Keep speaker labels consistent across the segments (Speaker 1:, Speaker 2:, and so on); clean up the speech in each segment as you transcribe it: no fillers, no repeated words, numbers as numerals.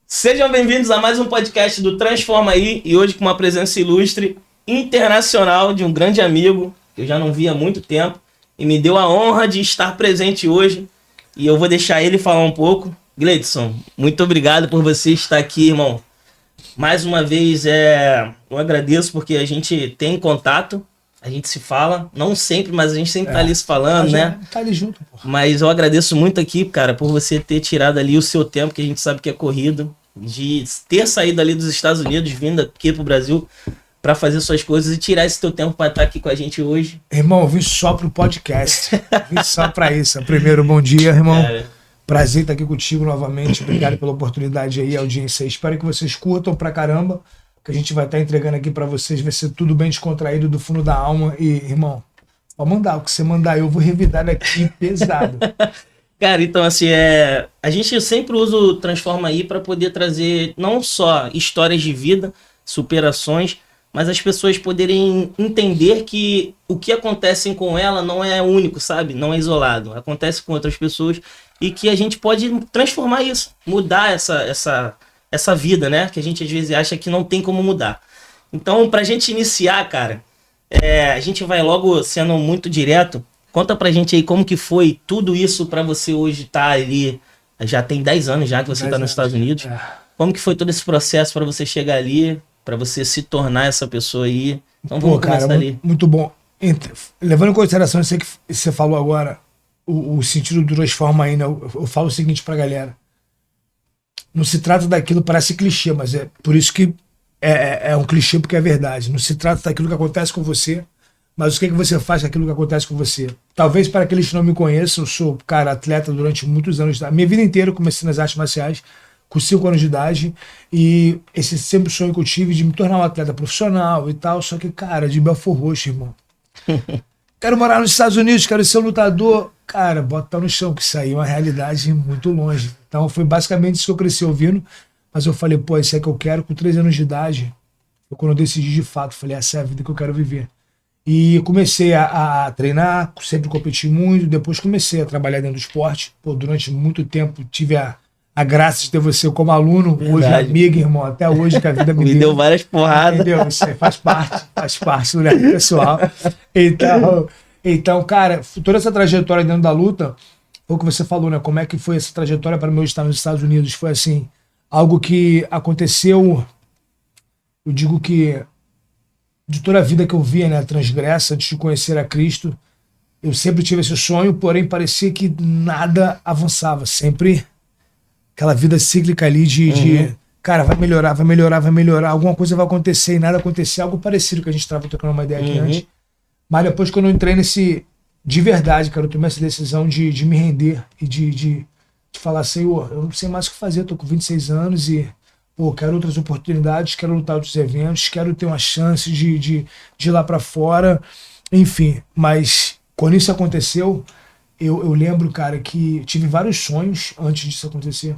Speaker 1: Sejam bem-vindos a mais um podcast do Transforma Aí, e hoje com uma presença ilustre internacional de um grande amigo que eu já não vi há muito tempo e me deu a honra de estar presente hoje, e eu vou deixar ele falar um pouco. Gleidson, muito obrigado por você estar aqui, irmão. Mais uma vez, eu agradeço porque a gente tem contato, a gente se fala, não sempre, mas a gente sempre tá ali se falando, né?
Speaker 2: Tá ali junto, pô.
Speaker 1: Mas eu agradeço muito aqui, cara, por você ter tirado ali o seu tempo, que a gente sabe que é corrido, de ter saído ali dos Estados Unidos, vindo aqui pro Brasil para fazer suas coisas e tirar esse teu tempo para estar aqui com a gente hoje.
Speaker 2: Irmão, eu vim só pro podcast. Vim só pra isso. Primeiro, bom dia, irmão. Prazer estar aqui contigo novamente. Obrigado pela oportunidade aí, audiência. Espero que vocês curtam pra caramba. Que a gente vai estar entregando aqui pra vocês. Vai ser tudo bem descontraído do fundo da alma. E, irmão, pode mandar. O que você mandar, eu vou revidar daqui pesado.
Speaker 1: Cara, então assim, a gente sempre usa o Transforma Aí para poder trazer não só histórias de vida, superações, mas as pessoas poderem entender que o que acontece com ela não é único, sabe? Não é isolado. Acontece com outras pessoas e que a gente pode transformar isso, mudar essa vida, né? Que a gente às vezes acha que não tem como mudar. Então, pra gente iniciar, cara, a gente vai logo sendo muito direto. Conta pra gente aí como que foi tudo isso pra você hoje estar ali. Já tem 10 anos já que você tá nos Estados Unidos. Como que foi todo esse processo pra você chegar ali, pra você se tornar essa pessoa aí? Então vamos começar ali.
Speaker 2: Muito bom. Levando em consideração isso que você falou agora, o sentido do Transforma Aí, né? Eu falo o seguinte pra galera. Não se trata daquilo, parece clichê, mas é por isso que é um clichê, porque é verdade. Não se trata daquilo que acontece com você, mas o que você faz com aquilo que acontece com você. Talvez para aqueles que não me conheçam, eu sou, cara, atleta durante muitos anos. A minha vida inteira eu comecei nas artes marciais com 5 anos de idade, e esse sempre sonho que eu tive de me tornar um atleta profissional e tal, só que, cara, de Belfort Roxo, irmão. Quero morar nos Estados Unidos, quero ser um lutador. Cara, bota no chão, que isso aí é uma realidade muito longe. Então foi basicamente isso que eu cresci ouvindo, mas eu falei, pô, isso é que eu quero. Com 13 anos de idade, quando eu decidi de fato, falei, essa é a vida que eu quero viver. E comecei a treinar, sempre competi muito, depois comecei a trabalhar dentro do esporte. Pô, durante muito tempo tive a graça de ter você como aluno, verdade. Hoje amigo, irmão, até hoje que a vida
Speaker 1: me deu várias porradas.
Speaker 2: Entendeu? Isso aí faz parte do lado pessoal. Então, cara, toda essa trajetória dentro da luta, foi o que você falou, né? Como é que foi essa trajetória para mim estar nos Estados Unidos? Foi assim, algo que aconteceu, eu digo que de toda a vida que eu via, né, transgressa, antes de conhecer a Cristo, eu sempre tive esse sonho, porém parecia que nada avançava, sempre aquela vida cíclica ali de cara, vai melhorar, alguma coisa vai acontecer e nada acontecer, algo parecido que a gente estava trocando uma ideia aqui antes. Mas depois que eu não entrei de verdade, cara, eu tomei essa decisão de me render e de falar, Senhor, eu não sei mais o que fazer, eu tô com 26 anos e, pô, quero outras oportunidades, quero lutar outros eventos, quero ter uma chance de ir lá pra fora, enfim. Mas quando isso aconteceu, eu lembro, cara, que tive vários sonhos antes disso acontecer.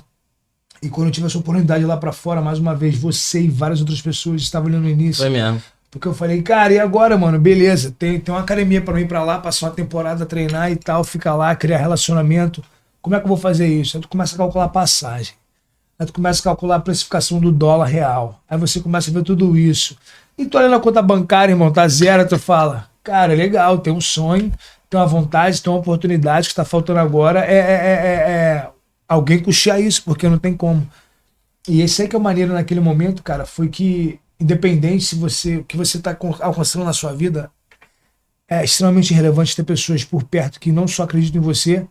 Speaker 2: E quando eu tive essa oportunidade de ir lá pra fora, mais uma vez, você e várias outras pessoas estavam ali no início.
Speaker 1: Foi mesmo.
Speaker 2: Porque eu falei, cara, e agora, mano? Beleza, tem uma academia pra mim ir pra lá, passar uma temporada, treinar e tal, ficar lá, criar relacionamento. Como é que eu vou fazer isso? Aí tu começa a calcular a passagem. Aí tu começa a calcular a precificação do dólar real. Aí você começa a ver tudo isso. E tu olha na conta bancária, irmão, tá zero, tu fala, cara, legal, tem um sonho, tem uma vontade, tem uma oportunidade, que tá faltando agora alguém custear isso, porque não tem como. E esse aí que é a maneira naquele momento, cara, foi que, independente se o que você tá alcançando na sua vida, é extremamente relevante ter pessoas por perto que não só acreditam em você,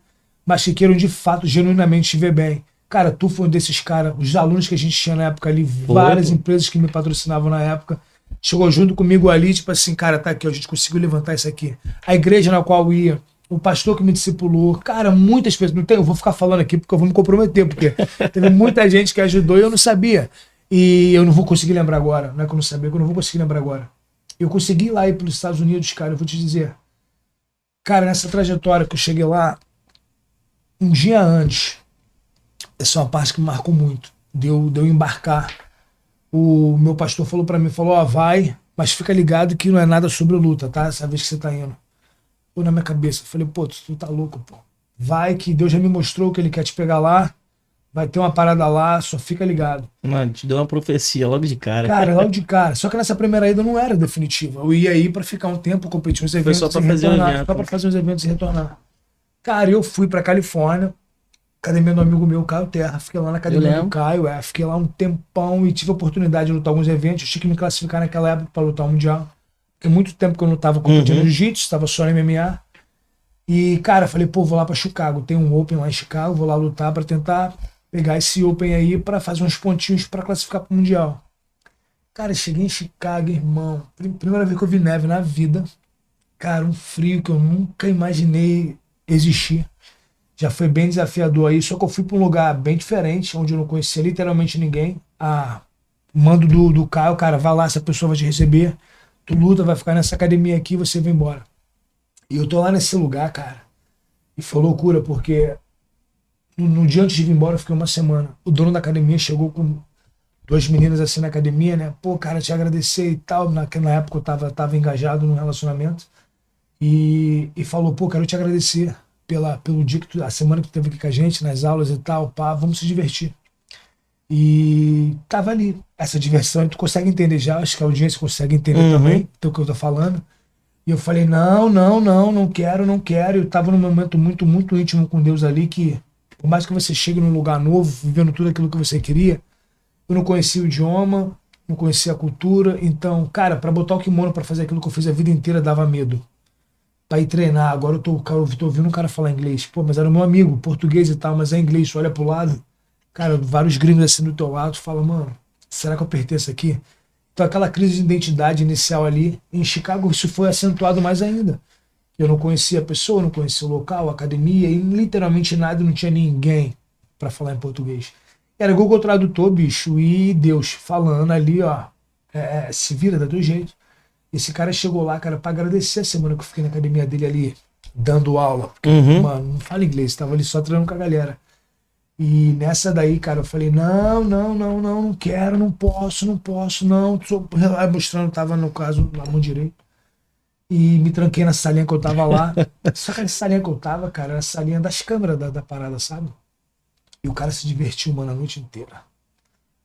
Speaker 2: mas que queiram de fato, genuinamente te ver bem. Cara, tu foi um desses caras, os alunos que a gente tinha na época ali, várias empresas que me patrocinavam na época, chegou junto comigo ali, tipo assim, cara, tá aqui, a gente conseguiu levantar isso aqui. A igreja na qual eu ia, o pastor que me discipulou, cara, muitas pessoas, não tem, eu vou ficar falando aqui porque eu vou me comprometer, porque teve muita gente que ajudou e eu não sabia. E eu não vou conseguir lembrar agora, não é que eu não sabia, que eu não vou conseguir lembrar agora. Eu consegui ir lá ir pelos Estados Unidos, cara, eu vou te dizer. Cara, nessa trajetória que eu cheguei lá, um dia antes, essa é uma parte que me marcou muito, de eu embarcar. O meu pastor falou pra mim, falou, vai, mas fica ligado que não é nada sobre luta, tá? Essa vez que você tá indo. Pô, na minha cabeça, eu falei, pô, tu tá louco, pô. Vai que Deus já me mostrou que ele quer te pegar lá, Vai ter uma parada lá, só fica ligado.
Speaker 1: Mano, te deu uma profecia logo de cara.
Speaker 2: Cara, logo de cara. Só que nessa primeira ida não era definitiva. Eu ia aí pra ficar um tempo, competir uns eventos
Speaker 1: só pra
Speaker 2: e
Speaker 1: fazer um
Speaker 2: retornar.
Speaker 1: evento.
Speaker 2: Só pra fazer uns eventos e retornar. Cara, eu fui pra Califórnia, academia do amigo meu, Caio Terra. Fiquei lá na academia do Caio, fiquei lá um tempão e tive a oportunidade de lutar alguns eventos. Eu tinha que me classificar naquela época pra lutar o Mundial. Porque muito tempo que eu não tava competindo no Jiu-Jitsu, estava só no MMA. E, cara, falei, pô, vou lá pra Chicago. Tem um Open lá em Chicago, vou lá lutar pra tentar pegar esse Open aí pra fazer uns pontinhos pra classificar pro Mundial. Cara, cheguei em Chicago, irmão. Primeira vez que eu vi neve na vida. Cara, um frio que eu nunca imaginei existir. Já foi bem desafiador aí, só que eu fui pra um lugar bem diferente, onde eu não conhecia literalmente ninguém. Mando do Caio, cara, vai lá, essa pessoa vai te receber. Tu luta, vai ficar nessa academia aqui e você vai embora. E eu tô lá nesse lugar, cara. E foi loucura, porque no dia antes de vir embora, eu fiquei uma semana. O dono da academia chegou com duas meninas assim na academia, né? Pô, cara, te agradecer e tal. Na época eu tava engajado no relacionamento. E falou, pô, quero te agradecer pelo dia que a semana que tu teve aqui com a gente, nas aulas e tal, pá, vamos se divertir. E tava ali, essa diversão, e tu consegue entender já, acho que a audiência consegue entender também do que eu tô falando. E eu falei, não quero. Eu tava num momento muito, muito íntimo com Deus ali, que por mais que você chegue num lugar novo, vivendo tudo aquilo que você queria, eu não conhecia o idioma, não conhecia a cultura, então, cara, pra botar o kimono pra fazer aquilo que eu fiz a vida inteira dava medo. Pra ir treinar, agora eu tô ouvindo um cara falar inglês, pô, mas era meu amigo, português e tal, mas é inglês, tu olha pro lado, cara, vários gringos assim do teu lado, tu fala, mano, será que eu pertenço aqui? Então aquela crise de identidade inicial ali, em Chicago isso foi acentuado mais ainda. Eu não conhecia a pessoa, não conhecia o local, a academia, e literalmente nada, não tinha ninguém pra falar em português. Era Google Tradutor, bicho, e Deus falando ali, ó, se vira, dá teu jeito. Esse cara chegou lá, cara, pra agradecer a semana que eu fiquei na academia dele ali, dando aula. Porque, mano, não fala inglês, tava ali só treinando com a galera. E nessa daí, cara, eu falei, não quero, não posso, não. Tô mostrando, tava no caso, na mão direita. E me tranquei na salinha que eu tava lá. Só que essa salinha que eu tava, cara, era a salinha das câmeras da parada, sabe? E o cara se divertiu, mano, a noite inteira.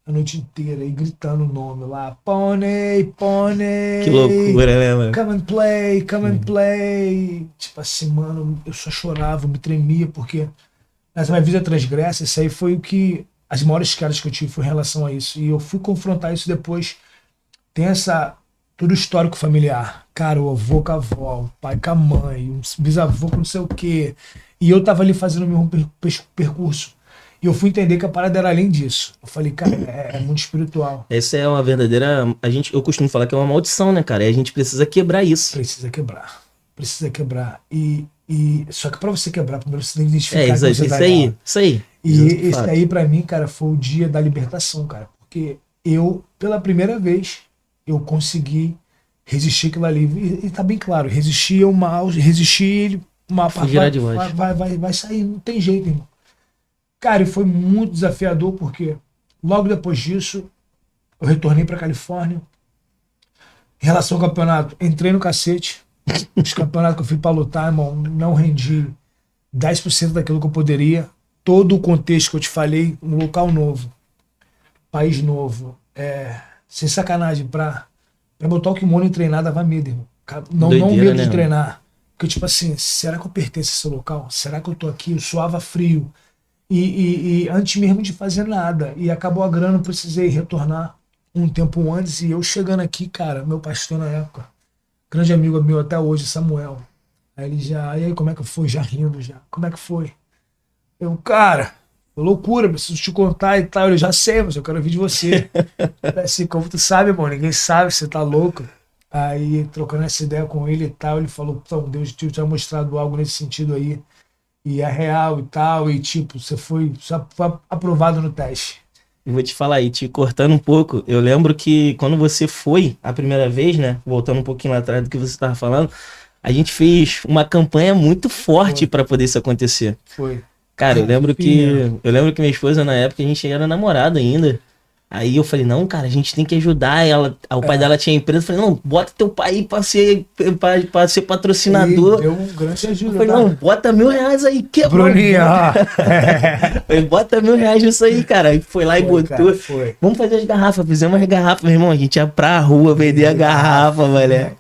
Speaker 2: A noite inteira, e gritando o nome lá, Pony.
Speaker 1: Que loucura, né, mano?
Speaker 2: Come and play. Tipo assim, mano, eu só chorava, me tremia, porque nessa minha vida transgressa, isso aí foi o que, as maiores quedas que eu tive foi em relação a isso. E eu fui confrontar isso depois. Tem todo o histórico familiar. Cara, o avô com a avó, o pai com a mãe, um bisavô com não sei o quê. E eu tava ali fazendo o meu percurso. E eu fui entender que a parada era além disso. Eu falei, cara, é muito espiritual.
Speaker 1: Essa é uma verdadeira... Eu costumo falar que é uma maldição, né, cara? E a gente precisa quebrar isso.
Speaker 2: Precisa quebrar. Só que pra você quebrar, primeiro você tem que identificar
Speaker 1: isso aí. E esse
Speaker 2: aí pra mim, cara, foi o dia da libertação, cara. Porque eu, pela primeira vez, eu consegui resistir aquilo ali. E tá bem claro, resistir ao mal, resistir uma vai sair, não tem jeito, irmão. Cara, e foi muito desafiador, porque logo depois disso, eu retornei pra Califórnia. Em relação ao campeonato, entrei no cacete. Os campeonatos que eu fui pra lutar, irmão, não rendi 10% daquilo que eu poderia. Todo o contexto que eu te falei, um local novo, país novo, sem sacanagem, pra botar o kimono e treinar dava medo, irmão. Não medo de treinar. Porque, tipo assim, será que eu pertenço a esse local? Será que eu tô aqui? Eu suava frio. E antes mesmo de fazer nada. E acabou a grana, eu precisei retornar um tempo antes. E eu chegando aqui, cara, meu pastor na época, grande amigo meu até hoje, Samuel. Aí ele e aí, como é que foi? Já rindo, já. Como é que foi? Eu, cara, loucura, preciso te contar e tal. Eu já sei, mas eu quero ouvir de você. Assim, como tu sabe, irmão, ninguém sabe, você tá louco. Aí, trocando essa ideia com ele e tal, ele falou, então, Deus tinha mostrado algo nesse sentido aí. E é real e tal, e tipo, você foi aprovado no teste.
Speaker 1: Eu vou te falar aí, te cortando um pouco, eu lembro que quando você foi a primeira vez, né, voltando um pouquinho lá atrás do que você estava falando, a gente fez uma campanha muito forte para poder isso acontecer.
Speaker 2: Foi.
Speaker 1: Cara, eu lembro que minha esposa na época, a gente era namorado ainda, Aí eu falei, não, cara, a gente tem que ajudar ela. O pai dela tinha empresa, eu falei, não, bota teu pai aí pra ser patrocinador.
Speaker 2: Deu um grande ajuda.
Speaker 1: Eu falei, não, bota R$ 1.000 aí, quebrou.
Speaker 2: Bruninho, ó.
Speaker 1: Falei, bota R$ 1.000 nisso aí, cara. Aí foi lá e botou.
Speaker 2: Cara, foi.
Speaker 1: Vamos fazer as garrafas, fizemos as garrafas, meu irmão. A gente ia pra rua vender a garrafa, velho.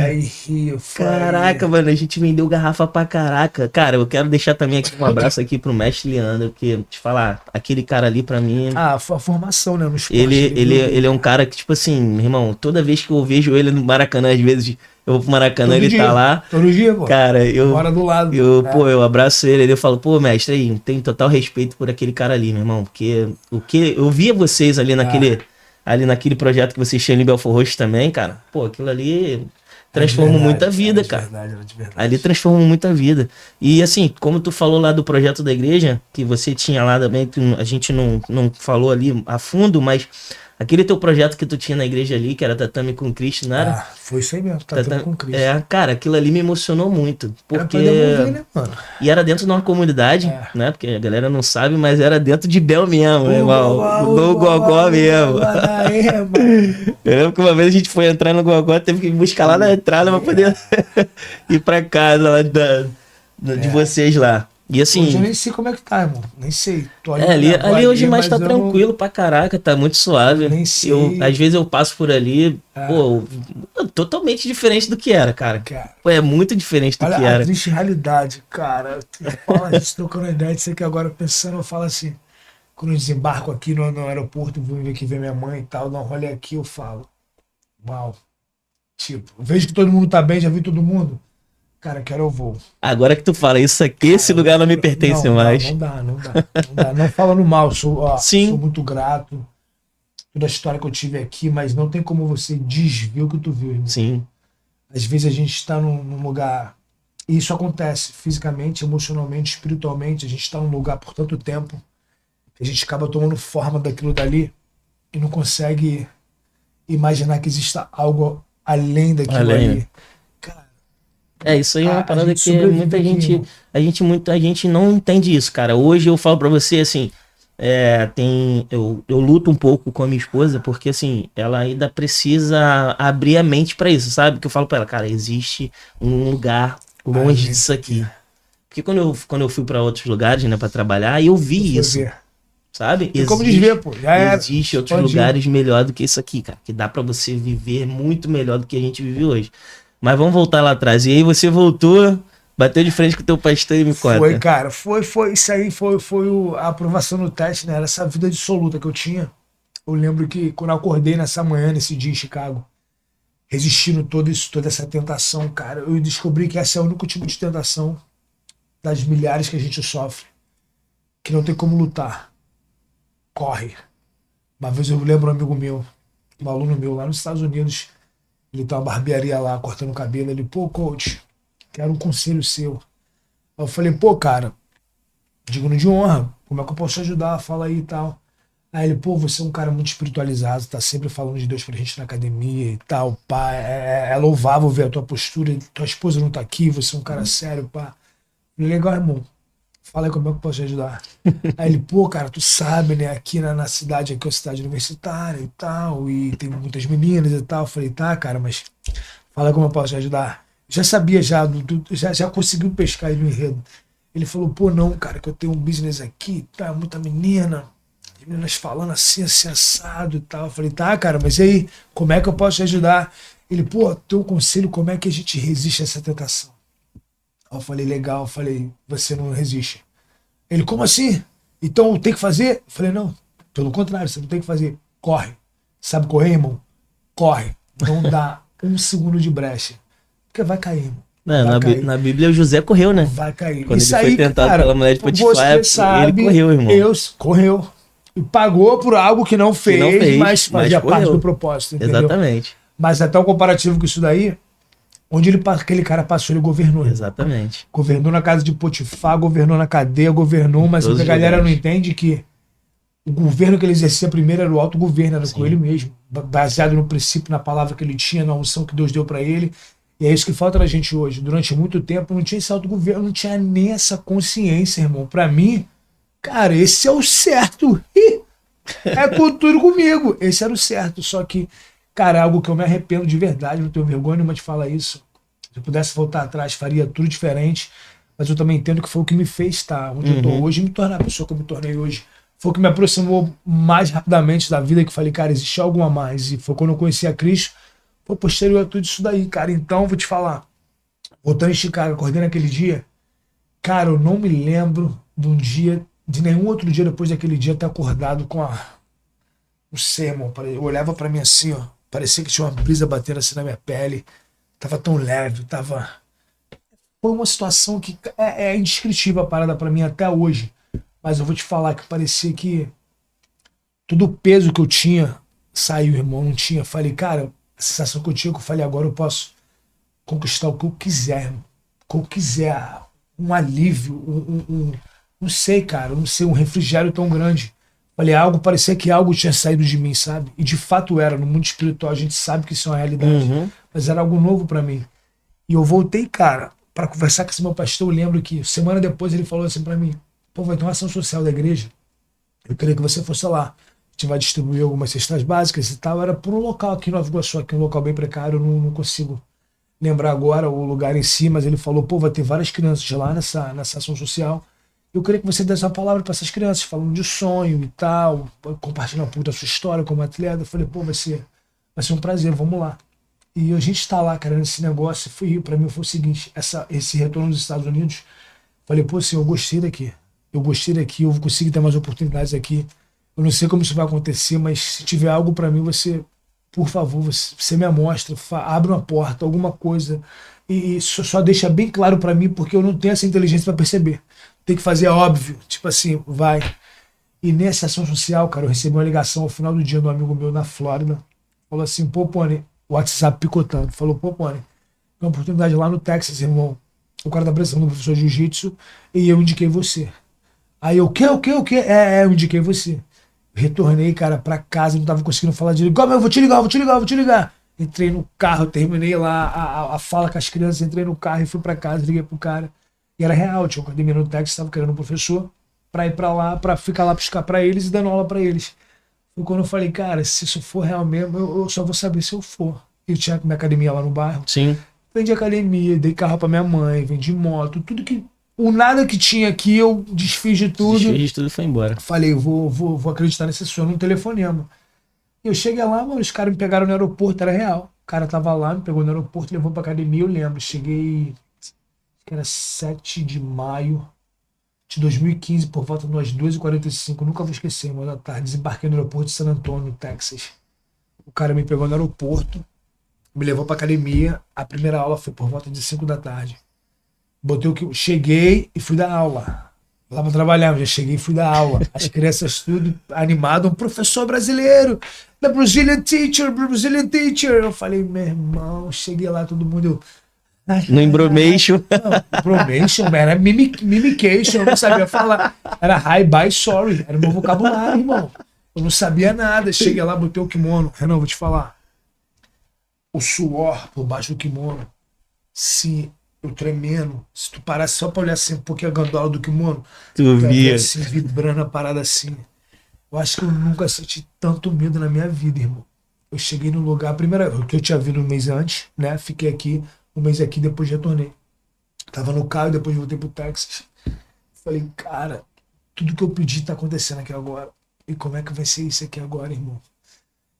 Speaker 2: Aí, Rio,
Speaker 1: Caraca, mano, a gente vendeu garrafa pra caraca. Cara, eu quero deixar também aqui um abraço aqui pro mestre Leandro, que, te falar, aquele cara ali pra mim...
Speaker 2: Ah, foi a formação, né, no esporte.
Speaker 1: Ele é um cara que, tipo assim, meu irmão, toda vez que eu vejo ele no Maracanã, às vezes eu vou pro Maracanã,
Speaker 2: Todo
Speaker 1: ele
Speaker 2: dia,
Speaker 1: tá lá.
Speaker 2: Todo dia, pô.
Speaker 1: Cara,
Speaker 2: Mora do lado.
Speaker 1: Pô, eu abraço ele, eu falo, pô, mestre, aí, tenho total respeito por aquele cara ali, meu irmão, porque o que eu via vocês ali naquele projeto que vocês tinham em Belfort Roxo também, cara, pô, aquilo ali transformou muita vida, cara.
Speaker 2: De verdade.
Speaker 1: Ali transformou muita vida. E assim, como tu falou lá do projeto da igreja, que você tinha lá também, que a gente não falou ali a fundo, mas aquele teu projeto que tu tinha na igreja ali, que era Tatame com Cristo, não era?
Speaker 2: Ah, foi isso aí mesmo, Tatame com Cristo.
Speaker 1: Cara, aquilo ali me emocionou muito. Porque...
Speaker 2: Era pra devolver, né, mano?
Speaker 1: E era dentro de uma comunidade, né? Porque a galera não sabe, mas era dentro de Bel mesmo, irmão. No Gogó mesmo. Eu lembro que uma vez a gente foi entrar no Gogó, teve que buscar lá na entrada pra poder ir pra casa lá de vocês lá. E assim...
Speaker 2: Hoje eu nem sei como é que tá, irmão. Nem sei. Tô
Speaker 1: ali hoje mais tá tranquilo pra caraca, tá muito suave.
Speaker 2: Nem sei.
Speaker 1: Às vezes eu passo por ali, pô, totalmente diferente do que era, cara. Pô, é muito diferente do que era.
Speaker 2: Olha a triste realidade, cara. A gente trocando ideia disso aqui agora, pensando, eu falo assim, quando eu desembarco aqui no aeroporto, vou vir aqui ver minha mãe e tal, dar um rolê aqui, eu falo, uau. Tipo, vejo que todo mundo tá bem, já vi todo mundo. Cara, quero eu vou.
Speaker 1: Agora que tu fala isso aqui, esse lugar não me pertence mais.
Speaker 2: Não dá. Não falando mal, sou muito grato. Toda a história que eu tive aqui, mas não tem como você desver o que tu viu, irmão.
Speaker 1: Sim.
Speaker 2: Às vezes a gente está num lugar, e isso acontece fisicamente, emocionalmente, espiritualmente, a gente está num lugar por tanto tempo, que a gente acaba tomando forma daquilo dali e não consegue imaginar que exista algo além daquilo ali.
Speaker 1: Isso aí é uma parada que muita gente, a gente não entende isso, cara. Hoje eu falo pra você, assim, eu luto um pouco com a minha esposa, porque assim, ela ainda precisa abrir a mente pra isso, sabe? Que eu falo pra ela, cara, existe um lugar longe disso aqui. Porque quando eu fui pra outros lugares, né, pra trabalhar, eu vi isso. Sabe?
Speaker 2: Tem como desver, pô.
Speaker 1: Existe outros lugares melhor do que isso aqui, cara. Que dá pra você viver muito melhor do que a gente vive hoje. Mas vamos voltar lá atrás. E aí você voltou, bateu de frente com o teu pastor e me conta.
Speaker 2: Foi, cara. Foi. Isso aí foi a aprovação no teste, né? Era essa vida dissoluta que eu tinha. Eu lembro que quando eu acordei nessa manhã, nesse dia em Chicago, resistindo toda essa tentação, cara, eu descobri que esse é o único tipo de tentação das milhares que a gente sofre, que não tem como lutar. Corre. Uma vez eu lembro um amigo meu, um aluno meu lá nos Estados Unidos, ele tem uma barbearia lá, cortando o cabelo. Ele, pô, coach, quero um conselho seu. Eu falei, pô, cara, digno de honra, como é que eu posso te ajudar? Fala aí e tal. Aí ele, pô, você é um cara muito espiritualizado, tá sempre falando de Deus pra gente na academia e tal, pá. É louvável ver a tua postura, tua esposa não tá aqui, você é um cara sério, pá. Falei, legal, irmão. Fala aí como é que eu posso te ajudar. Aí ele, pô, cara, tu sabe, né, aqui na cidade, aqui é uma cidade universitária e tal, e tem muitas meninas e tal. Eu falei, tá, cara, mas fala aí como eu posso te ajudar. Já sabia, já conseguiu pescar ele no enredo. Ele falou, pô, não, cara, que eu tenho um business aqui, tá, muita menina, as meninas falando assim assado e tal. Eu falei, tá, cara, mas e aí, como é que eu posso te ajudar? Ele, pô, teu conselho, como é que a gente resiste a essa tentação? Eu falei, legal, eu falei, você não resiste. Ele, como assim? Então tem que fazer? Eu falei, não, pelo contrário, você não tem que fazer. Corre. Sabe correr, irmão? Corre. Não dá um segundo de brecha. Porque vai cair, irmão.
Speaker 1: Na Bíblia o José correu, né?
Speaker 2: Vai cair.
Speaker 1: Quando
Speaker 2: isso
Speaker 1: ele foi
Speaker 2: aí,
Speaker 1: tentado
Speaker 2: cara,
Speaker 1: pela mulher de Potifar, ele correu, irmão.
Speaker 2: Correu. E pagou por algo que não fez, mas fazia parte do propósito, entendeu?
Speaker 1: Exatamente.
Speaker 2: Mas até um comparativo com isso daí, onde aquele cara passou, ele governou.
Speaker 1: Exatamente.
Speaker 2: Governou na casa de Potifar, governou na cadeia, governou, mas a galera não entende que o governo que ele exercia primeiro era o autogoverno, era com ele mesmo, baseado no princípio, na palavra que ele tinha, na unção que Deus deu para ele. E é isso que falta na gente hoje. Durante muito tempo não tinha esse autogoverno, não tinha nem essa consciência, irmão. Para mim, cara, esse é o certo. É tudo comigo. Esse era o certo. Só que, cara, é algo que eu me arrependo de verdade, não tenho vergonha nenhuma de falar isso. Se eu pudesse voltar atrás, faria tudo diferente. Mas eu também entendo que foi o que me fez estar onde eu tô hoje e me tornar a pessoa que eu me tornei hoje. Foi o que me aproximou mais rapidamente da vida, que falei, cara, existe algo a mais. E foi quando eu conheci a Cristo, foi posterior a tudo isso daí, cara. Então, vou te falar, voltando em Chicago, acordei naquele dia, cara, eu não me lembro de um dia, de nenhum outro dia depois daquele dia ter acordado com o sermão. Eu olhava pra mim assim, ó, parecia que tinha uma brisa batendo assim na minha pele, tava tão leve, tava... Foi uma situação que é indescritível a parada pra mim até hoje. Mas eu vou te falar que parecia que todo o peso que eu tinha saiu, irmão. Não tinha. Falei, cara, a sensação que eu tinha, que eu falei, agora eu posso conquistar o que eu quiser, irmão. O que eu quiser. Um alívio, não sei, cara, não sei, um refrigério tão grande. Falei, parecia que algo tinha saído de mim, sabe? E de fato era. No mundo espiritual a gente sabe que isso é uma realidade. Mas era algo novo pra mim. E eu voltei, cara, pra conversar com esse meu pastor. Eu lembro que semana depois ele falou assim pra mim, pô, vai ter uma ação social da igreja. Eu queria que você fosse lá. A gente vai distribuir algumas cestas básicas e tal. Era por um local aqui em Nova Iguaçu, aqui um local bem precário. Eu não consigo lembrar agora o lugar em si, mas ele falou, pô, vai ter várias crianças lá nessa ação social. Eu queria que você desse uma palavra para essas crianças, falando de sonho e tal, compartilhando um pouco da sua história como atleta. Eu falei, pô, vai ser um prazer, vamos lá. E a gente tá lá, cara, nesse negócio. Para mim foi o seguinte, esse retorno dos Estados Unidos, falei, pô, senhor, eu gostei daqui, eu vou conseguir ter mais oportunidades aqui. Eu não sei como isso vai acontecer, mas se tiver algo para mim, você, por favor, você me mostra, abre uma porta, alguma coisa, e só deixa bem claro para mim, porque eu não tenho essa inteligência para perceber. Tem que fazer óbvio, tipo assim, vai. E nessa ação social, cara, eu recebi uma ligação ao final do dia de um amigo meu na Flórida. Falou assim, pô, Pony, o WhatsApp picotando. Falou, pô, Pony, tem uma oportunidade lá no Texas, irmão. O cara tá precisando do professor de jiu-jitsu e eu indiquei você. Aí eu, o quê? Eu indiquei você. Retornei, cara, pra casa, não tava conseguindo falar direito. Eu vou te ligar. Entrei no carro, terminei lá a fala com as crianças, entrei no carro e fui pra casa, liguei pro cara. E era real, tinha uma academia no Texas, tava querendo um professor pra ir pra lá, pra ficar lá buscar pra eles e dando aula pra eles. Foi quando eu falei, cara, se isso for real mesmo, eu só vou saber se eu for. Eu tinha minha academia lá no bairro.
Speaker 1: Sim.
Speaker 2: Vendi academia, dei carro pra minha mãe, vendi moto, tudo que... O nada que tinha aqui, eu desfiz de tudo.
Speaker 1: Desfiz de tudo e foi embora.
Speaker 2: Falei, vou acreditar nesse sonho, num telefonema. E eu cheguei lá, mano, os caras me pegaram no aeroporto, era real. O cara tava lá, me pegou no aeroporto, levou pra academia, eu lembro. Cheguei, que era 7 de maio de 2015, por volta de umas 2h45, nunca vou esquecer, mano, da tarde. Desembarquei no aeroporto de San Antonio, Texas. O cara me pegou no aeroporto, me levou pra academia. A primeira aula foi por volta de 5 da tarde. Botei o que. Cheguei e fui dar aula. Lá pra trabalhar, já cheguei e fui dar aula. As crianças tudo animado, um professor brasileiro, the Brazilian teacher. Eu falei, meu irmão, cheguei lá, todo mundo.
Speaker 1: No embromation.
Speaker 2: Não, embromation, era mimication, eu não sabia falar. Era hi, bye, sorry. Era o meu vocabulário, irmão. Eu não sabia nada. Cheguei lá, botei o kimono. Renan, vou te falar. O suor por baixo do kimono. Se eu tremendo, se tu parasse só pra olhar assim um pouquinho a gandola do kimono,
Speaker 1: tu via
Speaker 2: assim, vibrando a parada assim. Eu acho que eu nunca senti tanto medo na minha vida, irmão. Eu cheguei no lugar, a primeira que eu tinha vindo um mês antes, né? Fiquei aqui, um mês aqui, depois retornei. Tava no carro e depois voltei pro Texas. Falei, cara, tudo que eu pedi tá acontecendo aqui agora. E como é que vai ser isso aqui agora, irmão?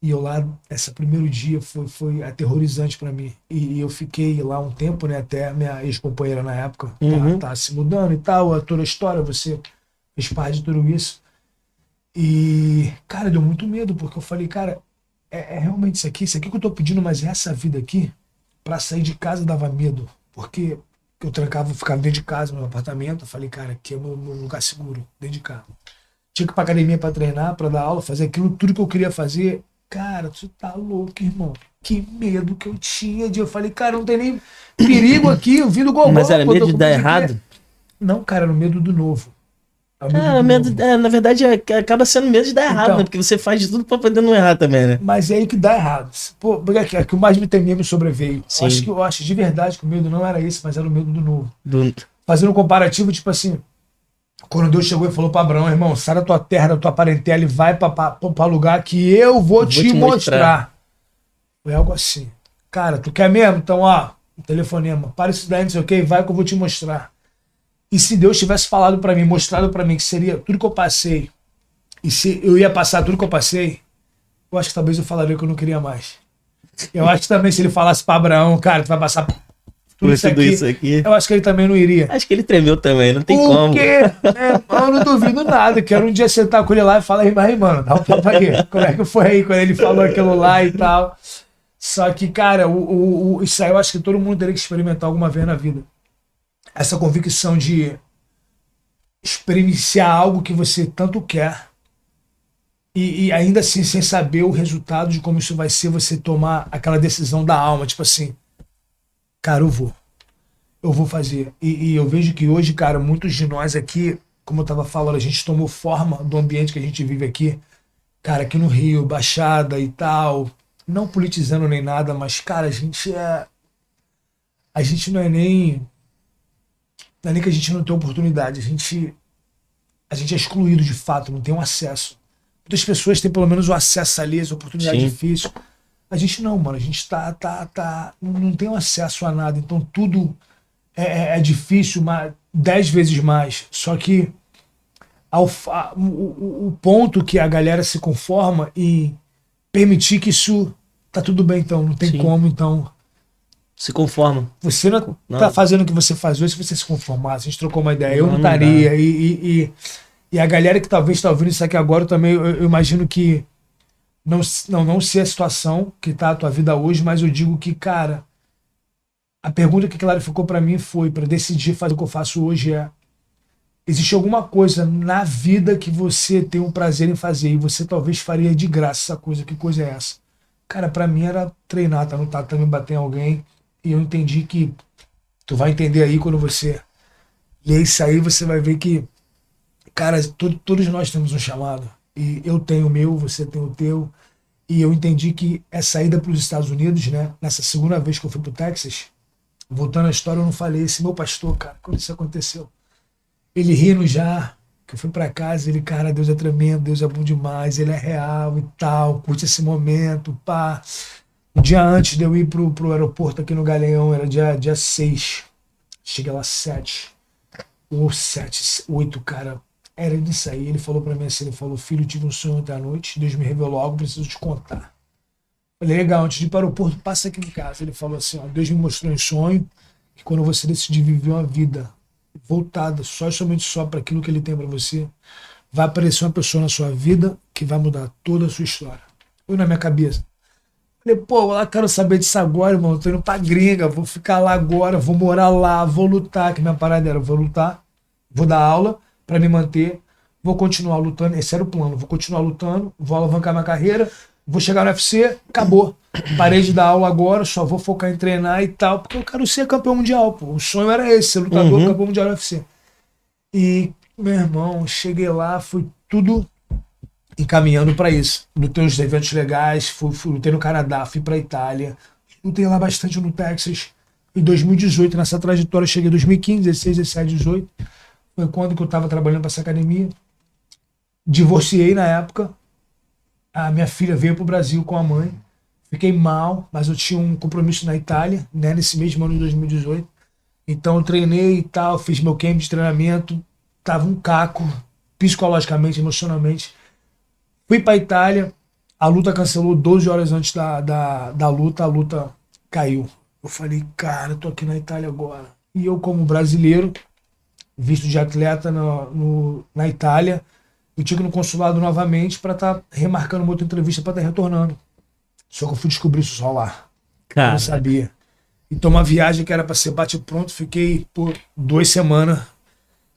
Speaker 2: E eu lá, esse primeiro dia foi aterrorizante pra mim. E eu fiquei lá um tempo, né? Até a minha ex-companheira na época tá se mudando e tal, toda a história, você fez parte de tudo isso. E, cara, deu muito medo, porque eu falei, cara, é realmente isso aqui que eu tô pedindo, mas essa vida aqui, pra sair de casa dava medo. Porque eu trancava, ficava dentro de casa, no meu apartamento. Eu falei, cara, aqui é meu lugar seguro, dentro de casa. Tinha que ir pra academia pra treinar, pra dar aula, fazer aquilo, tudo que eu queria fazer. Cara, tu tá louco, irmão. Que medo que eu tinha. Eu falei, cara, não tem nem perigo aqui, eu vim do Gogó.
Speaker 1: Mas era medo de dar errado?
Speaker 2: Não, cara, era o medo do novo.
Speaker 1: Na verdade, acaba sendo medo de dar errado,
Speaker 2: então,
Speaker 1: né? Porque você faz de tudo pra poder não errar também, né?
Speaker 2: Mas é aí que dá errado. Pô, porque que o mais me temia me sobreveio. Eu acho de verdade que o medo não era esse, mas era o medo do novo. Fazendo um comparativo, tipo assim, Quando Deus chegou e falou para Abraão, irmão, sai da tua terra, da tua parentela e vai para lugar que eu vou te mostrar. Foi algo assim. Cara, tu quer mesmo? Então, ó, telefonema, para isso daí, não sei o que, vai que eu vou te mostrar. E se Deus tivesse falado para mim, mostrado para mim que seria tudo que eu passei, e se eu ia passar tudo que eu passei, eu acho que talvez eu falaria que eu não queria mais. Eu acho que também se ele falasse para Abraão, cara, tu vai passar tudo isso aqui, eu acho que ele também não iria.
Speaker 1: Acho que ele tremeu também, não tem como.
Speaker 2: Porque eu não duvido nada. Quero um dia sentar com ele lá e falar, aí, mano, dá um papo aqui. Como é que foi aí quando ele falou aquilo lá e tal. Só que, cara, isso aí eu acho que todo mundo teria que experimentar alguma vez na vida. Essa convicção de experienciar algo que você tanto quer e ainda assim, sem saber o resultado de como isso vai ser, você tomar aquela decisão da alma, tipo assim, cara, eu vou fazer. E eu vejo que hoje, cara, muitos de nós aqui, como eu tava falando, a gente tomou forma do ambiente que a gente vive aqui, cara, aqui no Rio, Baixada e tal, não politizando nem nada, mas, cara, a gente não é nem que a gente não tem oportunidade, a gente é excluído de fato, não tem um acesso. Muitas pessoas têm pelo menos o acesso ali, as oportunidades difíceis. A gente não, mano, a gente não tem um acesso a nada, então tudo é difícil, 10 vezes mais. Só que o ponto que a galera se conforma e permitir que isso tá tudo bem, então, não tem como, então.
Speaker 1: Se conforma.
Speaker 2: Você não tá fazendo o que você faz hoje se você se conformasse. A gente trocou uma ideia, eu não estaria. E a galera que talvez está ouvindo isso aqui agora, eu imagino que não sei a situação que tá a tua vida hoje, mas eu digo que, cara, a pergunta que clarificou para mim foi, para decidir fazer o que eu faço hoje existe alguma coisa na vida que você tem um prazer em fazer e você talvez faria de graça essa coisa? Que coisa é essa? Cara, para mim era treinar, tá no tatame, bater em alguém, e eu entendi que tu vai entender aí quando você ler isso aí, você vai ver que, cara, todos nós temos um chamado. E eu tenho o meu, você tem o teu. E eu entendi que essa ida para os Estados Unidos, né? Nessa segunda vez que eu fui pro Texas, voltando à história, eu não falei. Esse meu pastor, cara, quando isso aconteceu, ele rindo já, que eu fui para casa, ele, cara, Deus é tremendo, Deus é bom demais, ele é real e tal, curte esse momento, pá. Um dia antes de eu ir pro aeroporto aqui no Galeão, era dia 6. Cheguei lá 7. Ou 7, 8, cara. Era isso aí. Ele falou pra mim assim, ele falou, filho, tive um sonho ontem à noite, Deus me revelou algo, preciso te contar. Falei, legal, antes de ir para o aeroporto, passa aqui em casa. Ele falou assim, ó, Deus me mostrou em sonho que quando você decidir viver uma vida voltada somente para aquilo que ele tem para você, vai aparecer uma pessoa na sua vida que vai mudar toda a sua história. Foi na minha cabeça. Falei, pô, eu quero saber disso agora, irmão. Eu tô indo pra gringa, vou ficar lá agora, vou morar lá, vou lutar, que minha parada era, vou lutar, vou dar aula para me manter, vou continuar lutando, esse era o plano, vou continuar lutando, vou alavancar minha carreira, vou chegar no UFC, acabou. Parei de dar aula agora, só vou focar em treinar e tal, porque eu quero ser campeão mundial, pô. O sonho era esse, ser lutador, campeão mundial do UFC. E, meu irmão, cheguei lá, fui tudo encaminhando para isso. Lutei uns eventos legais, lutei no Canadá, fui para Itália, lutei lá bastante no Texas. Em 2018, nessa trajetória, eu cheguei em 2015, 16, 17, 18. Foi quando que eu estava trabalhando para essa academia. Divorciei na época. A minha filha veio para o Brasil com a mãe. Fiquei mal, mas eu tinha um compromisso na Itália, né, nesse mesmo ano de 2018. Então eu treinei e tal, fiz meu camp de treinamento. Tava um caco, psicologicamente, emocionalmente. Fui para a Itália, a luta cancelou 12 horas antes da luta, a luta caiu. Eu falei, cara, eu tô aqui na Itália agora. E eu, como brasileiro, visto de atleta na Itália, eu tinha que ir no consulado novamente para estar remarcando uma outra entrevista para estar retornando. Só que eu fui descobrir isso só lá. Cara. Eu não sabia. Então uma viagem que era para ser bate-pronto, fiquei por 2 semanas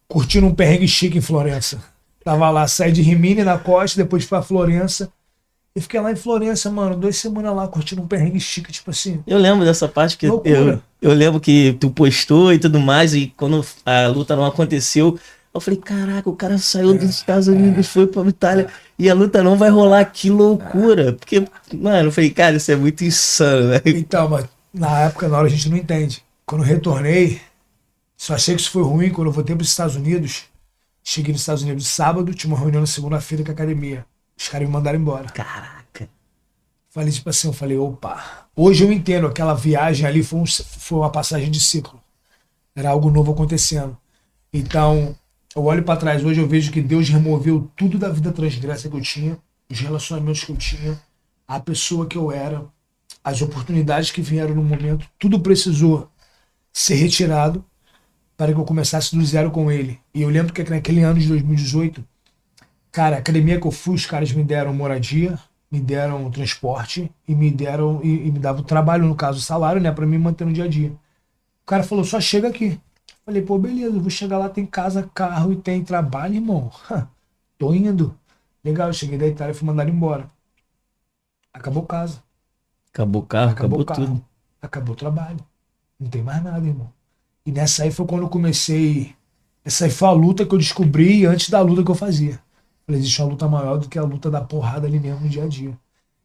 Speaker 2: curtindo um perrengue chique em Florença. Tava lá, saí de Rimini na costa, depois fui pra Florença. E fiquei lá em Florença, mano, 2 semanas lá, curtindo um perrengue chique, tipo assim.
Speaker 1: Eu lembro dessa parte que eu lembro que tu postou e tudo mais, e quando a luta não aconteceu, eu falei, caraca, o cara saiu dos Estados Unidos, foi pra Itália, e a luta não vai rolar, que loucura. Porque, mano, eu falei, cara, isso é muito insano, velho.
Speaker 2: Então, mas na época, na hora a gente não entende. Quando eu retornei, só achei que isso foi ruim, quando eu voltei pros Estados Unidos, Cheguei nos Estados Unidos sábado, tinha uma reunião na segunda-feira com a academia. Os caras me mandaram embora.
Speaker 1: Caraca.
Speaker 2: Falei, tipo assim, eu falei, opa. Hoje eu entendo, aquela viagem ali foi uma passagem de ciclo. Era algo novo acontecendo. Então, eu olho pra trás hoje, eu vejo que Deus removeu tudo da vida transgressa que eu tinha, os relacionamentos que eu tinha, a pessoa que eu era, as oportunidades que vieram no momento, tudo precisou ser retirado para que eu começasse do zero com ele. E eu lembro que naquele ano de 2018, cara, a academia que eu fui, os caras me deram moradia, me deram transporte e me davam trabalho, no caso, salário, né, para me manter no dia a dia. O cara falou, só chega aqui. Falei, pô, beleza, eu vou chegar lá, tem casa, carro e tem trabalho, irmão. Tô indo. Legal, eu cheguei da Itália e fui mandado embora. Acabou casa.
Speaker 1: Acabou o carro,
Speaker 2: Acabou
Speaker 1: acabou
Speaker 2: o carro.
Speaker 1: tudo.
Speaker 2: Acabou o trabalho. Não tem mais nada, irmão. E nessa aí foi quando eu comecei. Essa aí foi a luta que eu descobri antes da luta que eu fazia. Falei, existe uma luta maior do que a luta da porrada ali mesmo no dia a dia.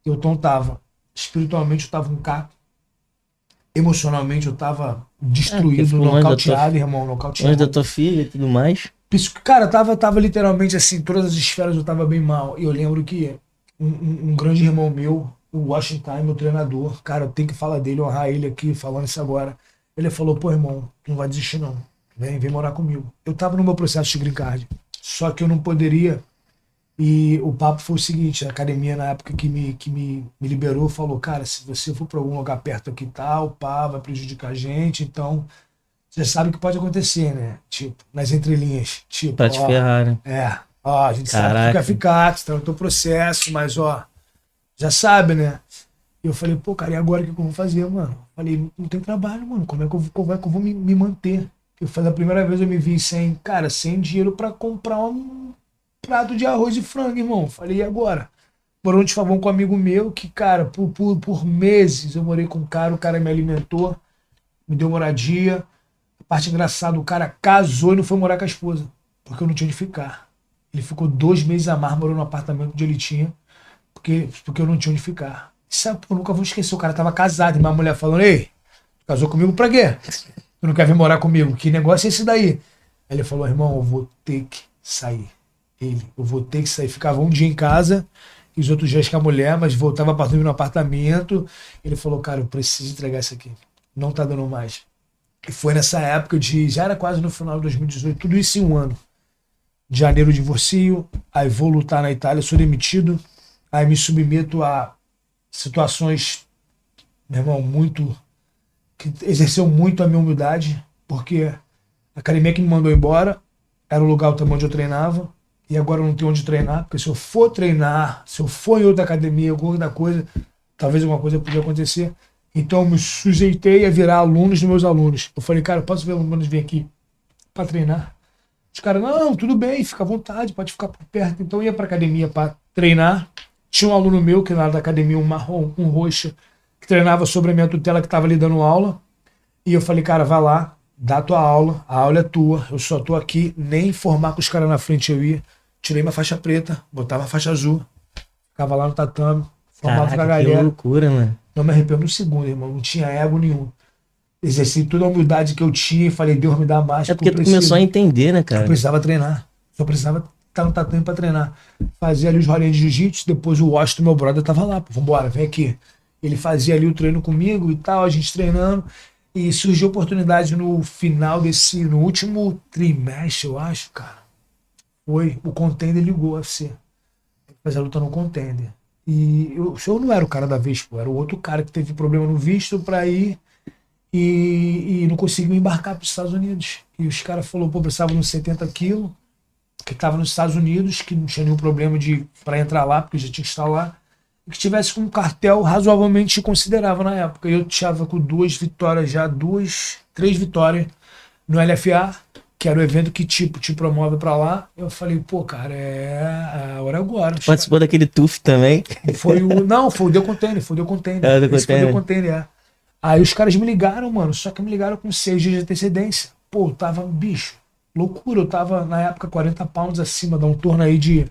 Speaker 2: Eu então tava, espiritualmente eu tava um caco. Emocionalmente eu tava
Speaker 1: Porque
Speaker 2: destruído,
Speaker 1: ficou longe da
Speaker 2: nocauteado, irmão,
Speaker 1: longe
Speaker 2: nocauteado.
Speaker 1: da tua filha e tudo mais.
Speaker 2: Cara, tava literalmente assim, todas as esferas eu tava bem mal. E eu lembro que um grande irmão meu, o Washington, meu treinador, cara, eu tenho que falar dele, honrar ele aqui, falando isso agora. Ele falou, pô, irmão, tu não vai desistir não. Vem morar comigo. Eu tava no meu processo de green card, só que eu não poderia. E o papo foi o seguinte, a academia na época que me liberou falou, cara, se você for para algum lugar perto aqui e tal, pá, vai prejudicar a gente, então você sabe o que pode acontecer, né? Tipo, nas entrelinhas. Tipo,
Speaker 1: Pra te ferrar, né?
Speaker 2: ó, a gente sabe que tu
Speaker 1: Caraca.
Speaker 2: quer ficar, tu tá no teu processo, mas ó, já sabe, né? E eu falei, pô, cara, e agora o que eu vou fazer, mano? Falei, não tem trabalho, mano, como é que eu vou me manter? Eu falei, a primeira vez eu me vi sem dinheiro pra comprar um prato de arroz e frango, irmão. Falei, e agora? Morou de favor com um amigo meu que, cara, por meses eu morei com o cara me alimentou, me deu moradia. A parte engraçada, o cara casou e não foi morar com a esposa, porque eu não tinha onde ficar. Ele ficou 2 meses a mais morando no apartamento onde ele tinha, porque eu não tinha onde ficar. Sabe, eu nunca vou esquecer, o cara tava casado, e minha mulher falando, ei, tu casou comigo pra quê? Tu não quer vir morar comigo? Que negócio é esse daí? Aí ele falou, irmão, eu vou ter que sair. Eu vou ter que sair. Ficava um dia em casa, e os outros dias com a mulher, mas voltava para dormir no apartamento. Ele falou, cara, eu preciso entregar isso aqui. Não tá dando mais. E foi nessa época já era quase no final de 2018, tudo isso em um ano. De janeiro eu divorcio, aí vou lutar na Itália, sou demitido, aí me submeto a situações, meu irmão, que exerceu muito a minha humildade, porque a academia que me mandou embora era o lugar também onde eu treinava, e agora eu não tenho onde treinar, porque se eu for treinar, se eu for em outra academia, alguma outra coisa, talvez alguma coisa podia acontecer. Então eu me sujeitei a virar alunos dos meus alunos. Eu falei, cara, posso ver alunos vir aqui para treinar? Os caras, não, tudo bem, fica à vontade, pode ficar por perto. Então eu ia para academia para treinar. Tinha um aluno meu, que era da academia, um marrom, um roxo, que treinava sobre a minha tutela, que estava ali dando aula. E eu falei, cara, vai lá, dá a tua aula, a aula é tua, eu só tô aqui, nem informar com os caras na frente eu ia. Tirei uma faixa preta, botava a faixa azul, ficava lá no tatame, formava com a
Speaker 1: Caraca, que
Speaker 2: galera.
Speaker 1: loucura, mano.
Speaker 2: Não me arrependo um segundo, irmão. Não tinha ego nenhum. Exerci toda a humildade que eu tinha e falei, Deus me dá mais.
Speaker 1: É porque tu começou a entender, né,
Speaker 2: Eu
Speaker 1: cara?
Speaker 2: precisava treinar. Só precisava estar no tatame pra treinar. Fazia ali os rolinhos de jiu-jitsu, depois o Washington, meu brother, tava lá. Pô, vambora, vem aqui. Ele fazia ali o treino comigo e tal, a gente treinando. E surgiu a oportunidade no final no último trimestre, eu acho, cara. O Contender ligou o UFC. Fazer a luta no Contender. E eu não era o cara da vez, pô, era o outro cara que teve problema no visto pra ir e não conseguiu embarcar para os Estados Unidos. E os caras falaram, pô, precisava de uns 70 quilos, que estava nos Estados Unidos, que não tinha nenhum problema para entrar lá, porque já tinha que estar lá, e que tivesse com um cartel razoavelmente considerável na época. Eu estava com 3 vitórias no LFA, que era o evento que tipo te promove para lá. Eu falei, pô, cara, é a hora agora.
Speaker 1: Participou daquele TUF também?
Speaker 2: Não, foi o The Container,
Speaker 1: É, o The
Speaker 2: Esse foi o
Speaker 1: Container.
Speaker 2: The Container, é. Aí os caras me ligaram, mano, só que me ligaram com 6 dias de antecedência. Pô, eu tava, bicho, loucura, eu tava na época 40 pounds acima, dá um torno aí de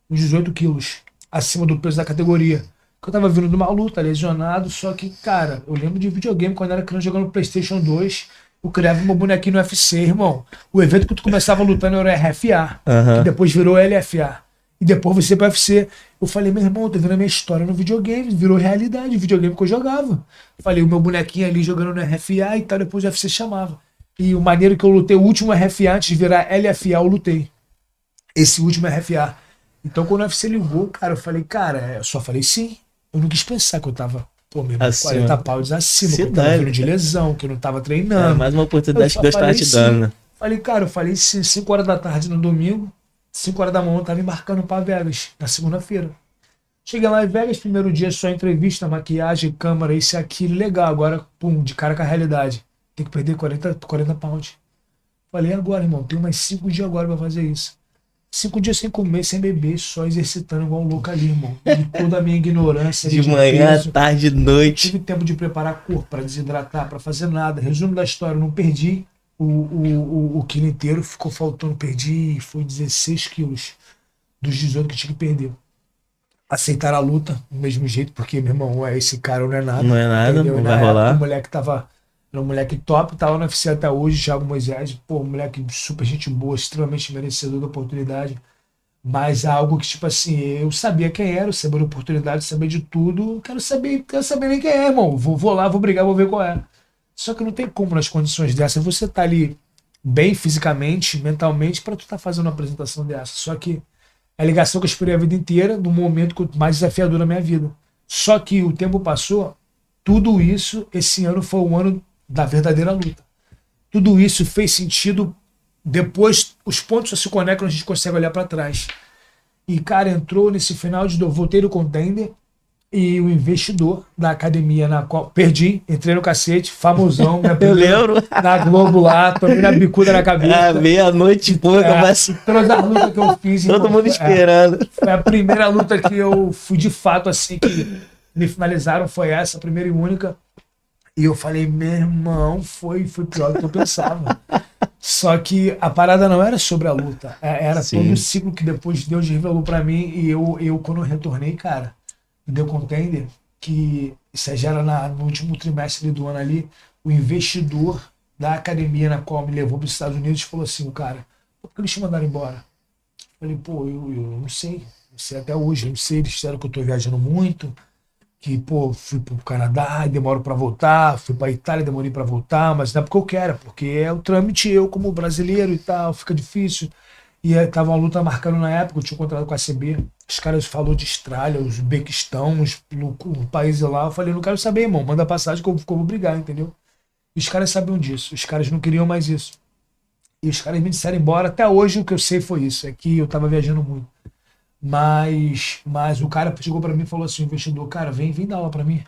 Speaker 2: uns 18 quilos acima do peso da categoria. Que eu tava vindo de uma luta, lesionado, só que, cara, eu lembro de videogame quando eu era criança jogando PlayStation 2, Eu criava meu bonequinho no UFC, irmão. O evento que tu começava lutando era RFA, que depois virou LFA. E depois você pro UFC. Eu falei, meu irmão, tô vendo a minha história no videogame, virou realidade, o videogame que eu jogava. Falei, o meu bonequinho ali jogando no RFA e tal, depois o UFC chamava. E o maneiro que eu lutei, o último RFA, antes de virar LFA, eu lutei. Esse último RFA. Então quando o UFC ligou, cara, eu falei, cara, eu só falei sim. Eu não quis pensar que eu tava, pô, meu irmão, 40 pounds acima, que eu tava vindo de lesão, que eu não tava treinando.
Speaker 1: Mais uma oportunidade que Deus tava te dando, né?
Speaker 2: Falei, cara, eu falei sim, 5 horas da tarde no domingo, 5 horas da manhã eu tava embarcando pra Vegas, na segunda-feira. Cheguei lá em Vegas, primeiro dia só entrevista, maquiagem, câmera, isso e aquilo, legal. Agora, pum, de cara com a realidade. Tem que perder 40 pounds. Falei, agora, irmão, tem mais 5 dias agora pra fazer isso. 5 dias sem comer, sem beber, só exercitando igual um louco ali, irmão. E toda a minha ignorância.
Speaker 1: De manhã, tarde, noite.
Speaker 2: Tive tempo de preparar corpo pra desidratar, pra fazer nada. Resumo da história, eu não perdi o quilo inteiro, ficou faltando, perdi, foi 16 quilos dos 18 que tinha que perder. Aceitaram a luta do mesmo jeito, porque, meu irmão, esse cara não é nada.
Speaker 1: Não é nada, entendeu? Não vai rolar.
Speaker 2: O moleque tava... Era um moleque top, tava no UFC até hoje, Thiago Moisés. Pô, um moleque super gente boa, extremamente merecedor da oportunidade. Mas algo que, tipo assim, eu sabia quem era, eu sabia da oportunidade, sabia de tudo. Quero saber nem quem é, irmão. Vou lá, vou brigar, vou ver qual é. Só que não tem como nas condições dessas você tá ali bem fisicamente, mentalmente, pra tu tá fazendo uma apresentação dessa. Só que é a ligação que eu esperei a vida inteira, no momento mais desafiador da minha vida. Só que o tempo passou, tudo isso, esse ano foi o ano da verdadeira luta. Tudo isso fez sentido, depois os pontos só se conectam, a gente consegue olhar para trás. E, cara, entrou nesse final de... Voltei no Contender e o investidor da academia na qual... Perdi, entrei no cacete, famosão.
Speaker 1: Eu lembro.
Speaker 2: Na Globo lá, tomei na bicuda na cabeça.
Speaker 1: Meia-noite, pouca, mas...
Speaker 2: Todas as lutas que eu fiz...
Speaker 1: Todo mundo esperando.
Speaker 2: Foi a primeira luta que eu fui de fato, assim, que me finalizaram, foi essa, a primeira e única. E eu falei, meu irmão, foi pior do que eu pensava. Só que a parada não era sobre a luta. Era todo o ciclo que depois Deus revelou pra mim. E eu quando eu retornei, cara, me deu Contender, que isso já era no último trimestre do ano ali, o investidor da academia na qual me levou para os Estados Unidos falou assim, cara, por que eles te mandaram embora? Eu falei, pô, eu não sei. Não sei até hoje, não sei. Eles disseram que eu tô viajando muito. Que, pô, fui pro Canadá e demoro pra voltar, fui pra Itália e demorei pra voltar, mas não é porque eu quero, porque é o trâmite, eu como brasileiro e tal, fica difícil. E tava uma luta marcando na época, eu tinha contratado com a CB, os caras falaram de Austrália, Uzbequistão, no país lá, eu falei, não quero saber, irmão, manda passagem que eu vou brigar, entendeu? E os caras sabiam disso, os caras não queriam mais isso. E os caras me disseram embora, até hoje o que eu sei foi isso, é que eu tava viajando muito. Mas o cara chegou pra mim e falou assim, o investidor, cara, vem dar aula pra mim.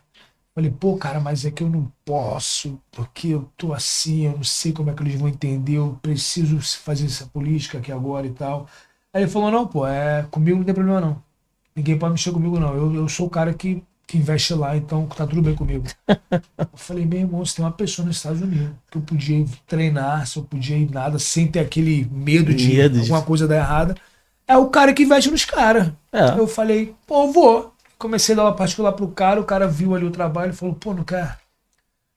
Speaker 2: Falei, pô, cara, mas é que eu não posso, porque eu tô assim, eu não sei como é que eles vão entender, eu preciso fazer essa política aqui agora e tal. Aí ele falou, não, pô, comigo não tem problema não. Ninguém pode mexer comigo não, eu sou o cara que investe lá, então tá tudo bem comigo. Eu falei, meu irmão, você tem uma pessoa nos Estados Unidos, que eu podia ir treinar, se eu podia ir nada, sem ter aquele medo de alguma coisa dar errada. É o cara que investe nos caras. Eu falei, pô, vou. Comecei a dar uma particular pro cara, o cara viu ali o trabalho e falou, pô, não quer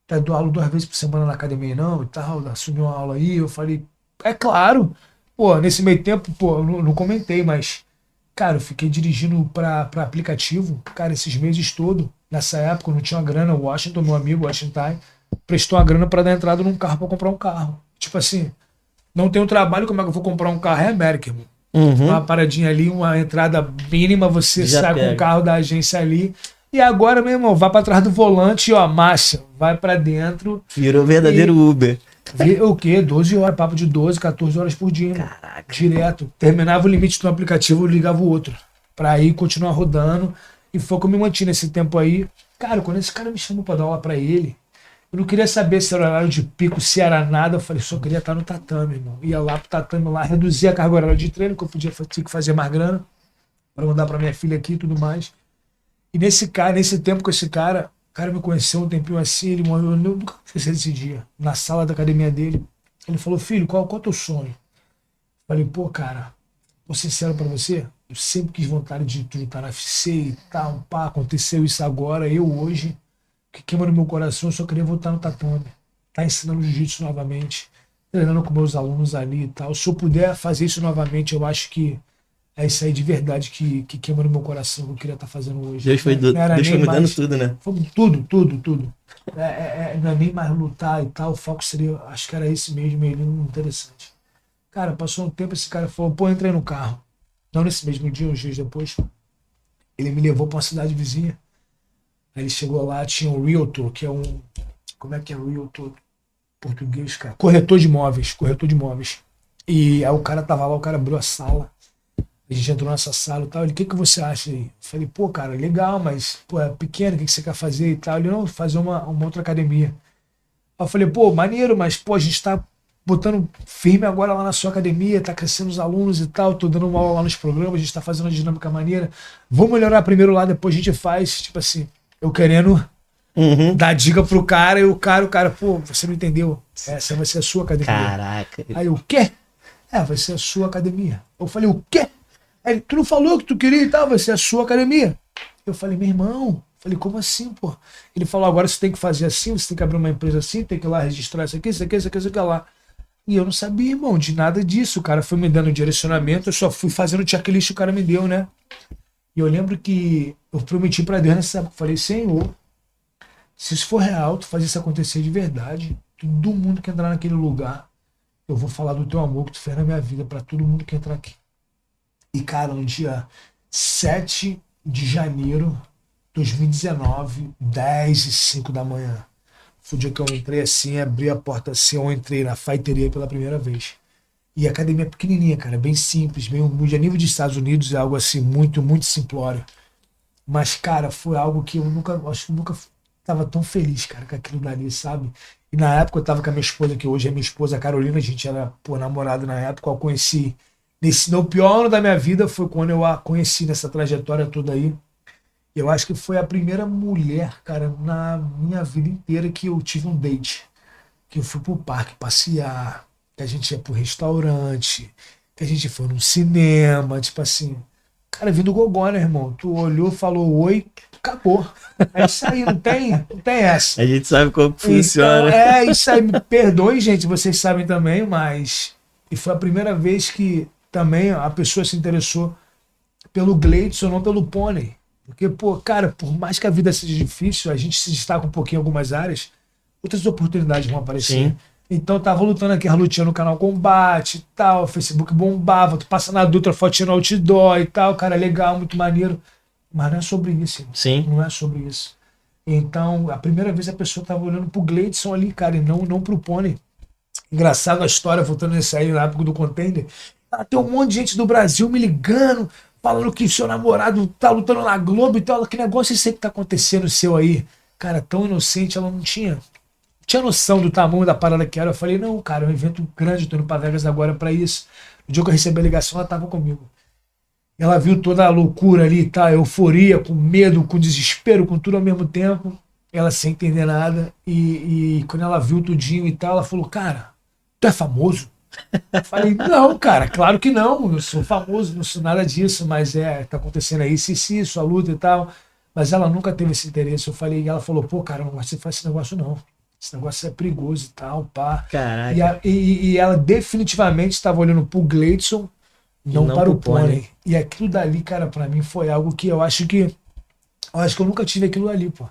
Speaker 2: dar aula 2 vezes por semana na academia não e tal, assumiu uma aula aí. Eu falei, é claro. Pô, nesse meio tempo, pô, eu não comentei, mas, cara, eu fiquei dirigindo pra aplicativo, cara, esses meses todos. Nessa época eu não tinha uma grana, o Washington, meu amigo, Washington, prestou uma grana pra dar entrada num carro pra comprar um carro. Tipo assim, não tenho trabalho, como é que eu vou comprar um carro? É América, irmão. Uma paradinha ali, uma entrada mínima, você já sai com o carro da agência ali. E agora, meu irmão, vai pra trás do volante, ó, marcha, vai pra dentro.
Speaker 1: Virou verdadeiro Uber.
Speaker 2: O quê? 12 horas, papo de 12, 14 horas por dia.
Speaker 1: Caraca.
Speaker 2: Direto. Terminava o limite do aplicativo, eu ligava o outro. Pra aí continuar rodando. E foi que eu me mantive nesse tempo aí. Cara, quando esse cara me chamou pra dar aula pra ele, eu não queria saber se era horário de pico, se era nada. Eu falei, só queria estar no tatame, irmão. Ia lá pro tatame lá, reduzia a carga horária de treino, que eu tinha que fazer mais grana, para mandar pra minha filha aqui e tudo mais. E nesse tempo com esse cara, o cara me conheceu um tempinho assim, ele morreu, eu nunca esqueci desse dia, na sala da academia dele. Ele falou, filho, qual é o teu sonho? Eu falei, pô, cara, vou ser sincero pra você, eu sempre quis vontade de lutar na UFC e tal, pá, aconteceu isso agora, eu hoje... que queima no meu coração, eu só queria voltar no tatame. tá ensinando jiu-jitsu novamente, treinando com meus alunos ali e tal. Se eu puder fazer isso novamente, eu acho que é isso aí de verdade que queima no meu coração que eu queria estar fazendo hoje. Não era
Speaker 1: Deus foi
Speaker 2: nem
Speaker 1: mudando
Speaker 2: mais,
Speaker 1: tudo, né?
Speaker 2: foi tudo, tudo, tudo. Não é nem mais lutar e tal, o foco seria, acho que era esse mesmo, meio interessante. Cara, passou um tempo, esse cara falou, pô, entrei no carro. Não nesse mesmo dia, uns dias depois. Ele me levou para uma cidade vizinha. Aí ele chegou lá, tinha um realtor, que é um... Como é que é realtor? Português, cara. Corretor de imóveis, corretor de imóveis. E aí o cara tava lá, o cara abriu a sala. A gente entrou nessa sala e tal. Ele, o que que você acha aí? Eu falei, pô, cara, legal, mas pô, é pequeno, o que que você quer fazer e tal? Ele, não, fazer uma outra academia. Aí eu falei, pô, maneiro, mas pô, a gente tá botando firme agora lá na sua academia, tá crescendo os alunos e tal, tô dando uma aula lá nos programas, a gente tá fazendo uma dinâmica maneira. Vamos melhorar primeiro lá, depois a gente faz, tipo assim, eu querendo dar dica pro cara, e o cara, pô, você não entendeu, essa vai ser a sua academia.
Speaker 1: Caraca.
Speaker 2: Aí o quê? Vai ser a sua academia. Eu falei, o quê? Aí, tu não falou que tu queria e tal, vai ser a sua academia. Eu falei, meu irmão, falei, como assim, pô? Ele falou, agora você tem que fazer assim, você tem que abrir uma empresa assim, tem que ir lá registrar isso aqui, isso aqui, isso aqui, isso aqui lá. E eu não sabia, irmão, de nada disso. O cara foi me dando direcionamento, eu só fui fazendo o checklist que o cara me deu, né? E eu lembro que eu prometi pra Deus nessa época, falei, Senhor, se isso for real, tu fazer isso acontecer de verdade, todo mundo que entrar naquele lugar, eu vou falar do teu amor que tu fez na minha vida pra todo mundo que entrar aqui. E, cara, no dia 7 de janeiro de 2019, 10h05 da manhã, foi o dia que eu entrei assim, abri a porta assim, eu entrei na faiteria pela primeira vez. E a academia é pequenininha, cara, bem simples, bem humilde. A nível de Estados Unidos é algo assim, muito, muito simplório. Mas, cara, foi algo que eu nunca, acho que nunca estava tão feliz, cara, com aquilo dali, sabe? E na época eu tava com a minha esposa, que hoje é minha esposa, a Carolina, a gente era, pô, namorado na época, eu a conheci. Nesse meu pior ano da minha vida foi quando eu a conheci nessa trajetória toda aí. Eu acho que foi a primeira mulher, cara, na minha vida inteira que eu tive um date. Que eu fui pro parque passear, que a gente ia pro restaurante, que a gente foi no cinema, tipo assim. Cara, vindo gogó, né, irmão? Tu olhou, falou oi, acabou. É isso aí, não tem essa.
Speaker 1: A gente sabe como
Speaker 2: Então,
Speaker 1: funciona.
Speaker 2: isso aí. Me perdoem, gente, vocês sabem também, mas... E foi a primeira vez que também a pessoa se interessou pelo Gleidson, não pelo Pônei. Porque, pô, cara, por mais que a vida seja difícil, a gente se destaca um pouquinho em algumas áreas, outras oportunidades vão aparecer.
Speaker 1: Sim.
Speaker 2: Então eu tava lutando aqui, a lutinha no canal Combate e tal, o Facebook bombava, tu passa na Dutra, fotinha no outdoor e tal, cara, legal, muito maneiro. Mas não é sobre isso, irmão.
Speaker 1: Sim.
Speaker 2: Não é sobre isso. Então, a primeira vez a pessoa tava olhando pro Gleidson ali, cara, e não pro Pônei. Engraçado a história, voltando nesse aí, na época do Contender. Tem um monte de gente do Brasil me ligando, falando que seu namorado tá lutando na Globo e tal. Que negócio é esse que tá acontecendo seu aí? Cara, tão inocente, ela não tinha noção do tamanho da parada que era. Eu falei, não, cara, é um evento grande, eu tô indo pra Vegas agora pra isso. No dia que eu recebi a ligação, ela tava comigo. Ela viu toda a loucura ali, tá? Euforia, com medo, com desespero, com tudo ao mesmo tempo. Ela sem entender nada. E quando ela viu tudinho e tal, ela falou, cara, tu é famoso? Eu falei, não, cara, claro que não. Eu sou famoso, não sou nada disso, mas tá acontecendo aí, isso, a luta e tal. Mas ela nunca teve esse interesse. Eu falei, e ela falou, pô, cara, não gosto de fazer esse negócio, não. Esse negócio é perigoso e tal, pá.
Speaker 1: Caraca.
Speaker 2: E ela definitivamente estava olhando pro Gleidson, não para o Pônei. E aquilo dali, cara, pra mim foi algo que eu acho que eu nunca tive aquilo ali, pô.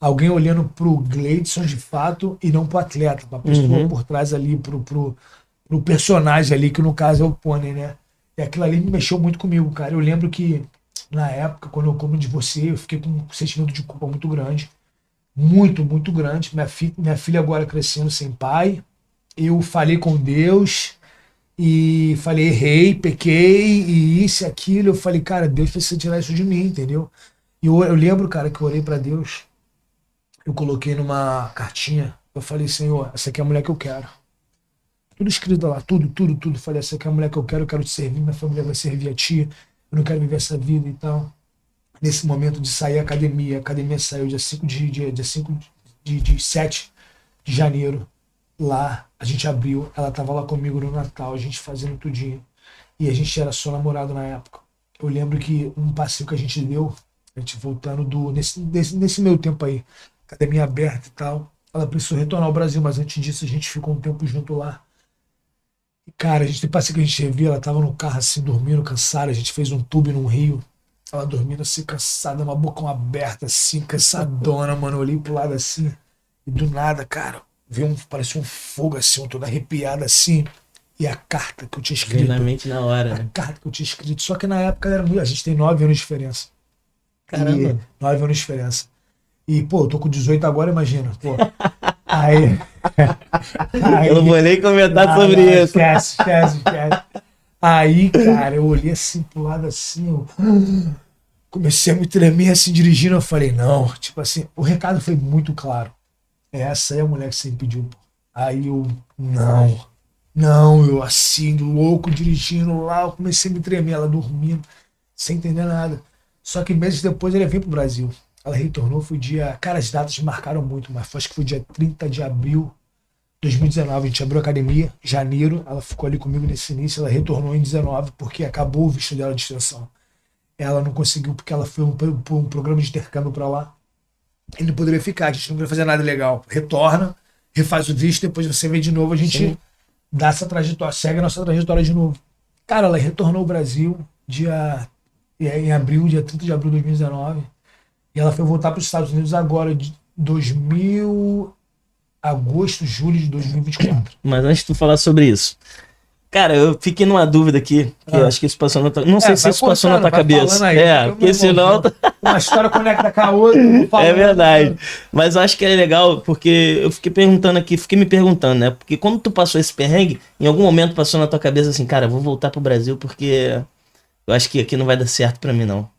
Speaker 2: Alguém olhando pro Gleidson de fato e não pro atleta, pra pessoa por trás ali, pro personagem ali, que no caso é o Pônei, né? E aquilo ali me mexeu muito comigo, cara. Eu lembro que na época, quando eu me divorciei, eu fiquei com um sentimento de culpa muito grande. Muito, muito grande. Minha filha agora crescendo sem pai. Eu falei com Deus e falei, errei, pequei, e isso e aquilo. Eu falei, cara, Deus precisa tirar isso de mim, entendeu? E eu lembro, cara, que eu orei pra Deus. Eu coloquei numa cartinha. Eu falei, Senhor, essa aqui é a mulher que eu quero. Tudo escrito lá, tudo. Falei, essa aqui é a mulher que eu quero te servir, minha família vai servir a ti. Eu não quero viver essa vida e tal. Nesse momento de sair a academia saiu dia 5 de 7 de janeiro. Lá, a gente abriu, ela tava lá comigo no Natal, a gente fazendo tudinho. E a gente era só namorado na época. Eu lembro que um passeio que a gente deu, a gente voltando nesse meio tempo aí, academia aberta e tal, ela precisou retornar ao Brasil, mas antes disso a gente ficou um tempo junto lá. E, cara, a gente parecia que a gente revia, ela tava no carro assim, dormindo, cansada, a gente fez um tube num rio, ela dormindo assim, cansada, uma bocão aberta assim, cansadona, mano, eu olhei pro lado assim, e do nada, cara, parecia um fogo assim, eu todo arrepiado assim, e a carta que eu tinha escrito.
Speaker 1: Na mente na hora, né?
Speaker 2: A carta que eu tinha escrito, só que na época a gente tem 9 anos de diferença.
Speaker 1: Caramba.
Speaker 2: 9 anos de diferença. E, pô, eu tô com 18 agora, imagina. Pô. Aí.
Speaker 1: Eu não vou nem comentar sobre isso.
Speaker 2: Esquece. Aí, cara, eu olhei assim pro lado assim, eu comecei a me tremer assim, dirigindo. Eu falei, não, tipo assim, o recado foi muito claro. Essa é a mulher que você me pediu, pô. Aí eu, não, eu assim, louco, dirigindo lá, eu comecei a me tremer, ela dormindo, sem entender nada. Só que meses depois ele veio pro Brasil. Ela retornou, foi dia... Cara, as datas marcaram muito, mas acho que foi dia 30 de abril de 2019. A gente abriu a academia, janeiro. Ela ficou ali comigo nesse início. Ela retornou em 19, porque acabou o visto dela de extensão. Ela não conseguiu, porque ela foi um programa de intercâmbio pra lá. Ele não poderia ficar, a gente não queria fazer nada legal. Retorna, refaz o visto, depois você vem de novo, a gente
Speaker 1: Sim.
Speaker 2: dá essa trajetória, segue a nossa trajetória de novo. Cara, ela retornou ao Brasil em abril, dia 30 de abril de 2019. E ela foi voltar para os Estados Unidos agora, de agosto, julho de 2024.
Speaker 1: Mas antes de tu falar sobre isso, cara, eu fiquei numa dúvida aqui, que eu acho que isso passou na tua... Não sei se isso passou na tua cabeça. Porque senão...
Speaker 2: Uma história conecta com a outra.
Speaker 1: É verdade. Mas eu acho que é legal, porque eu fiquei me perguntando, né? Porque quando tu passou esse perrengue, em algum momento passou na tua cabeça assim, cara, eu vou voltar pro Brasil porque eu acho que aqui não vai dar certo pra mim, não.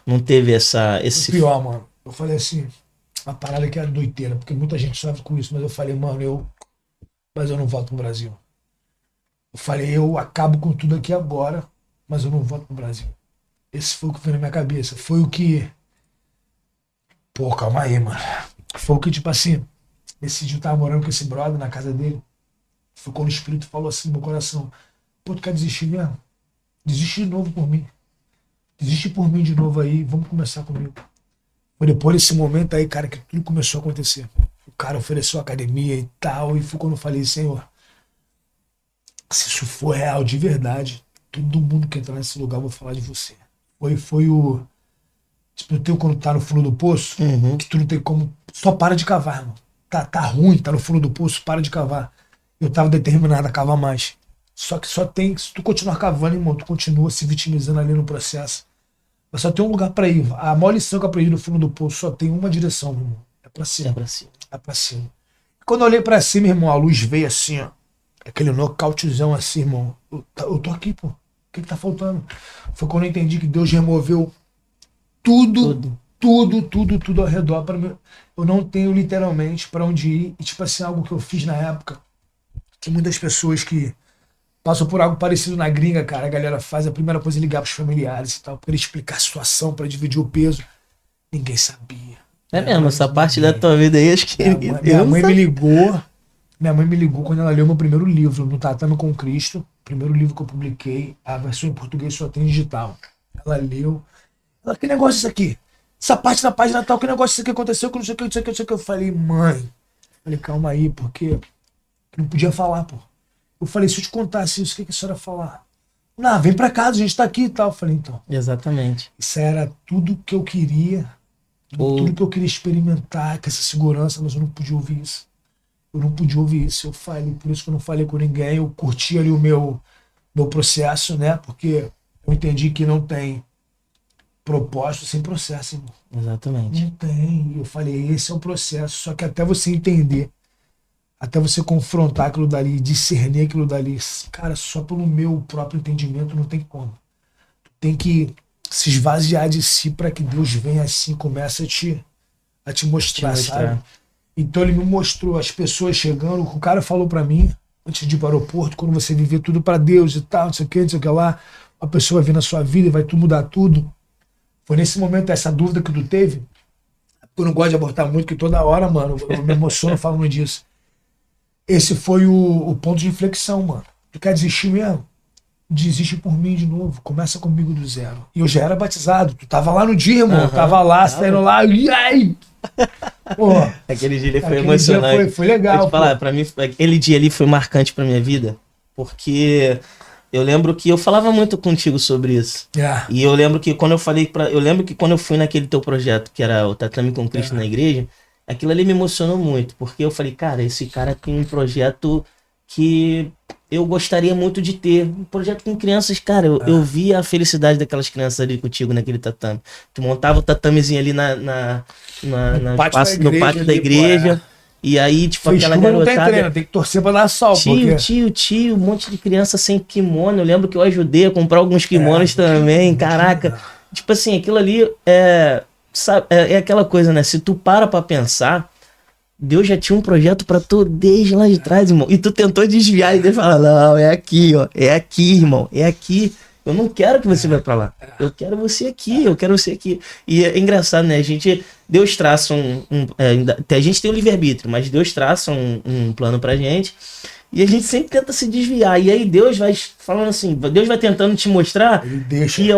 Speaker 1: Não teve esse...
Speaker 2: O pior, mano. Eu falei assim, a parada que era doideira, porque muita gente sofre com isso, mas eu falei, mano, mas eu não volto pro Brasil. Eu falei, eu acabo com tudo aqui agora, mas eu não volto pro Brasil. Esse foi o que veio na minha cabeça. Foi o que... Pô, calma aí, mano. Foi o que, tipo assim, esse dia eu tava morando com esse brother na casa dele. Foi quando o Espírito falou assim no meu coração, pô, tu quer desistir mesmo? Desiste de novo por mim. Desiste por mim de novo aí, vamos começar comigo. Foi depois desse momento aí, cara, que tudo começou a acontecer. O cara ofereceu academia e tal, e foi quando eu falei, Senhor, se isso for real de verdade, todo mundo que entrar nesse lugar, eu vou falar de você. Foi o... Tipo, não tem quando tá no fundo do poço, que tu não tem como... Só para de cavar, irmão. Tá ruim, tá no fundo do poço, para de cavar. Eu tava determinado a cavar mais. Só que só tem... Se tu continuar cavando, irmão, tu continua se vitimizando ali no processo. Mas só tem um lugar pra ir. A maior lição que eu aprendi no fundo do poço só tem uma direção, meu irmão. É pra cima. É pra cima. E quando eu olhei pra cima, irmão, a luz veio assim, ó. Aquele nocautezão assim, irmão. Eu tô aqui, pô. O que tá faltando? Foi quando eu entendi que Deus removeu tudo ao redor para mim. Eu não tenho literalmente para onde ir. E tipo assim, algo que eu fiz na época, que muitas pessoas que passam por algo parecido na gringa, cara, a galera faz a primeira coisa é ligar pros familiares e tal, para explicar a situação, para dividir o peso. Ninguém sabia.
Speaker 1: É mesmo, essa parte da tua vida aí, acho que...
Speaker 2: Minha mãe me ligou quando ela leu meu primeiro livro, No Tatame com Cristo, primeiro livro que eu publiquei, a versão em português só tem digital. Ela leu. Ela, que negócio é isso aqui? Essa parte da página tal, que negócio isso aqui aconteceu, que não sei o que, não sei o que, não sei o que. Eu falei, mãe. Falei, calma aí, porque não podia falar, pô. Eu falei, se eu te contasse isso, o que a senhora ia falar? Não, vem pra casa, a gente tá aqui e tal. Eu falei, então.
Speaker 1: Exatamente.
Speaker 2: Isso era tudo que eu queria, tudo que eu queria experimentar, com essa segurança, mas eu não podia ouvir isso. Eu não podia ouvir isso. Eu falei, por isso que eu não falei com ninguém. Eu curti ali o meu processo, né? Porque eu entendi que não tem propósito sem processo, irmão.
Speaker 1: Exatamente.
Speaker 2: Não tem. Eu falei, esse é o processo. Só que até você entender, até você confrontar aquilo dali, discernir aquilo dali, cara, só pelo meu próprio entendimento não tem como. Tu tem que se esvaziar de si para que Deus venha assim, comece a te mostrar, sabe? Então ele me mostrou as pessoas chegando, o cara falou para mim, antes de ir para o aeroporto, quando você viver tudo para Deus e tal, não sei o que lá, a pessoa vai vir na sua vida e vai tudo mudar tudo. Foi nesse momento, essa dúvida que tu teve, eu não gosto de abortar muito, que toda hora, mano, eu me emociono falando disso. Esse foi o ponto de inflexão, mano. Tu quer desistir mesmo? Desiste por mim de novo, começa comigo do zero. E eu já era batizado, tu tava lá no dia, irmão, tava lá, saindo lá, e aí, Pô,
Speaker 1: Aquele dia ali foi
Speaker 2: aquele
Speaker 1: emocionante.
Speaker 2: dia foi legal.
Speaker 1: Vou te falar,
Speaker 2: pô.
Speaker 1: pra mim, aquele dia ali foi marcante pra minha vida, porque eu lembro que eu falava muito contigo sobre isso.
Speaker 2: É.
Speaker 1: E eu lembro que quando eu falei eu lembro que quando eu fui naquele teu projeto, que era o Tatame com Cristo na igreja, aquilo ali me emocionou muito, porque eu falei, cara, esse cara tem um projeto que eu gostaria muito de ter. Um projeto com crianças, cara, eu via a felicidade daquelas crianças ali contigo naquele tatame. Tu montava o tatamezinho ali no pátio da igreja. E aí, tipo,
Speaker 2: Fez
Speaker 1: aquela
Speaker 2: chuva, não tem
Speaker 1: garotada.
Speaker 2: treino, tem que torcer pra dar sol.
Speaker 1: Tio, um monte de criança sem kimono. Eu lembro que eu ajudei a comprar alguns kimonos também. Caraca. Tipo assim, aquilo ali sabe, é aquela coisa, né? Se tu pra pensar, Deus já tinha um projeto pra tu desde lá de trás, irmão. E tu tentou desviar e Deus fala, não, é aqui, ó. É aqui, irmão. É aqui. Eu não quero que você vá pra lá. Eu quero você aqui, eu quero você aqui. E é engraçado, né? Deus traça a gente tem o livre-arbítrio, mas Deus traça um plano pra gente. E a gente sempre tenta se desviar. E aí Deus vai falando assim, Deus vai tentando te mostrar.
Speaker 2: Ele deixa
Speaker 1: que,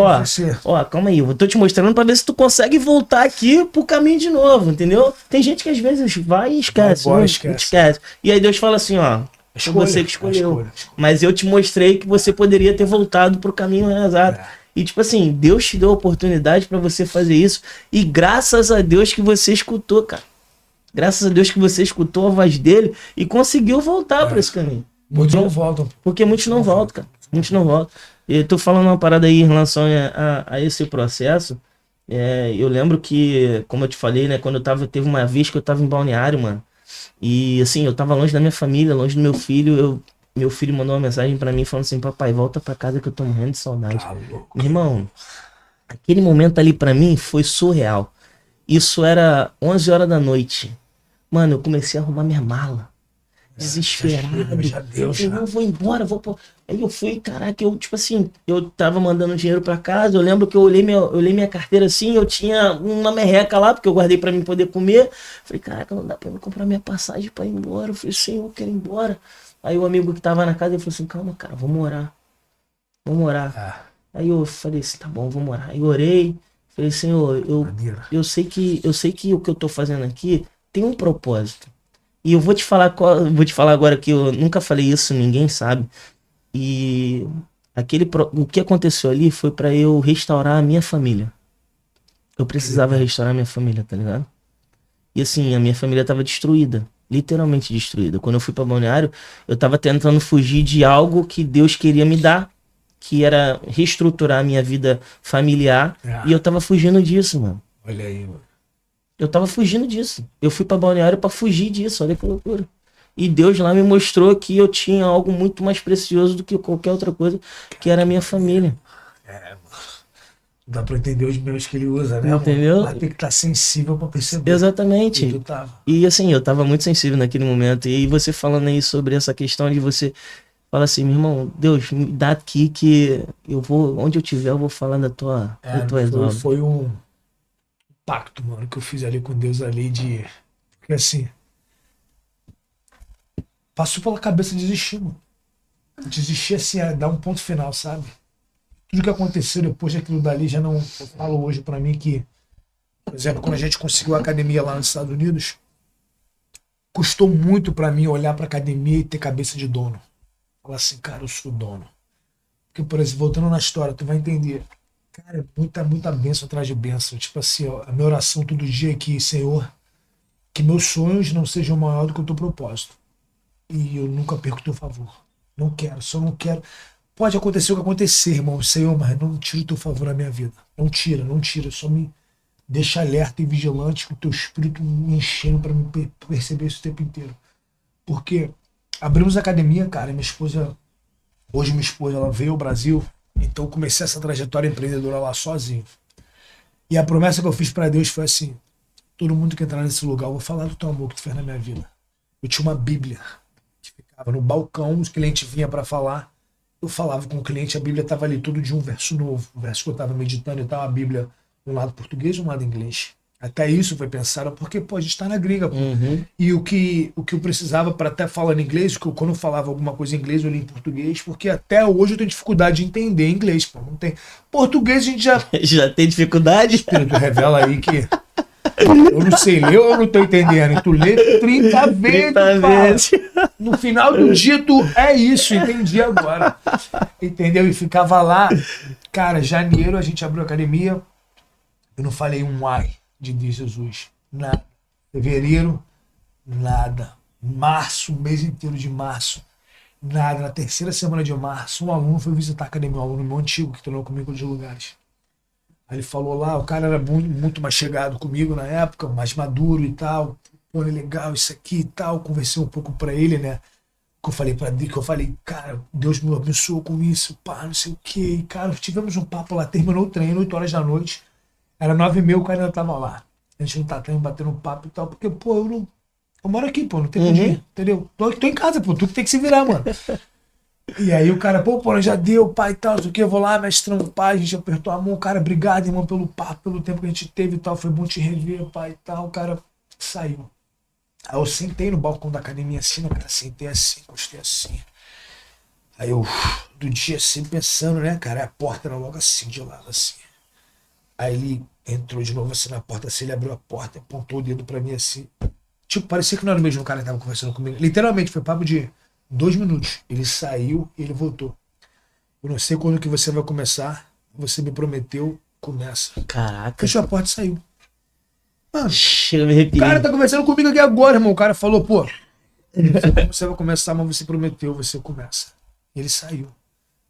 Speaker 1: ó, calma aí, eu tô te mostrando pra ver se tu consegue voltar aqui pro caminho de novo, entendeu? Tem gente que às vezes vai e esquece.
Speaker 2: Vai embora,
Speaker 1: esquece. E aí Deus fala assim, ó. Foi você que escolheu. Mas eu te mostrei que você poderia ter voltado pro caminho exato. E tipo assim, Deus te deu a oportunidade pra você fazer isso. E graças a Deus que você escutou, cara. Graças a Deus que você escutou a voz dele e conseguiu voltar pra esse caminho.
Speaker 2: Muitos não voltam.
Speaker 1: Porque muitos não voltam, cara. Muitos não voltam. Eu tô falando uma parada aí em relação a esse processo. Eu lembro que, como eu te falei, né? Quando teve uma vez que eu tava em Balneário, mano. E assim, eu tava longe da minha família, longe do meu filho. Meu filho mandou uma mensagem pra mim falando assim, papai, volta pra casa que eu tô morrendo de saudade. Meu irmão, aquele momento ali pra mim foi surreal. Isso era 11 horas da noite. Mano, eu comecei a arrumar minha mala. Desesperado.
Speaker 2: Já deu, já.
Speaker 1: Eu vou embora, Aí eu fui, caraca, tipo assim, eu tava mandando dinheiro pra casa, eu lembro que eu olhei minha carteira assim, eu tinha uma merreca lá, porque eu guardei pra mim poder comer. Falei, caraca, não dá pra eu comprar minha passagem pra ir embora. Eu falei, Senhor, eu quero ir embora. Aí o amigo que tava na casa, ele falou assim, calma, cara, vamos orar. Aí eu falei assim, tá bom, vamos orar. Aí eu orei, falei, Senhor, eu sei que o que eu tô fazendo aqui tem um propósito. E eu vou te falar agora que eu nunca falei isso, ninguém sabe. E o que aconteceu ali foi pra eu restaurar a minha família. Eu precisava restaurar a minha família, tá ligado? E assim, a minha família tava destruída, literalmente destruída. Quando eu fui pra Balneário, eu tava tentando fugir de algo que Deus queria me dar, que era reestruturar a minha vida familiar. E eu tava fugindo disso, mano.
Speaker 2: Olha aí, mano.
Speaker 1: Eu tava fugindo disso. Eu fui pra Balneário pra fugir disso, olha que loucura. E Deus lá me mostrou que eu tinha algo muito mais precioso do que qualquer outra coisa, que era a minha família.
Speaker 2: Mano. Dá pra entender os meios que ele usa, né?
Speaker 1: Entendeu?
Speaker 2: Mas tem que estar sensível pra perceber.
Speaker 1: Exatamente.
Speaker 2: E tu tava.
Speaker 1: E assim, eu tava muito sensível naquele momento. E aí você falando aí sobre essa questão de você fala assim, meu irmão, Deus, me dá aqui que eu vou, onde eu tiver, eu vou falar da tua obras.
Speaker 2: Foi um pacto, mano, que eu fiz ali com Deus ali de... Porque assim... Passou pela cabeça desistir, mano. Desistir assim, dar um ponto final, sabe? Tudo que aconteceu depois daquilo dali já não... Eu falo hoje pra mim que... Por exemplo, quando a gente conseguiu a academia lá nos Estados Unidos, custou muito pra mim olhar pra academia e ter cabeça de dono. Falar assim, cara, eu sou dono. Porque, por exemplo, voltando na história, tu vai entender... Cara, é muita bênção atrás de bênção. Tipo assim, ó, a minha oração todo dia é que, Senhor, que meus sonhos não sejam maior do que o teu propósito. E eu nunca perco o teu favor. Não quero, só não quero. Pode acontecer o que acontecer, irmão, Senhor, mas não tira o teu favor na minha vida. Não tira. Só me deixa alerta e vigilante com o teu espírito me enchendo para me perceber isso o tempo inteiro. Porque abrimos a academia, cara, e hoje minha esposa, ela veio ao Brasil. Então eu comecei essa trajetória empreendedora lá sozinho. E a promessa que eu fiz para Deus foi assim, todo mundo que entrar nesse lugar, eu vou falar do teu amor que tu fez na minha vida. Eu tinha uma Bíblia que ficava no balcão, os clientes vinham para falar, eu falava com o cliente, a Bíblia estava ali todo dia um verso novo, o verso que eu estava meditando, e estava a Bíblia um lado português e um lado inglês. Até isso foi pensado, porque pô, a gente tá na gringa, pô.
Speaker 1: Uhum.
Speaker 2: E o que eu precisava para até falar em inglês, que quando eu falava alguma coisa em inglês, eu li em português, porque até hoje eu tenho dificuldade de entender inglês, pô. Não tem. Português a gente já.
Speaker 1: Já tem dificuldade?
Speaker 2: O Espírito revela aí que Eu não sei ler ou eu não tô entendendo. E tu lê 30 vezes.
Speaker 1: 30 vezes.
Speaker 2: No final do dia, tu é isso, entendi agora. Entendeu? E ficava lá. Cara, janeiro a gente abriu a academia. Eu não falei um ai de Jesus. Nada. Fevereiro, nada. Março, o mês inteiro de março. Nada. Na terceira semana de março, um aluno foi visitar a academia, um aluno meu antigo, que treinou comigo de lugares. Aí ele falou lá, o cara era muito mais chegado comigo na época, mais maduro e tal. Pô, é legal isso aqui e tal. Conversei um pouco pra ele, né? Que eu falei, cara, Deus me abençoou com isso, pá, não sei o quê. E, cara, tivemos um papo lá, terminou o treino, 8 horas da noite. Era 9h30, o cara ainda tava lá. A gente não tá batendo um papo e tal, porque, pô, eu moro aqui, pô, não tem pra onde ir, entendeu? Tô em casa, pô, tu que tem que se virar, mano. E aí o cara, pô, já deu, pai e tal, não sei o que, eu vou lá, mestrão, pai, a gente apertou a mão, cara, obrigado, irmão, pelo papo, pelo tempo que a gente teve e tal, foi bom te rever, pai e tal, o cara saiu. Aí eu sentei no balcão da academia assim, né, cara, sentei assim, gostei assim. Aí eu, do dia assim, pensando, né, cara, a porta era logo assim, de lado, assim. Aí ele entrou de novo assim na porta, assim, ele abriu a porta, apontou o dedo pra mim assim. Tipo, parecia que não era o mesmo cara que tava conversando comigo. Literalmente, foi papo de 2 minutos. Ele saiu e ele voltou. Eu não sei quando que você vai começar. Você me prometeu, começa.
Speaker 1: Caraca.
Speaker 2: Fechou a porta e saiu. Mano,
Speaker 1: Chega, me arrepiei.
Speaker 2: o cara tá conversando comigo aqui agora, irmão. O cara falou, pô, você vai começar, mas você prometeu, você começa. E ele saiu.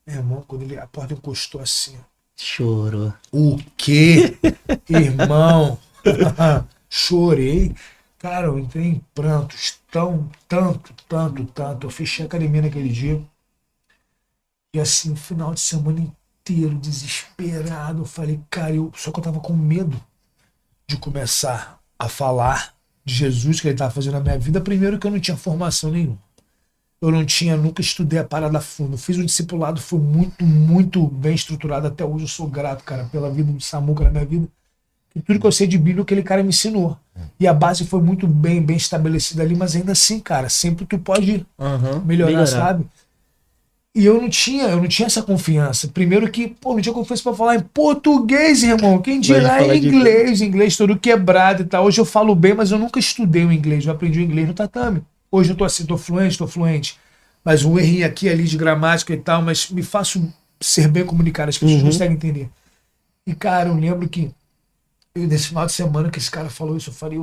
Speaker 2: Meu irmão, quando a porta encostou assim, ó.
Speaker 1: Chorou.
Speaker 2: O quê? Irmão? Chorei. Cara, eu entrei em prantos tanto. Eu fechei a academia naquele dia. E assim, o final de semana inteiro, desesperado. Eu falei, cara, só que eu tava com medo de começar a falar de Jesus que ele tava fazendo na minha vida. Primeiro que eu não tinha formação nenhuma. Eu nunca estudei a parada a fundo. Eu fiz um discipulado, foi muito bem estruturado. Até hoje eu sou grato, cara, pela vida do Samuca na minha vida. E tudo que eu sei de Bíblia, aquele cara me ensinou. E a base foi muito bem estabelecida ali, mas ainda assim, cara, sempre tu pode melhorar, sabe? E eu não tinha essa confiança. Primeiro que, pô, não tinha confiança pra falar em português, irmão. Quem dirá em inglês todo quebrado e tal. Hoje eu falo bem, mas eu nunca estudei o inglês. Eu aprendi o inglês no tatame. Hoje eu tô assim, tô fluente. Mas um errinho aqui ali de gramática e tal, mas me faço ser bem comunicado, as pessoas conseguem entender. E, cara, eu lembro que nesse final de semana que esse cara falou isso, eu falei,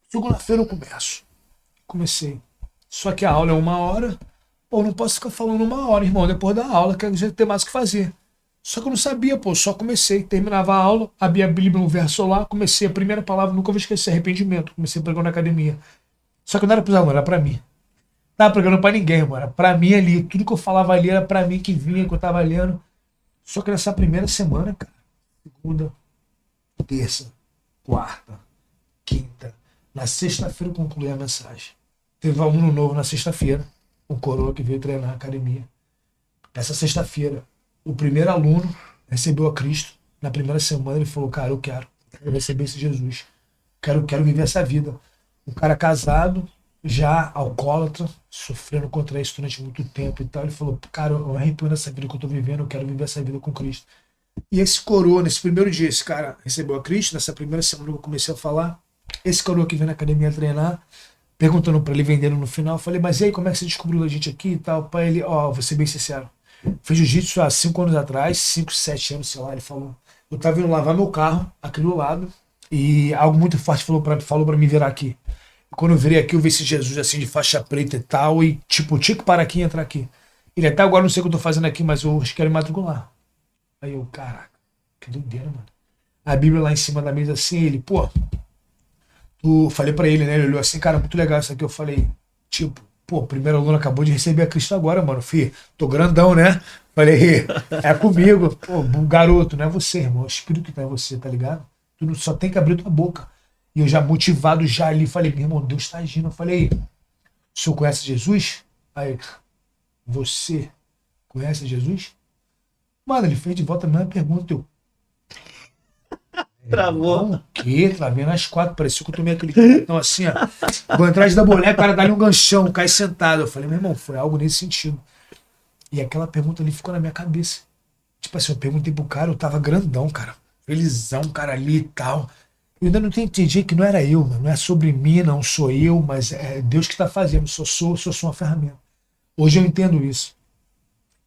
Speaker 2: segunda-feira eu começo. Comecei. Só que a aula é 1 hora, pô, eu não posso ficar falando 1 hora, irmão, depois da aula, que a gente tem mais o que fazer. Só que eu não sabia, pô, só comecei. Terminava a aula, abria a Bíblia, um verso lá, comecei a primeira palavra, nunca vou esquecer, arrependimento. Comecei pregando na academia. Só que não era pros alunos, era pra mim. Não tava pregando pra ninguém, mano. Era pra mim ali. Tudo que eu falava ali era pra mim que vinha, que eu tava lendo. Só que nessa primeira semana, cara, segunda, terça, quarta, quinta. Na sexta-feira eu concluí a mensagem. Teve um aluno novo na sexta-feira, um coroa que veio treinar na academia. Nessa sexta-feira, o primeiro aluno recebeu a Cristo. Na primeira semana ele falou, cara, eu quero receber esse Jesus. Quero viver essa vida. Um cara casado, já alcoólatra, sofrendo contra isso durante muito tempo e tal. Ele falou, cara, eu arrepio nessa vida que eu tô vivendo, eu quero viver essa vida com Cristo. E esse coroa, nesse primeiro dia, esse cara recebeu a Cristo, nessa primeira semana que eu comecei a falar, esse coroa que veio na academia treinar, perguntando pra ele, vendendo no final, eu falei, mas e aí, como é que você descobriu a gente aqui e tal? Pra ele, vou ser bem sincero, fiz jiu-jitsu há 5 anos atrás, 5, 7 anos, sei lá, ele falou, eu tava indo lavar meu carro aqui do lado, e algo muito forte falou pra me virar aqui. Quando eu virei aqui, eu vi esse Jesus assim de faixa preta e tal, e tipo, tinha que parar aqui e entrar aqui. Ele até agora não sei o que eu tô fazendo aqui, mas eu quero me matricular. Aí eu, caraca, que doideira, mano. A Bíblia lá em cima da mesa assim, ele, pô, falei pra ele, né? Ele olhou assim, cara, muito legal isso aqui. Eu falei, tipo, pô, o primeiro aluno acabou de receber a Cristo agora, mano. Tô grandão, né? Falei, é comigo. Pô, garoto, não é você, irmão. É o Espírito que tá em você, tá ligado? Tu só tem que abrir tua boca. E eu já motivado já ali, falei, meu irmão, Deus tá agindo. Eu falei, o senhor conhece Jesus? Aí, você conhece Jesus? Mano, ele fez de volta a mesma pergunta. Eu,
Speaker 1: Travou.
Speaker 2: O quê? Travei nas 4, parecia que eu tomei aquele cartão assim, ó. Vou atrás da boneca, o cara dá-lhe um ganchão, cai sentado. Eu falei, meu irmão, foi algo nesse sentido. E aquela pergunta ali ficou na minha cabeça. Tipo assim, eu perguntei pro cara, eu tava grandão, cara. Felizão, cara ali e tal. Eu ainda não entendi que não era eu, mano. Não é sobre mim, não sou eu, mas é Deus que está fazendo. Sou só uma ferramenta. Hoje eu entendo isso.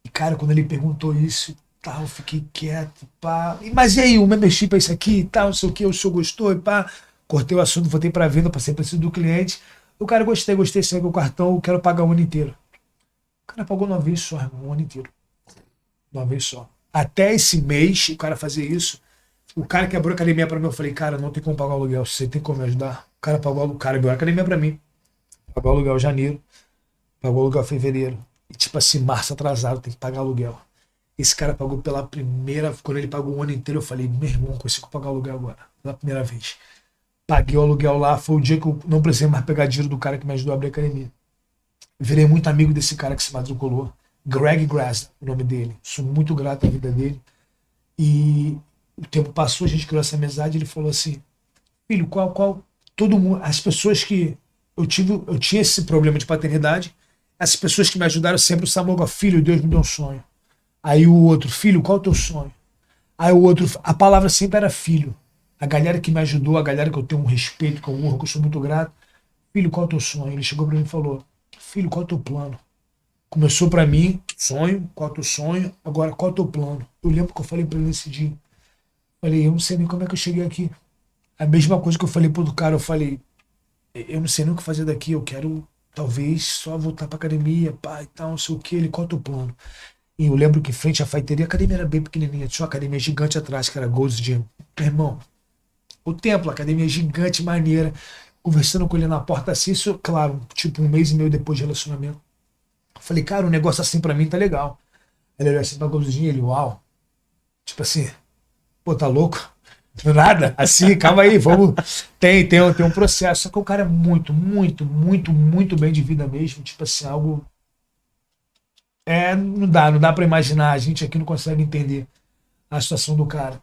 Speaker 2: E, cara, quando ele perguntou isso, tal, eu fiquei quieto, pá. Mas e aí, o membership é isso aqui e tal, não sei o que, o senhor gostou e pá. Cortei o assunto, voltei pra venda, passei pra cima do cliente. O cara, gostei, segue o cartão, eu quero pagar o ano inteiro. O cara pagou uma vez só, irmão, o ano inteiro. Uma vez só. Até esse mês, o cara fazer isso. O cara que abriu a academia pra mim, eu falei, cara, não tem como pagar o aluguel, você tem como me ajudar? O cara pagou, o cara abriu a academia pra mim. Pagou o aluguel em janeiro, pagou o aluguel em fevereiro. E tipo assim, março atrasado, tem que pagar aluguel. Esse cara pagou pela primeira, quando ele pagou o ano inteiro, eu falei, meu irmão, não consigo pagar o aluguel agora, pela primeira vez. Paguei o aluguel lá, foi o dia que eu não precisei mais pegar dinheiro do cara que me ajudou a abrir a academia. Virei muito amigo desse cara que se matriculou, Greg Grass, o nome dele. Sou muito grato à vida dele. E o tempo passou, a gente criou essa amizade, ele falou assim, filho, todo mundo, as pessoas que eu tinha esse problema de paternidade, as pessoas que me ajudaram sempre, o Samuel, filho, Deus me deu um sonho. Aí o outro, filho, qual é o teu sonho? Aí o outro, a palavra sempre era filho. A galera que me ajudou, a galera que eu tenho um respeito, que eu honro, que eu sou muito grato. Filho, qual é o teu sonho? Ele chegou pra mim e falou, filho, qual é o teu plano? Começou pra mim, sonho, qual é o teu sonho? Agora, qual é o teu plano? Eu lembro que eu falei pra ele nesse dia. Falei, eu não sei nem como é que eu cheguei aqui. A mesma coisa que eu falei pro cara, eu falei, eu não sei nem o que fazer daqui, eu quero talvez só voltar pra academia, pá, e tal, não sei o que. Ele, qual é o teu plano? E eu lembro que em frente à Faiteria, a academia era bem pequenininha, tinha uma academia gigante atrás, que era Gold's Gym. Meu irmão, o templo, a academia gigante, maneira, conversando com ele na porta assim, isso, claro, tipo um mês e meio depois de relacionamento. Eu falei, cara, um negócio assim pra mim tá legal. Ele olhou assim pra Gold's Gym, ele, uau. Tipo assim, pô, tá louco? Nada, assim, calma aí, vamos. Tem um processo. Só que o cara é muito bem de vida mesmo. Tipo assim, algo. Não dá pra imaginar. A gente aqui não consegue entender a situação do cara.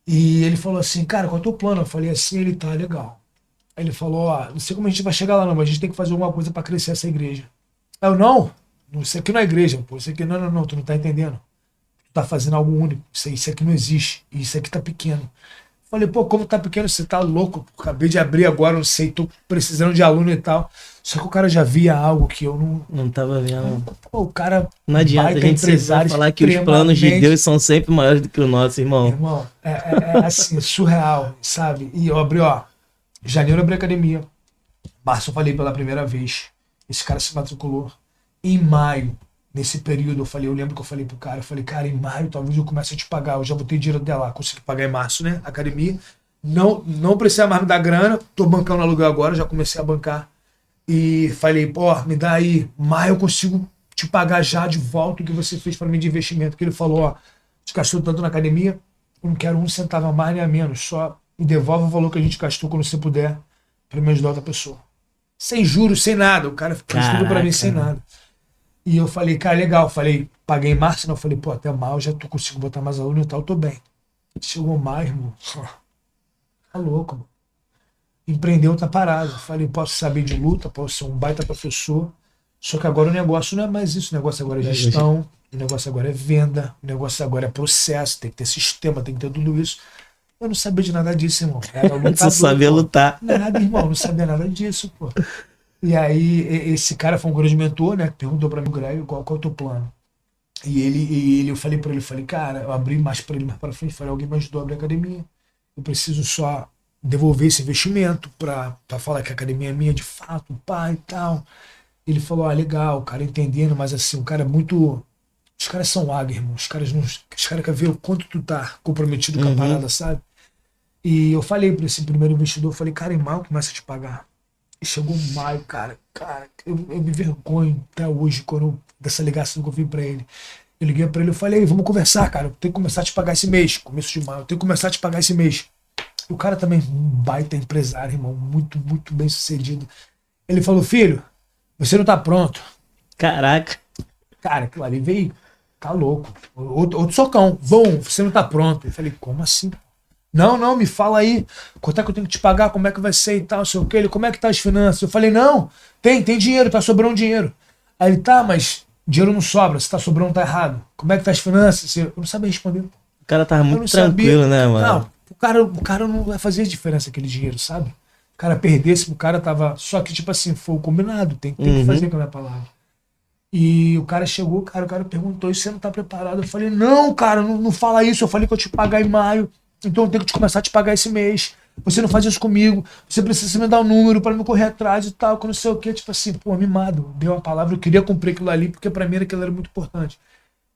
Speaker 2: E ele falou assim, cara, qual é o teu plano? Eu falei assim, ele tá legal. Aí ele falou, ó, não sei como a gente vai chegar lá, não, mas a gente tem que fazer alguma coisa pra crescer essa igreja. Aí eu, não, isso aqui não é igreja, pô. Isso aqui, não, tu não tá entendendo. Tá fazendo algo único. Isso aqui não existe. Isso aqui tá pequeno. Falei, pô, como tá pequeno? Você tá louco? Acabei de abrir agora, não sei, tô precisando de aluno e tal. Só que o cara já via algo que eu não.
Speaker 1: Não tava vendo.
Speaker 2: Pô, o cara.
Speaker 1: Não adianta a gente sempre falar que os planos de Deus são sempre maiores do que o nosso, irmão.
Speaker 2: Irmão, é assim, surreal, sabe? E eu abri, ó. Janeiro eu abri a academia. Março eu falei pela primeira vez. Esse cara se matriculou. Em maio. Nesse período, eu lembro que eu falei pro cara, em maio talvez eu comece a te pagar, eu já botei dinheiro dela, consegui pagar em março, né, academia, não precisa mais me dar grana, tô bancando aluguel agora, já comecei a bancar, e falei, pô, me dá aí, maio eu consigo te pagar já de volta o que você fez pra mim de investimento, que ele falou, ó, te gastou tanto na academia, eu não quero um centavo a mais nem a menos, só me devolve o valor que a gente gastou quando você puder, pra me ajudar outra pessoa. Sem juros, sem nada, o cara fez tudo pra mim sem nada. E eu falei, cara, legal. Paguei em março, não. Eu falei, pô, até maio eu já consigo botar mais aluno e tal, eu tô bem. Chegou maio, irmão. Tá louco, mano. Empreender outra parada. Falei, posso saber de luta, posso ser um baita professor. Só que agora o negócio não é mais isso. O negócio agora é gestão, o negócio agora é venda, o negócio agora é processo, tem que ter sistema, tem que ter tudo isso. Eu não sabia de nada disso, irmão. Era lutador,
Speaker 1: você sabia lutar.
Speaker 2: Nada, irmão, não sabia nada disso, pô. E aí, esse cara foi um grande mentor, né? Perguntou pra mim, Greg, qual é o teu plano? Eu falei pra ele, cara, eu abri mais pra ele mais pra frente, falei, alguém me ajudou a abrir a academia. Eu preciso só devolver esse investimento pra falar que a academia é minha de fato, pai e tal. Ele falou, legal, o cara entendendo, mas assim, o cara é muito. Os caras são águia, irmão. Os caras querem ver o quanto tu tá comprometido com a parada, sabe? E eu falei pra esse primeiro investidor, cara, em maio começa a te pagar. E chegou maio, cara, eu me vergonho até hoje dessa ligação que eu vi pra ele. Eu liguei pra ele, eu falei, vamos conversar, cara, eu tenho que começar a te pagar esse mês, começo de maio, eu tenho que começar a te pagar esse mês. E o cara também, um baita empresário, irmão, muito bem sucedido. Ele falou, filho, você não tá pronto.
Speaker 1: Caraca.
Speaker 2: Cara, aquilo ali veio, tá louco. Outro socão, bom, você não tá pronto. Eu falei, como assim? Não, me fala aí, quanto é que eu tenho que te pagar, como é que vai ser e tal, não sei o que. Ele, como é que tá as finanças? Eu falei, não, tem dinheiro, tá sobrando dinheiro. Aí ele, tá, mas dinheiro não sobra, se tá sobrando tá errado. Como é que tá as finanças? Eu não sabia responder.
Speaker 1: O cara tava muito tranquilo, né, mano?
Speaker 2: Não, o cara não vai fazer diferença aquele dinheiro, sabe? O cara perdesse, o cara tava. Só que, tipo assim, foi o combinado, tem que fazer com a minha palavra. E o cara chegou, cara, o cara perguntou: e você não tá preparado? Eu falei: não, cara, não fala isso. Eu falei que eu te pagar em maio, então eu tenho que começar a te pagar esse mês. Você não faz isso comigo, você precisa me dar um número pra me correr atrás e tal, que não sei o que. Tipo assim, pô, mimado. Deu uma palavra, eu queria cumprir aquilo ali, porque pra mim aquilo era muito importante.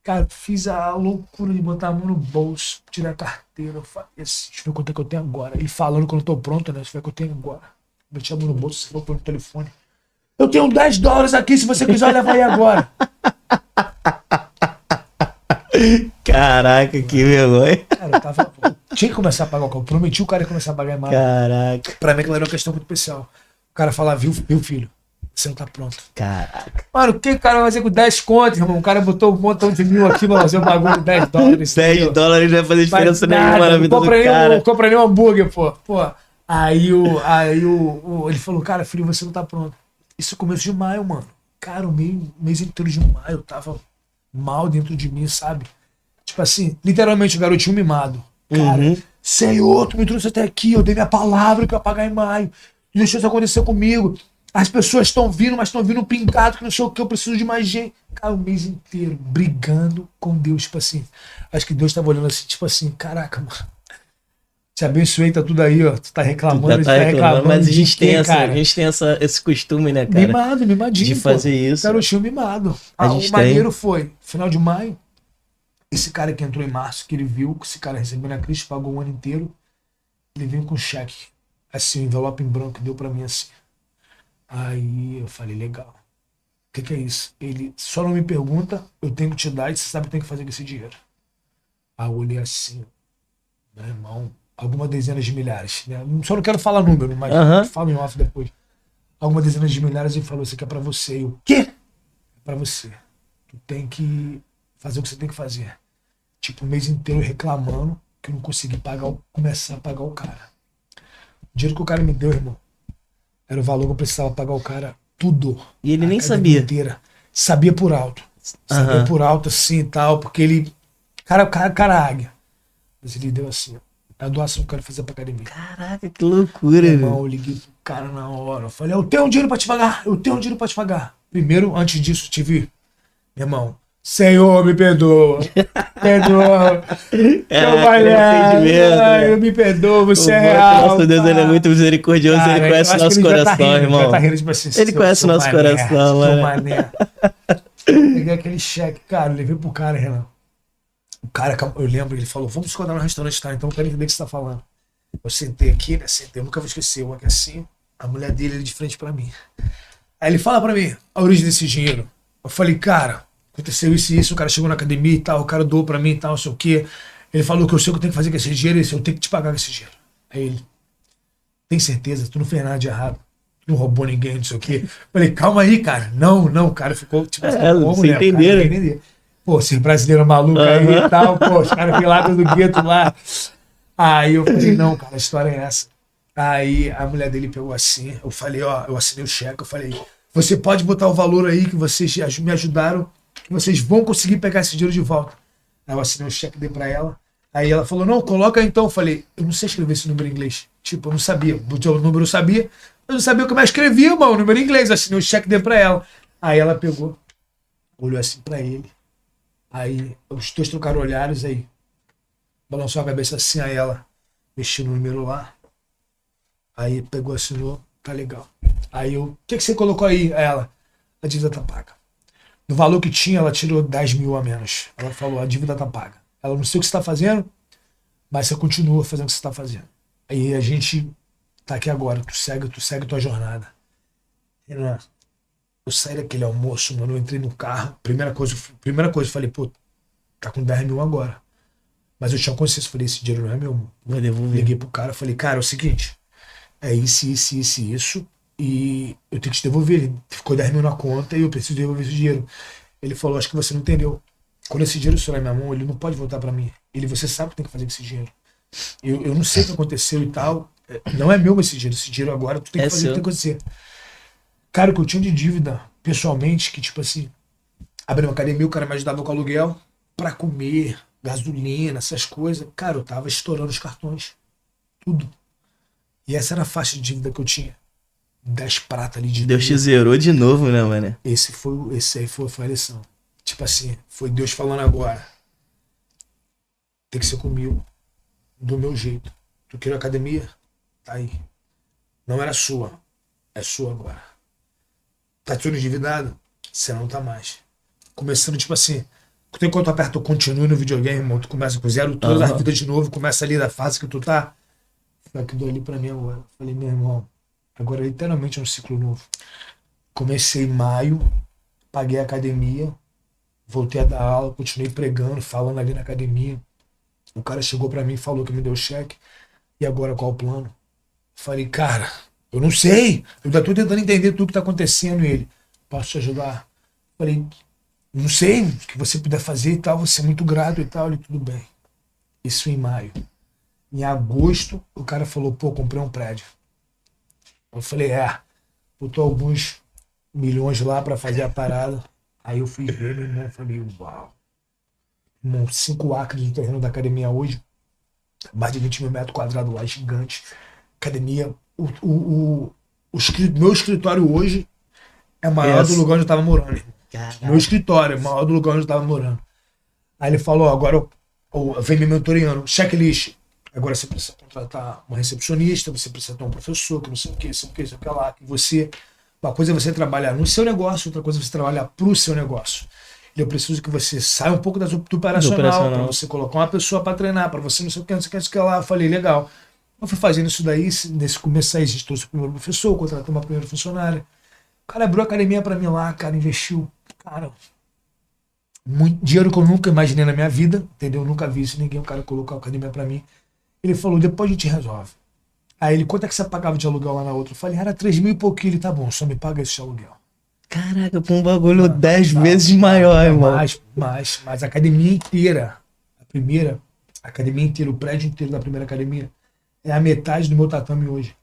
Speaker 2: Cara, fiz a loucura de botar a mão no bolso, tirar a carteira. Eu falei assim: deixa eu ver quanto é que eu tenho agora. Ele falando que eu não tô pronto, né? Deixa eu ver o que eu tenho agora. Meti a mão no bolso, você falou pelo telefone: eu tenho $10 aqui, se você quiser levar aí agora.
Speaker 1: Caraca, que vergonha.
Speaker 2: Cara, tinha que começar a pagar o carro. Prometi o cara ia começar a pagar mais.
Speaker 1: Caraca.
Speaker 2: Pra mim aquilo era uma questão muito especial. O cara falava: viu, filho, você não tá pronto.
Speaker 1: Caraca.
Speaker 2: Mano, o que o cara vai fazer com 10 contos, irmão? O cara botou um montão de mil aqui pra fazer um bagulho de $10.
Speaker 1: $10 não vai fazer diferença nenhuma na vida do cara.
Speaker 2: Não compra nem um hambúrguer, pô. Aí ele falou: cara, filho, você não tá pronto. Isso é começo de maio, mano. Cara, o mês inteiro de maio eu tava mal dentro de mim, sabe? Tipo assim, literalmente o garotinho mimado. Cara, Senhor, tu me trouxe até aqui, eu dei minha palavra que eu ia pagar em maio. Não deixou isso acontecer comigo. As pessoas estão vindo, mas estão vindo pingado, que não sei o que, eu preciso de mais gente. Cara, o mês inteiro brigando com Deus, tipo assim. Acho que Deus tava olhando assim, tipo assim: caraca, mano. Te abençoei, tá tudo aí, ó. Tu tá reclamando,
Speaker 1: Tu tá reclamando, mas a gente tem
Speaker 2: cara.
Speaker 1: esse costume, né, cara?
Speaker 2: Mimadinho,
Speaker 1: de fazer isso.
Speaker 2: Garotinho mimado. O maneiro foi, final de maio, esse cara que entrou em março, que ele viu que esse cara recebeu na Cristo, pagou o ano inteiro, ele veio com cheque, assim, um envelope em branco, deu pra mim assim. Aí eu falei: legal. O que é isso? Ele só não me pergunta, eu tenho que te dar e você sabe o que tem que fazer com esse dinheiro. Aí eu olhei assim: meu irmão, algumas dezenas de milhares, né? Só não quero falar número, mas falo em off depois. Algumas dezenas de milhares, ele falou: isso aqui é pra você. Eu: o quê? É pra você. Tu tem que fazer o que você tem que fazer. Tipo, o mês inteiro reclamando que eu não consegui começar a pagar o cara. O dinheiro que o cara me deu, irmão, era o valor que eu precisava pagar o cara tudo.
Speaker 1: E ele nem sabia.
Speaker 2: Inteira. Sabia por alto. Sabia por alto assim e tal, porque ele... Cara águia. Mas ele deu assim: a doação que eu quero fazer pra academia.
Speaker 1: Caraca, que loucura,
Speaker 2: velho. Irmão, eu liguei pro cara na hora. Eu falei: eu tenho dinheiro pra te pagar. Eu tenho dinheiro pra te pagar. Primeiro, antes disso, tive... Meu irmão, Senhor, me perdoa. Perdoa. Eu me perdoa, você é real.
Speaker 1: Nosso Deus, ele é muito misericordioso, cara, ele conhece o nosso coração, irmão. Ele conhece o nosso coração, mano.
Speaker 2: Peguei aquele cheque, cara, eu levei pro cara, Renan. O cara, eu lembro, ele falou: vamos escolher no restaurante, tá? Então eu quero entender o que você tá falando. Eu sentei aqui, né? Sentei, eu nunca vou esquecer. Eu aqui assim, a mulher dele de frente pra mim. Aí ele fala pra mim a origem desse dinheiro. Eu falei: cara, aconteceu isso e isso, o cara chegou na academia e tal, o cara doou pra mim e tal, não sei o quê. Ele falou que eu sei o que eu tenho que fazer com esse dinheiro, eu tenho que te pagar com esse dinheiro. Aí ele: tem certeza? Tu não fez nada de errado. Tu não roubou ninguém, não sei o quê. Eu falei: calma aí, cara. Não, o cara ficou, tipo assim, como,
Speaker 1: né? Entender.
Speaker 2: Pô, esse brasileiro maluco aí e tal, pô, os caras vêm lá do gueto lá. Aí eu falei: não, cara, a história é essa. Aí a mulher dele pegou assim, eu falei: ó, eu assinei o cheque, eu falei: você pode botar o valor aí que vocês me ajudaram, que vocês vão conseguir pegar esse dinheiro de volta. Aí eu assinei o cheque, dei pra ela. Aí ela falou: não, coloca então. Eu falei: eu não sei escrever esse número em inglês. Tipo, eu não sabia. O número eu sabia, eu não sabia como eu escrevia, mano, o número em inglês. Eu assinei o cheque, dei pra ela. Aí ela pegou, olhou assim pra ele. Aí os dois trocaram olhares, aí balançou a cabeça assim, aí ela mexeu no número lá. Aí pegou, assinou, tá legal. Aí eu: o que você colocou aí? Aí ela: a dívida tá paga. Do valor que tinha, ela tirou 10 mil a menos. Ela falou: a dívida tá paga. Ela: não sei o que você tá fazendo, mas você continua fazendo o que você tá fazendo. Aí a gente tá aqui agora, tu segue tua jornada. Renan, eu saí daquele almoço, mano, eu entrei no carro, primeira coisa eu falei: pô, tá com 10 mil agora. Mas eu tinha consciência, falei: esse dinheiro não é meu.
Speaker 1: Vou devolver.
Speaker 2: Liguei pro cara, falei: cara, é o seguinte, é isso, e eu tenho que te devolver. Ficou 10 mil na conta e eu preciso devolver esse dinheiro. Ele falou: acho que você não entendeu. Quando esse dinheiro sair na minha mão, ele não pode voltar pra mim. Você sabe o que tem que fazer com esse dinheiro. Eu não sei o que aconteceu e tal. Não é meu esse dinheiro agora, tu tem que fazer o que tem que acontecer. Cara, o que eu tinha de dívida, pessoalmente, que tipo assim, abri uma academia, o cara me ajudava com aluguel, pra comer, gasolina, essas coisas. Cara, eu tava estourando os cartões. Tudo. E essa era a faixa de dívida que eu tinha. 10 pratas ali de
Speaker 1: Deus te zerou de novo, né, mano?
Speaker 2: Esse aí foi a lição. Tipo assim, foi Deus falando agora. Tem que ser comigo. Do meu jeito. Tu queria academia? Tá aí. Não era sua. É sua agora. Tá tudo endividado? Você não tá mais. Começando, tipo assim, enquanto tu aperta o continue no videogame, irmão, tu começa com zero toda a vida de novo, começa ali da fase que tu tá. Foi aquilo ali pra mim agora. Falei, meu irmão, agora literalmente é um ciclo novo. Comecei em maio, paguei a academia, voltei a dar aula, continuei pregando, falando ali na academia. O cara chegou pra mim e falou que me deu cheque. E agora qual o plano? Falei, cara, eu não sei. Eu ainda tô tentando entender tudo que tá acontecendo. E ele, posso te ajudar? Falei, não sei, o que você puder fazer e tal, você é muito grato e tal. Ele, tudo bem. Isso em maio. Em agosto, o cara falou, pô, comprei um prédio. Eu falei, botou alguns milhões lá pra fazer a parada. Aí eu fui ver, meu irmão, falei, uau. Irmão, 5 acres de terreno da academia hoje, mais de 20 mil metros quadrados lá, gigante. Academia, meu escritório hoje é maior do lugar onde eu tava morando.
Speaker 1: Caraca.
Speaker 2: Meu escritório é maior do lugar onde eu tava morando. Aí ele falou, agora vem me mentoreando, checklist. Agora você precisa contratar uma recepcionista, você precisa ter um professor, que não sei o que, sei o que, sei o que lá. Que você, uma coisa é você trabalhar no seu negócio, outra coisa é você trabalhar pro seu negócio. E eu preciso que você saia um pouco do operacional, para você colocar uma pessoa para treinar, para você não sei o que, não sei o que, não sei o que lá. Eu falei, legal. Eu fui fazendo isso daí, nesse começo aí, trouxe o primeiro professor, contratei uma primeira funcionária. O cara abriu a academia para mim lá, cara, investiu, cara, muito dinheiro que eu nunca imaginei na minha vida, entendeu? Eu nunca vi isso, ninguém, o cara colocou a academia para mim. Ele falou, depois a gente resolve. Aí ele, quanto é que você pagava de aluguel lá na outra? Eu falei, era 3 mil e pouquinho. Ele, tá bom, só me paga esse aluguel.
Speaker 1: Caraca, com um bagulho 10 vezes maior, irmão.
Speaker 2: Mas a academia inteira, a academia inteira, o prédio inteiro da primeira academia, é a metade do meu tatame hoje.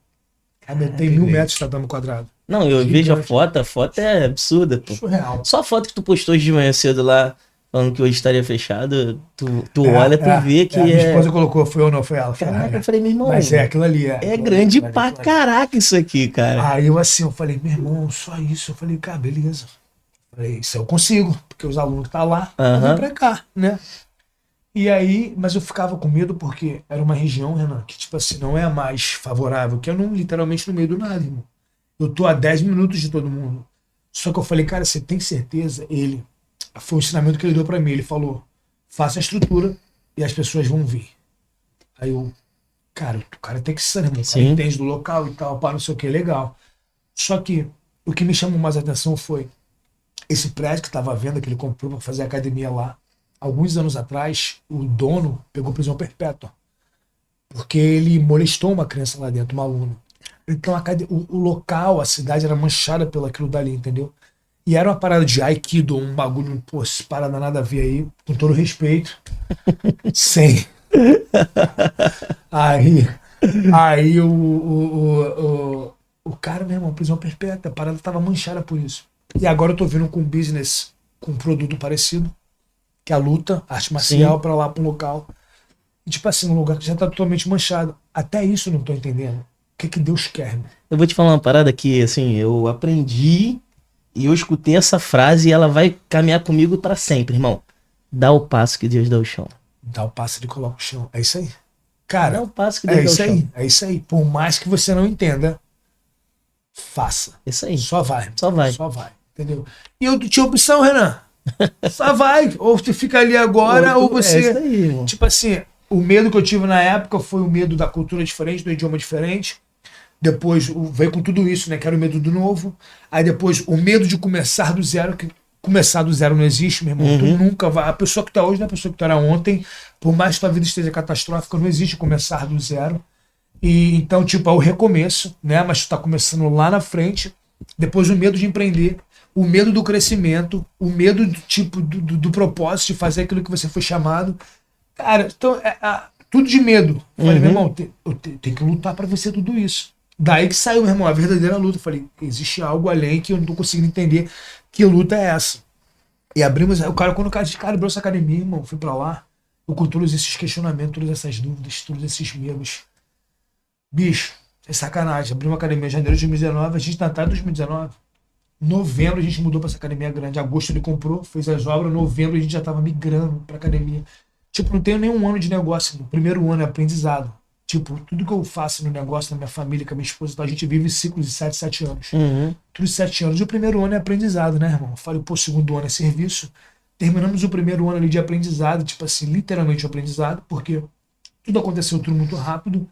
Speaker 2: Tem 1000 metros de tatame quadrado.
Speaker 1: Não, eu vejo a foto é absurda, pô.
Speaker 2: Surreal.
Speaker 1: Só a foto que tu postou hoje de manhã cedo lá, falando que hoje estaria fechado, tu olha, tu vê que
Speaker 2: minha esposa colocou, foi eu não, foi ela.
Speaker 1: Caraca, eu falei, meu irmão.
Speaker 2: Mas aquilo ali.
Speaker 1: É grande pra caraca isso aqui, cara.
Speaker 2: Aí eu falei, meu irmão, só isso. Eu falei, cara, beleza. Eu falei, isso eu consigo, porque os alunos que tá lá, vêm pra cá, né? E aí, mas eu ficava com medo porque era uma região, Renan, que tipo assim, não é a mais favorável, que eu não, literalmente no meio do nada, irmão. Eu tô a 10 minutos de todo mundo. Só que eu falei, cara, você tem certeza? Foi o ensinamento que ele deu pra mim. Ele falou, faça a estrutura e as pessoas vão vir. Aí eu, cara, o cara tem que ser, irmão. O cara entende do local e tal, para não sei o que, legal. Só que o que me chamou mais a atenção foi esse prédio que estava à venda, que ele comprou para fazer academia lá. Alguns anos atrás, o dono pegou prisão perpétua. Porque ele molestou uma criança lá dentro, uma aluna. Então o local, a cidade era manchada pelo aquilo dali, entendeu? E era uma parada de Aikido, um bagulho, pô, parada nada a ver aí, com todo respeito. Sem. Aí o cara, meu irmão, prisão perpétua, a parada tava manchada por isso. E agora eu tô vindo com um business, com um produto parecido, que é a luta, arte marcial, pra lá, pra um local. E tipo assim, um lugar que já tá totalmente manchado. Até isso eu não tô entendendo. O que Deus quer, meu?
Speaker 1: Eu vou te falar uma parada que, assim, eu aprendi e eu escutei essa frase e ela vai caminhar comigo pra sempre, irmão. Dá o passo que Deus dá o chão.
Speaker 2: Dá o passo, ele coloca o chão. É isso aí. Cara,
Speaker 1: dá o passo que Deus dá o chão.
Speaker 2: É isso aí. Por mais que você não entenda, faça.
Speaker 1: Isso aí.
Speaker 2: Só vai.
Speaker 1: Só vai.
Speaker 2: Só vai. Entendeu? E eu tinha opção, Renan. Só vai. Ou você fica ali agora, ou você.
Speaker 1: É isso aí, irmão.
Speaker 2: Tipo assim, o medo que eu tive na época foi o medo da cultura diferente, do idioma diferente. Depois veio com tudo isso, né? Que era o medo do novo. Aí depois o medo de começar do zero, que começar do zero não existe, meu irmão. Tu nunca vai. A pessoa que tá hoje não é a pessoa que tu era ontem. Por mais que tua vida esteja catastrófica, não existe começar do zero. E então, tipo, é o recomeço, né? Mas tu tá começando lá na frente. Depois o medo de empreender, o medo do crescimento, o medo do tipo do propósito de fazer aquilo que você foi chamado. Cara, então tudo de medo. Falei, meu irmão, eu tenho que lutar para vencer tudo isso. Daí que saiu, meu irmão, a verdadeira luta. Eu falei, existe algo além que eu não tô conseguindo entender que luta é essa. E abrimos, quando o cara abriu essa academia, irmão, fui pra lá, eu com todos esses questionamentos, todas essas dúvidas, todos esses medos. Bicho, é sacanagem. Abri uma academia em janeiro de 2019, a gente Natal de 2019. Novembro a gente mudou pra essa academia grande. Agosto ele comprou, fez as obras. Novembro a gente já tava migrando pra academia. Tipo, não tenho nenhum ano de negócio. O primeiro ano é aprendizado. Tipo, tudo que eu faço no negócio, na minha família, com a minha esposa, e tal, a gente vive ciclos de 7 anos.
Speaker 1: Uhum.
Speaker 2: Tudo de 7 anos. E o primeiro ano é aprendizado, né, irmão? Eu falei, pô, o segundo ano é serviço. Terminamos o primeiro ano ali de aprendizado, tipo assim, literalmente o aprendizado, porque tudo aconteceu tudo muito rápido.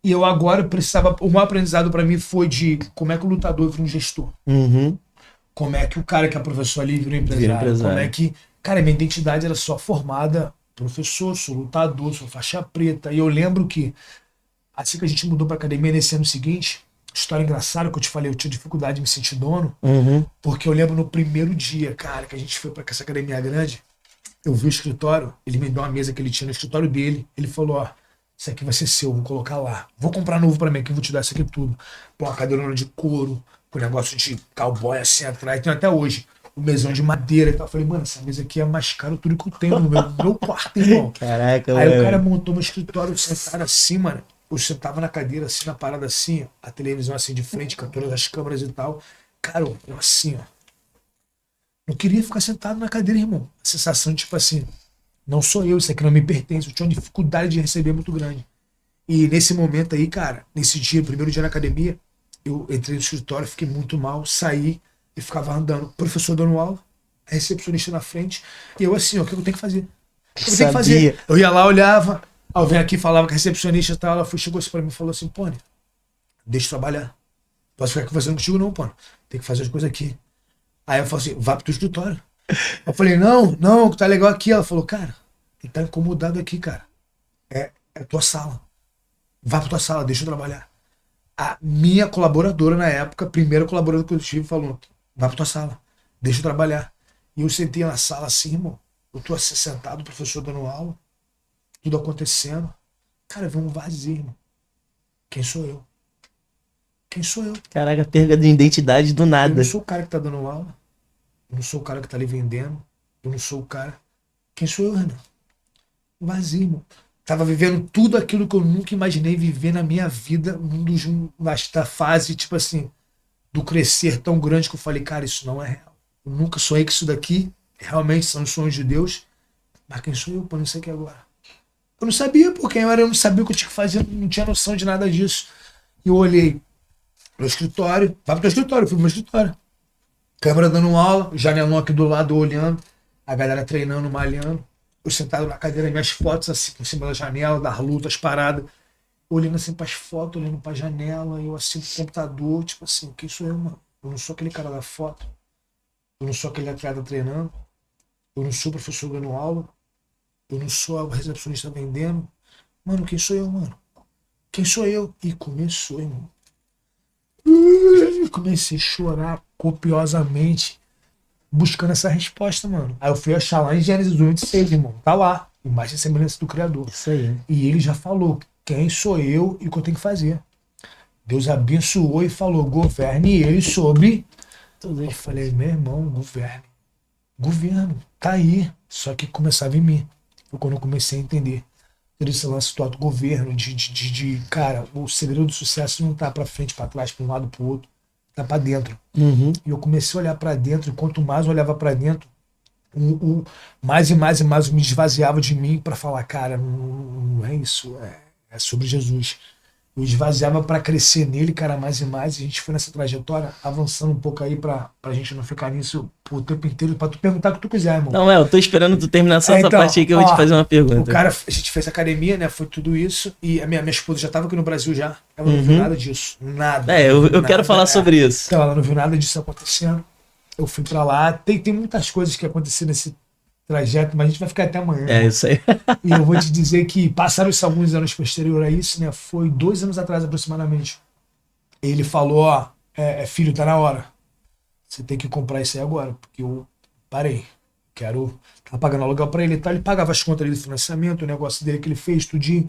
Speaker 2: E eu agora precisava. O maior aprendizado pra mim foi de como é que o lutador vira um gestor.
Speaker 1: Uhum.
Speaker 2: Como é que o cara que é professor ali vira um
Speaker 1: Vira
Speaker 2: empresário.
Speaker 1: empresário.
Speaker 2: Como é que. Cara, minha identidade era só formada professor, sou lutador, sou faixa preta. E eu lembro que, assim que a gente mudou pra academia nesse ano seguinte, história engraçada que eu te falei, eu tinha dificuldade de me sentir dono,
Speaker 1: Uhum.
Speaker 2: porque eu lembro no primeiro dia, cara, que a gente foi pra essa academia grande, eu vi o escritório, ele me deu uma mesa que ele tinha no escritório dele, ele falou, ó, isso aqui vai ser seu, vou colocar lá. Vou comprar novo pra mim aqui, vou te dar isso aqui tudo. Pô, uma cadeirona de couro, com negócio de cowboy assim atrás, tem até hoje. O mesão de madeira e tal. Eu falei, mano, essa mesa aqui é mais cara tudo que eu tenho no meu quarto, irmão.
Speaker 1: Caraca,
Speaker 2: Aí
Speaker 1: mano.
Speaker 2: o cara montou meu escritório sentado assim, mano. Eu sentava na cadeira assim, na parada assim, a televisão assim de frente, com todas as câmeras e tal. Cara, eu assim, ó. Não queria ficar sentado na cadeira, irmão. A sensação de tipo assim, não sou eu, isso aqui não me pertence. Eu tinha uma dificuldade de receber muito grande. E nesse momento aí, cara, nesse dia, primeiro dia na academia, eu entrei no escritório, fiquei muito mal, saí e ficava andando. O professor dando aula, a recepcionista na frente, e eu assim, ó, o que eu tenho que fazer? O que eu tenho que fazer? Eu ia lá, olhava, eu venho aqui, falava com a recepcionista e tal, ela chegou assim pra mim e falou assim, Pony, deixa eu trabalhar. Posso ficar conversando contigo não, Pony. Tem que fazer as coisas aqui. Aí eu falei assim, vá pro teu escritório. Eu falei, não, que tá legal aqui. Ela falou, cara, tu tá incomodado aqui, cara. É tua sala. Vá pra tua sala, deixa eu trabalhar. A minha colaboradora na época, a primeira colaboradora que eu tive, falou, vá pra tua sala, deixa eu trabalhar. E eu sentei na sala assim, irmão. Eu tô assim sentado, o professor dando aula, tudo acontecendo. Cara, veio um vazio, irmão. Quem sou eu? Quem sou eu?
Speaker 1: Caraca, perda de identidade do
Speaker 2: Eu
Speaker 1: nada.
Speaker 2: não sou o cara que tá dando aula. Eu não sou o cara que tá ali vendendo. Eu não sou o cara. Quem sou eu, Renan? Vazio, irmão. Tava vivendo tudo aquilo que eu nunca imaginei viver na minha vida, nesta fase, tipo assim, do crescer tão grande que eu falei, cara, isso não é real. Eu nunca sonhei que isso daqui realmente são os sonhos de Deus. Mas quem sou eu? Pô, não sei o que agora. Eu não sabia, pô, quem eu era, eu não sabia o que eu tinha que fazer, eu não tinha noção de nada disso. E eu olhei pro escritório, vai pro teu escritório, eu fui pro meu escritório. Câmera dando aula, janelão aqui do lado olhando, a galera treinando, malhando. Eu sentado na cadeira, minhas fotos assim por cima da janela, das lutas, paradas. Olhando assim pras fotos, olhando pra janela, eu assim pro computador, tipo assim, quem sou eu, mano? Eu não sou aquele cara da foto. Eu não sou aquele atleta treinando. Eu não sou o professor dando aula. Eu não sou a recepcionista vendendo. Mano, quem sou eu, mano? Quem sou eu? E começou, irmão. Comecei a chorar copiosamente, buscando essa resposta, mano. Aí eu fui achar lá em Gênesis 1:6, irmão. Tá lá. Imagem e semelhança do Criador.
Speaker 1: Isso aí.
Speaker 2: E ele já falou quem sou eu e o que eu tenho que fazer. Deus abençoou e falou, governe ele sobre. Eu falei, meu irmão, governe. Governo, tá aí. Só que começava em mim. Foi quando eu comecei a entender. Todo esse lance do autogoverno, cara, o segredo do sucesso não tá pra frente, pra trás, pra um lado, pro outro. Tá pra dentro.
Speaker 1: Uhum.
Speaker 2: E eu comecei a olhar pra dentro, e quanto mais eu olhava pra dentro, mais e mais e mais eu me esvaziava de mim pra falar, cara, não é isso, é sobre Jesus. Eu esvaziava pra crescer nele, cara, mais e mais. E a gente foi nessa trajetória, avançando um pouco aí pra gente não ficar nisso o tempo inteiro, pra tu perguntar o que tu quiser, irmão.
Speaker 1: Não, eu tô esperando tu terminar só essa
Speaker 2: Então,
Speaker 1: parte aí que eu vou te fazer uma pergunta.
Speaker 2: O cara, a gente fez academia, né? Foi tudo isso. E a minha esposa já tava aqui no Brasil já. Ela não viu nada disso. Nada.
Speaker 1: Eu quero falar sobre isso.
Speaker 2: Então, ela não viu nada disso acontecendo. Eu fui pra lá. Tem muitas coisas que aconteceram nesse trajeto, mas a gente vai ficar até amanhã.
Speaker 1: É isso aí.
Speaker 2: E eu vou te dizer que passaram-se alguns anos posterior a isso, né? Foi 2 anos atrás aproximadamente. Ele falou, ó, filho, tá na hora. Você tem que comprar isso aí agora, porque eu parei. Tava pagando aluguel pra ele e tal. Ele pagava as contas dele de financiamento, o negócio dele que ele fez, tudinho.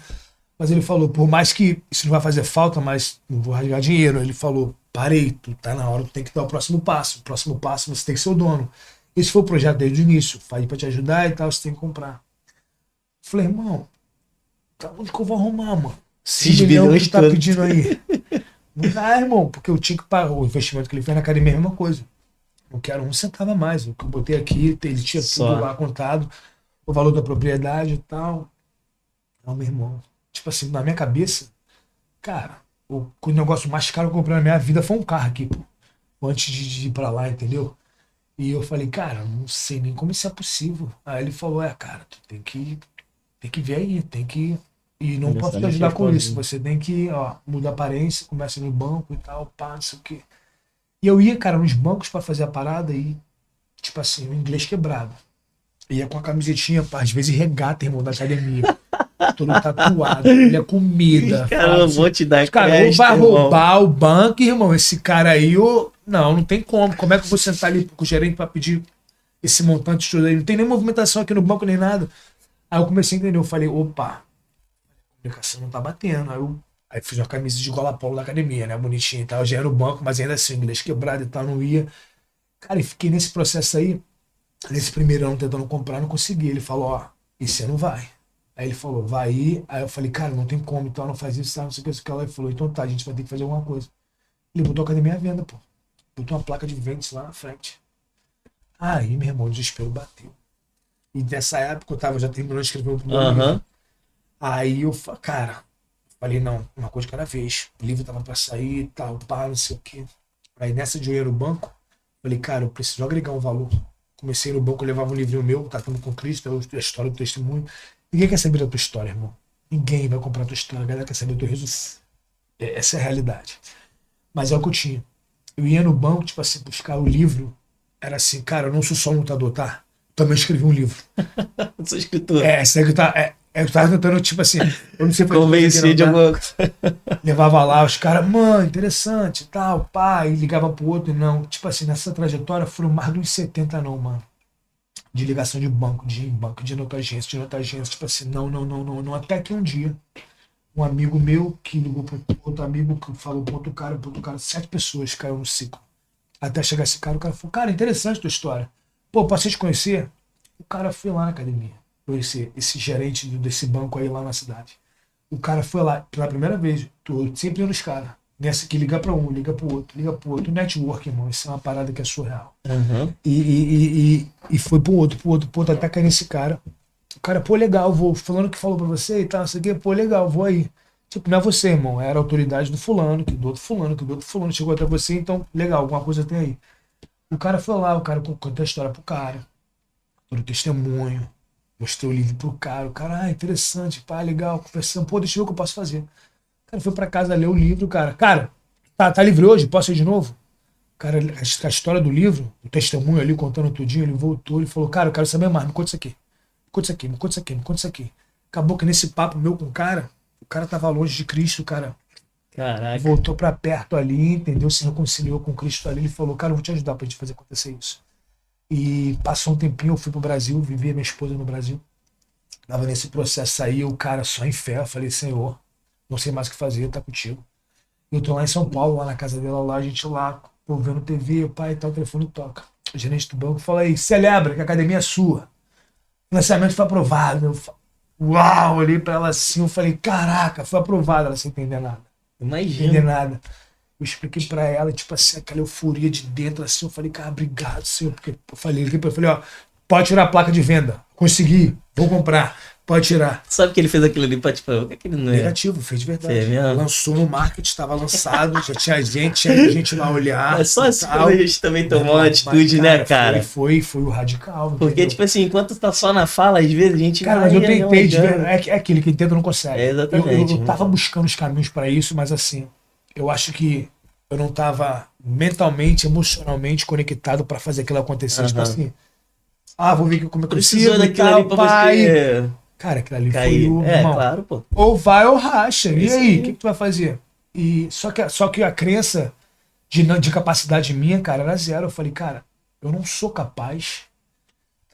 Speaker 2: Mas ele falou, por mais que isso não vai fazer falta, mas não vou rasgar dinheiro. Ele falou, parei, tu tá na hora, tu tem que dar o próximo passo. O próximo passo você tem que ser o dono. Esse foi o projeto desde o início. Falei pra te ajudar e tal, você tem que comprar. Falei, irmão, onde que eu vou arrumar, mano? 6 milhões que tu tá pedindo aí. Não dá, irmão, porque eu tinha que pagar. O investimento que ele fez na academia é a mesma coisa. Não quero um centavo a mais. O que eu botei aqui, ele tinha tudo lá contado, o valor da propriedade e tal. Não, meu irmão. Tipo assim, na minha cabeça, cara, o negócio mais caro que eu comprei na minha vida foi um carro aqui, pô. Antes de ir pra lá, entendeu? E eu falei, cara, não sei nem como isso é possível. Aí ele falou, cara, tu tem que ver aí, tem que. E não posso te ajudar com isso. Você tem que, mudar a aparência, começa no banco e tal, pá, não sei o quê. E eu ia, cara, nos bancos pra fazer a parada e, tipo assim, o inglês quebrado. Ia com a camisetinha, pá, às vezes regata, irmão, da academia. Todo tatuado, ele é comida.
Speaker 1: Cara, eu vou te dar
Speaker 2: cara,
Speaker 1: crédito,
Speaker 2: ou vai roubar o banco, irmão, esse cara aí, não tem como. Como é que eu vou sentar ali com o gerente pra pedir esse montante de aí? Não tem nem movimentação aqui no banco, nem nada. Aí eu comecei a entender, eu falei, opa, a comunicação não tá batendo. Aí fiz uma camisa de gola polo da academia, né, bonitinha e tal, já era no banco, mas ainda assim, inglês quebrado e tal, não ia. Cara, e fiquei nesse processo aí, nesse primeiro ano tentando comprar, não consegui. Ele falou, esse ano vai. Aí ele falou, vai aí. Aí eu falei, cara, não tem como, então não faz isso, não sei o que, isso que. Ele falou, então tá, a gente vai ter que fazer alguma coisa. Ele botou a academia à venda, pô. Botou uma placa de vendas lá na frente. Aí, meu irmão, o desespero bateu. E nessa época eu tava já terminando de escrever o primeiro livro. Aí eu, cara, falei, não, uma coisa de cada vez. O livro tava pra sair e tal, pá, não sei o que. Aí nessa de eu ir no banco, falei, cara, eu preciso agregar um valor. Comecei no banco, eu levava um livrinho meu, Tratando com Cristo, a história do testemunho. Ninguém quer saber da tua história, irmão. Ninguém vai comprar a tua história. A galera quer saber do teu resultado. Essa é a realidade. Mas é o que eu tinha. Eu ia no banco, tipo assim, buscar o livro. Era assim, cara, eu não sou só um lutador, tá? Também escrevi um livro.
Speaker 1: Eu sou escritor.
Speaker 2: Eu tava tentando, tipo assim, eu não sei fazer.
Speaker 1: Convenci de alguma coisa.
Speaker 2: Levava lá, os caras, mano, interessante e tal, pá, e ligava pro outro, e não. Tipo assim, nessa trajetória foram mais de uns 70 não, mano. De ligação de banco, de nota agência, tipo assim, não. Até que um dia, um amigo meu que ligou para outro amigo que falou pro outro cara, 7 pessoas caiu no ciclo. Até chegar esse cara, o cara falou, cara, interessante a tua história. Pô, posso te conhecer? O cara foi lá na academia, conhecer esse gerente desse banco aí lá na cidade. O cara foi lá pela primeira vez, tô sempre indo nos caras. Nessa que liga para um, liga pro outro. Network, irmão, isso é uma parada que é surreal. E foi pro outro, até cair nesse cara. O cara, pô, legal, vou. Fulano que falou pra você e tal, não sei o quê, pô, legal, vou aí. Tipo, não é você, irmão, era a autoridade do fulano, que do outro fulano, chegou até você, então, legal, alguma coisa tem aí. O cara foi lá, o cara contou a história pro cara, todo o testemunho, mostrei o livro pro cara, o cara, interessante, pá, legal, conversando, pô, deixa eu ver o que eu posso fazer. O cara foi pra casa ler o livro, cara, tá livre hoje? Posso ir de novo? Cara, a história do livro, o testemunho ali contando tudinho, ele voltou e falou, cara, eu quero saber mais, me conta isso aqui. Me conta isso aqui. Acabou que nesse papo meu com o cara tava longe de Cristo, o cara
Speaker 1: Caraca.
Speaker 2: Voltou pra perto ali, entendeu? Se reconciliou com Cristo ali, ele falou, cara, eu vou te ajudar pra gente fazer acontecer isso. E passou um tempinho, eu fui pro Brasil, vivi a minha esposa no Brasil. Tava nesse processo aí, o cara só em fé, eu falei, Senhor, não sei mais o que fazer, tá contigo. Eu tô lá em São Paulo, lá na casa dela, lá, a gente lá, pô, vendo TV, pai e tal, o telefone toca. O gerente do banco fala aí, celebra que a academia é sua. O financiamento foi aprovado. Uau, olhei pra ela assim, eu falei, caraca, foi aprovado, ela sem entender nada.
Speaker 1: Imagina.
Speaker 2: Entender nada. Eu expliquei pra ela, tipo assim, aquela euforia de dentro, assim, eu falei, cara, obrigado, senhor, porque eu falei, ó, pode tirar a placa de venda, consegui, vou comprar, pode tirar.
Speaker 1: Sabe que ele fez aquilo ali pra te falar, o que ele não é?
Speaker 2: Negativo, fez de verdade.
Speaker 1: É mesmo?
Speaker 2: Lançou no marketing, estava lançado, já tinha gente lá olhar.
Speaker 1: Mas só assim a gente também tomou uma atitude, né, cara?
Speaker 2: Foi o radical.
Speaker 1: Porque,
Speaker 2: entendeu?
Speaker 1: tipo assim, enquanto tá só na fala, às vezes a gente
Speaker 2: cara,
Speaker 1: vai...
Speaker 2: mas eu tentei, é aquele que tenta não consegue.
Speaker 1: É, exatamente.
Speaker 2: Eu tava buscando os caminhos pra isso, mas assim, eu acho que eu não tava mentalmente, emocionalmente conectado pra fazer aquilo acontecer. Tipo assim, vou ver como é que eu
Speaker 1: precisou daquilo ali pra você...
Speaker 2: Cara, aquilo ali
Speaker 1: cair.
Speaker 2: foi o...
Speaker 1: É,
Speaker 2: irmão,
Speaker 1: claro, pô.
Speaker 2: ou vai ou racha. E
Speaker 1: isso
Speaker 2: aí, o que tu vai fazer? E só que a crença de capacidade minha, cara, era zero. Eu falei, cara, eu não sou capaz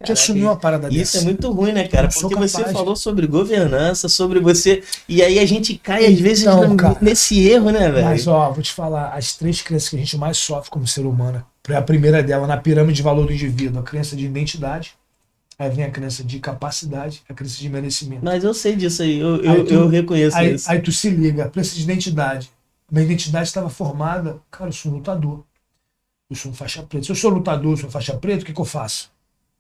Speaker 2: de assumir uma parada dessa.
Speaker 1: Isso é muito ruim, né, cara? Porque
Speaker 2: capaz.
Speaker 1: você falou sobre governança, sobre você... E aí a gente cai, às vezes,
Speaker 2: cara,
Speaker 1: nesse erro, né, velho?
Speaker 2: Mas, vou te falar, as 3 crenças que a gente mais sofre como ser humano, a primeira dela, na pirâmide de valor do indivíduo, a crença de identidade, Aí vem a crença de capacidade, a crença de merecimento.
Speaker 1: Mas eu sei disso aí, eu reconheço isso.
Speaker 2: Aí tu se liga, a crença de identidade. Minha identidade estava formada, cara, eu sou um lutador. Eu sou um faixa preta. Se eu sou lutador, eu sou faixa preta, o que eu faço?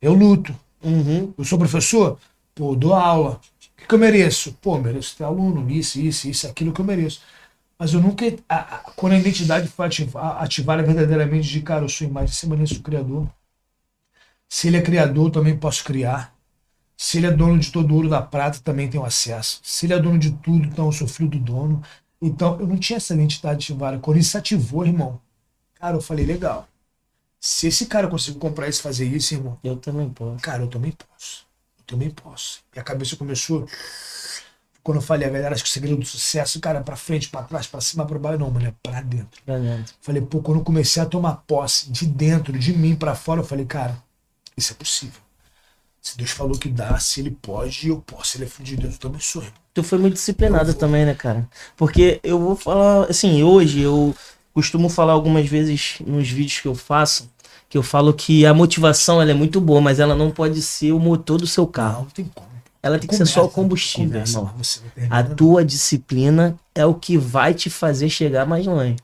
Speaker 2: Eu luto.
Speaker 1: Uhum.
Speaker 2: Eu sou professor? Pô, eu dou aula. O que eu mereço? Pô, eu mereço ter aluno, isso, aquilo que eu mereço. Mas eu nunca. Quando a identidade foi ativada verdadeiramente de, cara, eu sou imagem e semelhança do Criador. Se ele é criador, eu também posso criar. Se ele é dono de todo o ouro da prata, também tenho acesso. Se ele é dono de tudo, então eu sou filho do dono. Então, eu não tinha essa identidade ativada. Quando isso ativou, irmão, cara, eu falei, legal. Se esse cara conseguir comprar isso e fazer isso, irmão,
Speaker 1: Eu também posso.
Speaker 2: cara, eu também posso. Eu também posso. E a cabeça começou. Quando eu falei, a galera, acho que o segredo do sucesso, cara, pra frente, pra trás, pra cima, pra baixo, não, mano, é pra dentro.
Speaker 1: Pra dentro.
Speaker 2: Falei, pô, quando eu comecei a tomar posse de dentro, de mim pra fora, eu falei, cara, isso é possível. Se Deus falou que dá, se ele pode, eu posso. Se ele é filho de Deus, eu também sou, irmão.
Speaker 1: Tu foi muito disciplinado também, né, cara? Porque eu vou falar, assim, hoje eu costumo falar algumas vezes nos vídeos que eu faço, que eu falo que a motivação ela é muito boa, mas ela não pode ser o motor do seu carro.
Speaker 2: Não tem como.
Speaker 1: Ela tem que ser só o combustível, irmão. A
Speaker 2: tua
Speaker 1: tua disciplina é o que vai te fazer chegar mais longe.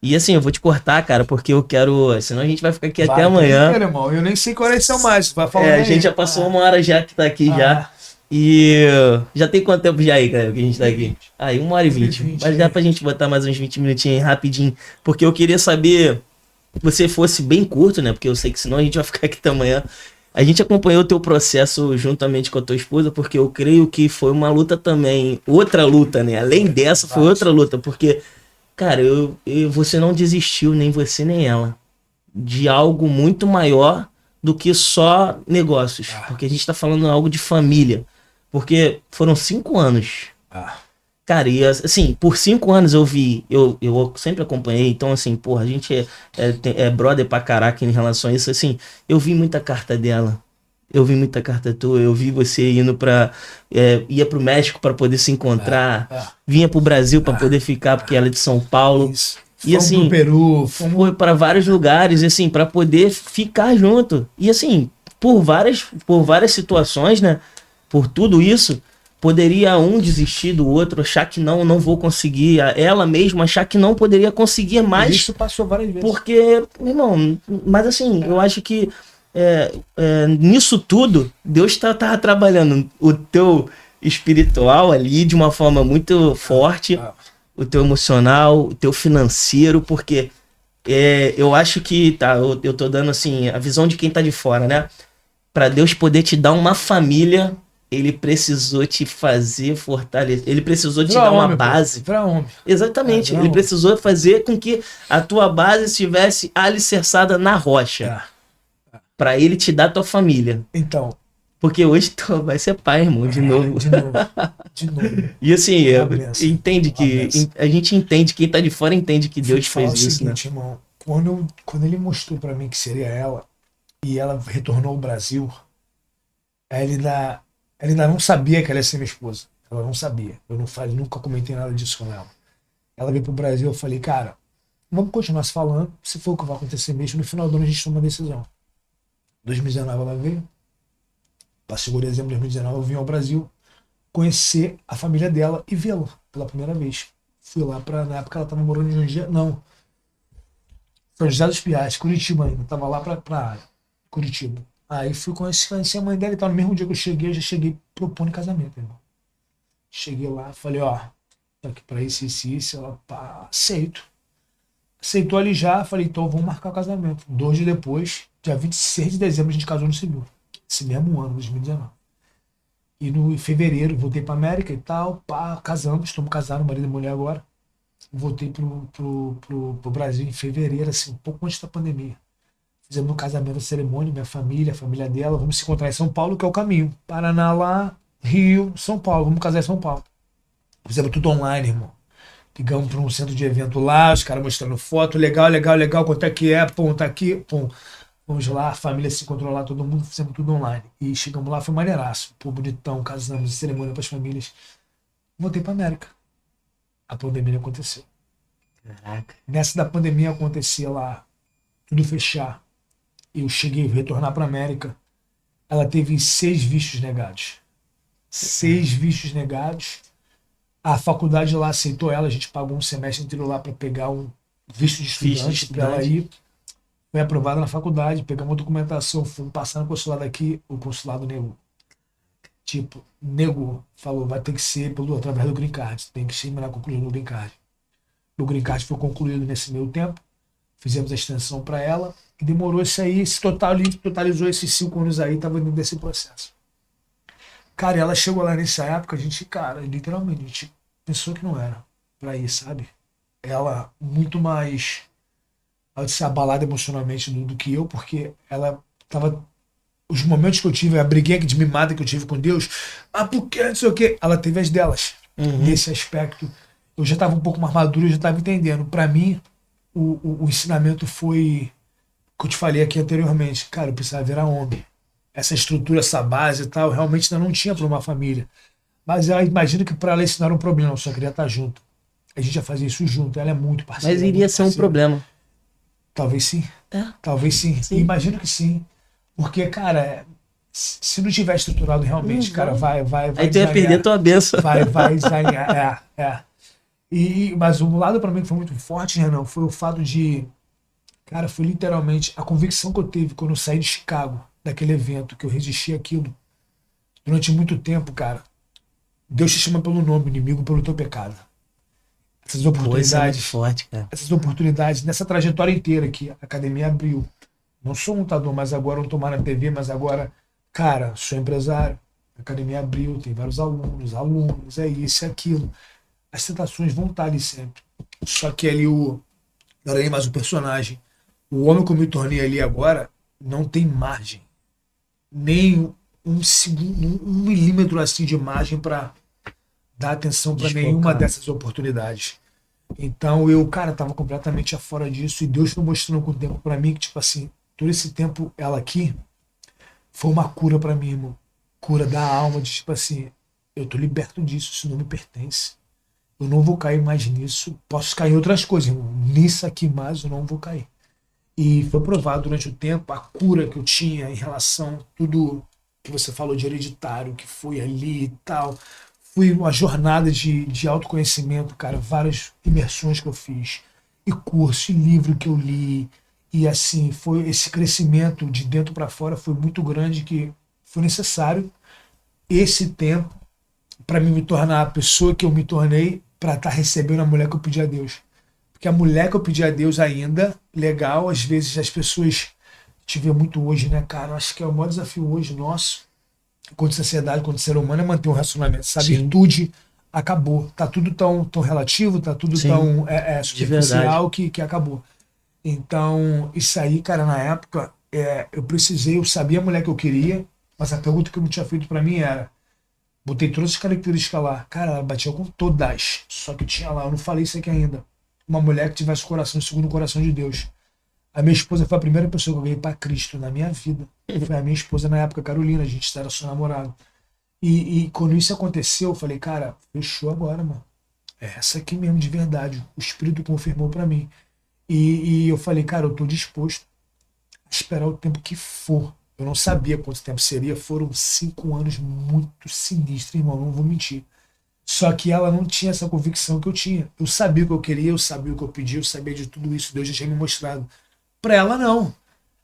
Speaker 1: E assim, eu vou te cortar, cara, porque eu quero. Senão a gente vai ficar aqui até amanhã.
Speaker 2: Irmão. Eu nem sei qual é são mais. Vai falar
Speaker 1: A gente já passou 1 hora já que tá aqui já. E já tem quanto tempo já aí, cara, que a gente tá aqui? Aí, 1h20. Mas dá pra gente botar mais uns 20 minutinhos aí, rapidinho. Porque eu queria saber, você fosse bem curto, né? Porque eu sei que senão a gente vai ficar aqui até amanhã. A gente acompanhou o teu processo juntamente com a tua esposa, porque eu creio que foi uma luta também. Outra luta, né? Além dessa, foi outra luta. Porque, cara, você não desistiu, nem você nem ela, de algo muito maior do que só negócios. Porque a gente tá falando algo de família. Porque foram 5 anos. Cara, e assim, por 5 anos eu sempre acompanhei, então assim, porra, a gente é brother pra caraca em relação a isso, assim, eu vi muita carta dela, eu vi muita carta tua, eu vi você indo ia pro México pra poder se encontrar, vinha pro Brasil pra poder ficar, porque ela é de São Paulo, e assim,
Speaker 2: pro Peru,
Speaker 1: foi pra vários lugares, assim, pra poder ficar junto, e assim, por várias situações, né, por tudo isso, poderia um desistir do outro, achar que não vou conseguir, ela mesma achar que não poderia conseguir mais.
Speaker 2: Isso passou várias vezes.
Speaker 1: Porque, meu irmão, mas assim, eu acho que nisso tudo, Deus tá trabalhando o teu espiritual ali de uma forma muito forte, o teu emocional, o teu financeiro, porque eu acho que, eu tô dando assim, a visão de quem tá de fora, né? Pra Deus poder te dar uma família, ele precisou te fazer fortalecer. Ele precisou te dar uma base.
Speaker 2: Pra homem.
Speaker 1: Exatamente. Ele precisou fazer com que a tua base estivesse alicerçada na rocha. Pra ele te dar tua família.
Speaker 2: Então.
Speaker 1: Porque hoje tu vai ser pai, irmão, de novo.
Speaker 2: De novo.
Speaker 1: E assim, entende que. A gente entende, quem tá de fora entende que Deus fez isso.
Speaker 2: Seguinte, né? Irmão, quando ele mostrou pra mim que seria ela, e ela retornou ao Brasil, ela ainda não sabia que ela ia ser minha esposa. Ela não sabia. Eu nunca comentei nada disso com ela. Ela veio pro Brasil, eu falei, cara, vamos continuar se falando. Se for o que vai acontecer mesmo, no final do ano a gente toma uma decisão. 2019 ela veio. Passou dezembro de 2019, eu vim ao Brasil conhecer a família dela e vê-la pela primeira vez. Fui lá na época ela tava morando em São José dos Pinhais, Curitiba ainda. Tava lá pra Curitiba. Aí fui conhecer a mãe dela e tal. No mesmo dia que eu já cheguei propondo casamento, irmão. Cheguei lá, falei, ó, tá aqui pra isso. Ela, pá, aceito. Aceitou ali já, falei, então vamos marcar o casamento. 2 dias depois, dia 26 de dezembro, a gente casou no civil. Esse mesmo ano, 2019. E no fevereiro, voltei pra América e tal, pá, casamos, estamos casados, marido e mulher agora. Voltei pro Brasil em fevereiro, assim, um pouco antes da pandemia. Fizemos um casamento, a cerimônia, minha família, a família dela. Vamos se encontrar em São Paulo, que é o caminho. Paraná lá, Rio, São Paulo. Vamos casar em São Paulo. Fizemos tudo online, irmão. Ligamos para um centro de evento lá, os caras mostrando foto. Legal, quanto é que é? Pum, tá aqui, pum. Vamos lá, a família se encontrou lá, todo mundo, fizemos tudo online. E chegamos lá, foi maneiraço. Pô, bonitão, casamos, cerimônia para as famílias. Voltei pra América. A pandemia aconteceu.
Speaker 1: Caraca.
Speaker 2: Nessa da pandemia acontecia lá, tudo fechar. Eu cheguei a retornar para América. ela teve 6 vistos negados. 6 vistos negados. A faculdade lá aceitou ela, a gente pagou um semestre inteiro lá para pegar um visto de estudante para ela ir. Foi aprovada na faculdade, pegamos uma documentação, fomos passar no consulado aqui, o consulado negou. Tipo, negou. Falou, vai ter que ser através do Green Card, tem que terminar concluindo o Green Card. O Green Card foi concluído nesse meio tempo, fizemos a extensão para ela, e demorou isso aí, totalizou esses 5 anos aí, tava dentro desse processo. Cara, ela chegou lá nessa época, a gente, cara, literalmente, a gente pensou que não era pra ir, sabe? Ela muito mais se abalada emocionalmente do que eu, porque ela tava. Os momentos que eu tive, a briguinha de mimada que eu tive com Deus, por que, não sei o quê, ela teve as delas. Nesse aspecto, eu já tava um pouco mais maduro, eu já tava entendendo. Pra mim, o ensinamento foi, que eu te falei aqui anteriormente, cara, eu precisava virar homem. Essa estrutura, essa base e tal, realmente ainda não tinha para uma família. Mas eu imagino que para ela isso não era um problema, eu só queria estar junto. A gente ia fazer isso junto, ela é muito parceira.
Speaker 1: Mas iria ser um problema.
Speaker 2: Talvez sim. Talvez sim. Imagino que sim. Porque, cara, se não tiver estruturado realmente, cara, vai
Speaker 1: aí tu ia perder tua benção.
Speaker 2: Vai desalinhar. Mas um lado para mim que foi muito forte, Renan, foi o fato de, cara, foi literalmente a convicção que eu tive quando eu saí de Chicago, daquele evento, que eu resisti àquilo durante muito tempo, cara. Deus te chama pelo nome, inimigo pelo teu pecado. Essas oportunidades,
Speaker 1: isso é muito forte, cara.
Speaker 2: Essas oportunidades, nessa trajetória inteira que a academia abriu. Não sou um lutador, mas agora não tô mais na TV, mas agora, cara, sou empresário. A academia abriu, tem vários alunos, é isso, é aquilo. As tentações vão estar ali sempre. Só que ali não era nem mais o personagem. O homem que eu me tornei ali agora não tem margem. Nem um segundo, 1 milímetro assim de margem para dar atenção para nenhuma dessas oportunidades. Então eu, cara, tava completamente afora disso, e Deus foi mostrando com o tempo para mim que, tipo assim, todo esse tempo ela aqui foi uma cura para mim, irmão. Cura da alma, de tipo assim, eu tô liberto disso, isso não me pertence. Eu não vou cair mais nisso. Posso cair em outras coisas, irmão. Nisso aqui mais eu não vou cair. E foi provado durante o tempo a cura que eu tinha em relação a tudo que você falou de hereditário, que foi ali e tal. Foi uma jornada de autoconhecimento, cara. Várias imersões que eu fiz. E curso, e livro que eu li. E assim, foi esse crescimento de dentro para fora foi muito grande, que foi necessário esse tempo para me tornar a pessoa que eu me tornei, para estar recebendo a mulher que eu pedi a Deus. Porque a mulher que eu pedi a Deus ainda, legal, às vezes as pessoas te vê muito hoje, né, cara? Eu acho que é o maior desafio hoje nosso, quanto sociedade, quanto ser humano, é manter um relacionamento. Essa virtude acabou. Tá tudo tão relativo, tá tudo tão superficial que acabou. Então, isso aí, cara, na época, eu sabia a mulher que eu queria, mas a pergunta que eu não tinha feito pra mim era, botei todas as características lá, cara, ela batia com todas, só que tinha lá, eu não falei isso aqui ainda, uma mulher que tivesse coração segundo o coração de Deus. A minha esposa foi a primeira pessoa que eu ganhei pra Cristo na minha vida. Foi a minha esposa na época, Carolina, a gente era só namorado. E quando isso aconteceu, eu falei, cara, fechou agora, mano. É essa aqui mesmo, de verdade. O Espírito confirmou pra mim. E eu falei, cara, eu tô disposto a esperar o tempo que for. Eu não sabia quanto tempo seria. Foram 5 anos muito sinistros, irmão, não vou mentir. Só que ela não tinha essa convicção que eu tinha. Eu sabia o que eu queria, eu sabia o que eu pedi, eu sabia de tudo isso. Deus já tinha me mostrado. Pra ela, não.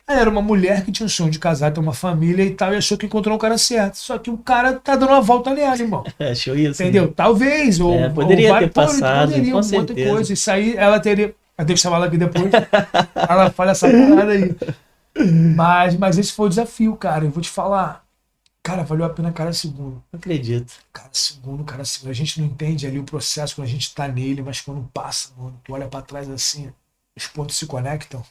Speaker 2: Ela era uma mulher que tinha um sonho de casar, ter uma família e tal, e achou que encontrou um cara certo. Só que o cara tá dando uma volta nela, irmão.
Speaker 1: Achou isso?
Speaker 2: Entendeu? Né? Talvez.
Speaker 1: Poderia ter passado,
Speaker 2: poderia, um monte de coisa. Isso aí, ela teria... Eu tenho que chamar ela aqui depois. Ela fala essa parada aí. Mas esse foi o desafio, cara. Eu vou te falar. Cara, valeu a pena cada segundo.
Speaker 1: Não acredito.
Speaker 2: Cada segundo. A gente não entende ali o processo quando a gente tá nele, mas quando passa, mano, tu olha pra trás assim, os pontos se conectam.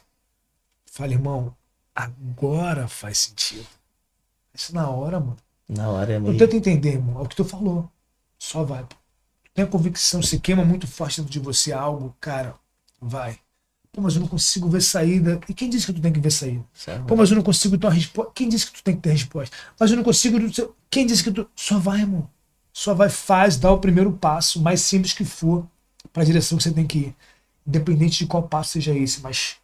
Speaker 2: Fala, irmão, agora faz sentido. Isso na hora, mano.
Speaker 1: Na hora é mesmo.
Speaker 2: Eu tento entender, irmão. É o que tu falou. Só vai. Tem a convicção, se queima muito forte dentro de você algo, cara, vai. Pô, mas eu não consigo ver saída. E quem disse que tu tem que ver saída?
Speaker 1: Certo.
Speaker 2: Pô, mas eu não consigo ter uma resposta. Quem disse que tu tem que ter resposta? Mas eu não consigo... Quem disse que tu... Só vai, irmão. Só vai, faz, dá o primeiro passo, o mais simples que for, para a direção que você tem que ir. Independente de qual passo seja esse, mas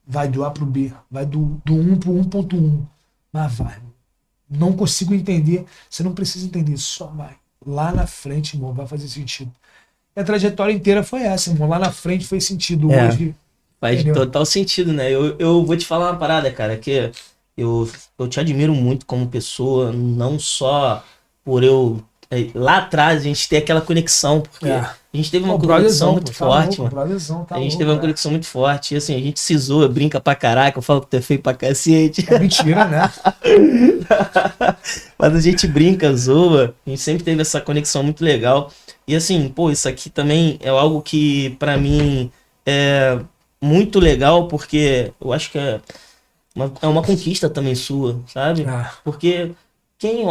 Speaker 2: vai do A pro B. Vai do 1 pro 1.1. Mas vai. Não consigo entender. Você não precisa entender, só vai. Lá na frente, irmão, vai fazer sentido. E a trajetória inteira foi essa, irmão. Lá na frente fez sentido.
Speaker 1: É.
Speaker 2: Hoje,
Speaker 1: Faz
Speaker 2: entendeu?
Speaker 1: total sentido, né? Eu vou te falar uma parada, cara, que eu te admiro muito como pessoa, não só por eu. Lá atrás a gente ter aquela conexão, porque
Speaker 2: É.
Speaker 1: a gente teve uma
Speaker 2: Pô,
Speaker 1: conexão
Speaker 2: brotherzão,
Speaker 1: muito
Speaker 2: pô, tá
Speaker 1: forte,
Speaker 2: louco,
Speaker 1: mano.
Speaker 2: brotherzão, tá
Speaker 1: A gente
Speaker 2: louco,
Speaker 1: teve uma
Speaker 2: é.
Speaker 1: conexão muito forte. E assim, a gente se zoa, brinca pra caraca, eu falo que tu é feio pra cacete.
Speaker 2: É mentira, né?
Speaker 1: Mas a gente brinca, zoa, a gente sempre teve essa conexão muito legal. E assim, pô, isso aqui também é algo que pra mim é muito legal, porque eu acho que é uma conquista também sua, sabe?
Speaker 2: Ah,
Speaker 1: Porque quem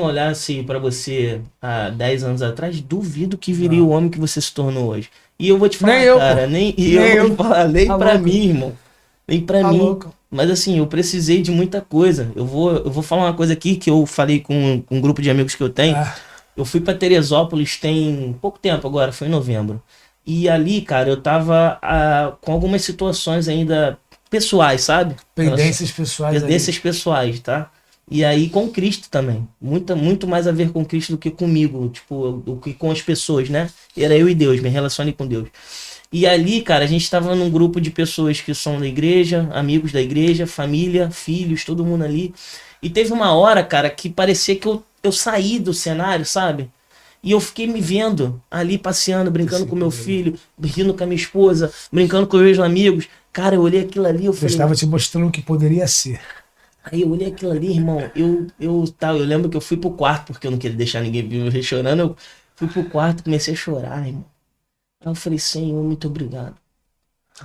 Speaker 1: olhasse pra você há 10 anos atrás, duvido que viria o
Speaker 2: não.
Speaker 1: homem que você se tornou hoje. E eu vou te
Speaker 2: Nem
Speaker 1: falar,
Speaker 2: eu,
Speaker 1: cara,
Speaker 2: pô.
Speaker 1: e
Speaker 2: Nem
Speaker 1: eu vou
Speaker 2: eu.
Speaker 1: te falar, nem
Speaker 2: Tá
Speaker 1: pra
Speaker 2: louco.
Speaker 1: mim, irmão. Nem pra
Speaker 2: Tá
Speaker 1: mim.
Speaker 2: louco.
Speaker 1: Mas assim, eu precisei de muita coisa. Eu vou falar uma coisa aqui que eu falei com um grupo de amigos que eu tenho.
Speaker 2: Ah,
Speaker 1: Eu fui pra Teresópolis tem pouco tempo agora, foi em novembro. E ali, cara, eu tava com algumas situações ainda pessoais, sabe?
Speaker 2: pendências pessoais ali.
Speaker 1: Pendências pessoais, tá? E aí com Cristo também. Muito mais a ver com Cristo do que comigo, tipo, do que com as pessoas, né? Era eu e Deus, me relacionei com Deus. E ali, cara, a gente tava num grupo de pessoas que são da igreja, amigos da igreja, família, filhos, todo mundo ali. E teve uma hora, cara, que parecia que eu saí do cenário, sabe? E eu fiquei me vendo ali passeando, brincando com meu filho, rindo com a minha esposa, brincando com os meus amigos. Cara, eu olhei aquilo ali, eu
Speaker 2: Eu
Speaker 1: falei,
Speaker 2: estava te mostrando o que poderia ser.
Speaker 1: aí eu olhei aquilo ali, irmão, eu lembro que eu fui pro quarto, porque eu não queria deixar ninguém ver me chorando, eu fui pro quarto, comecei a chorar, irmão. Aí eu falei, Senhor, muito obrigado.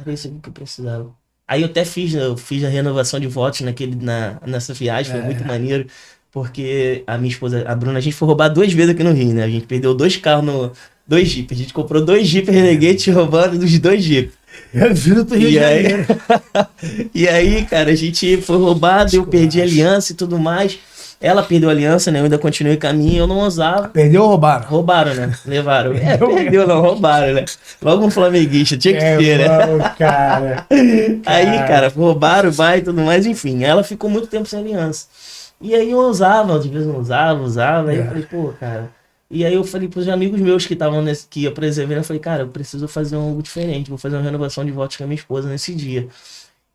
Speaker 1: Era isso aqui que eu precisava. Aí eu fiz a renovação de votos nessa viagem, foi muito maneiro, porque a minha esposa, a Bruna, a gente foi roubar 2 vezes aqui no Rio, né? A gente perdeu 2 carros, 2 Jeep. A gente comprou 2 Jeep Renegade roubando dos 2 Jeep.
Speaker 2: É a vida do Rio de
Speaker 1: E aí,
Speaker 2: Janeiro.
Speaker 1: e aí, cara, a gente foi roubado, eu perdi a aliança e tudo mais. Ela perdeu a aliança, né? Eu ainda continuei caminho, eu não ousava.
Speaker 2: Perdeu ou roubaram?
Speaker 1: Roubaram, né? Levaram. Perdeu não, roubaram, né? Logo um flamenguista, tinha que ser, né?
Speaker 2: Mano, cara.
Speaker 1: Aí, cara, roubaram, vai e tudo mais, enfim. Ela ficou muito tempo sem aliança. E aí eu usava, às vezes não usava. Aí eu falei, pô, cara. E aí eu falei pros amigos meus que estavam nesse, que ia pra esse evento, eu falei, cara, eu preciso fazer algo diferente, vou fazer uma renovação de votos com a minha esposa nesse dia.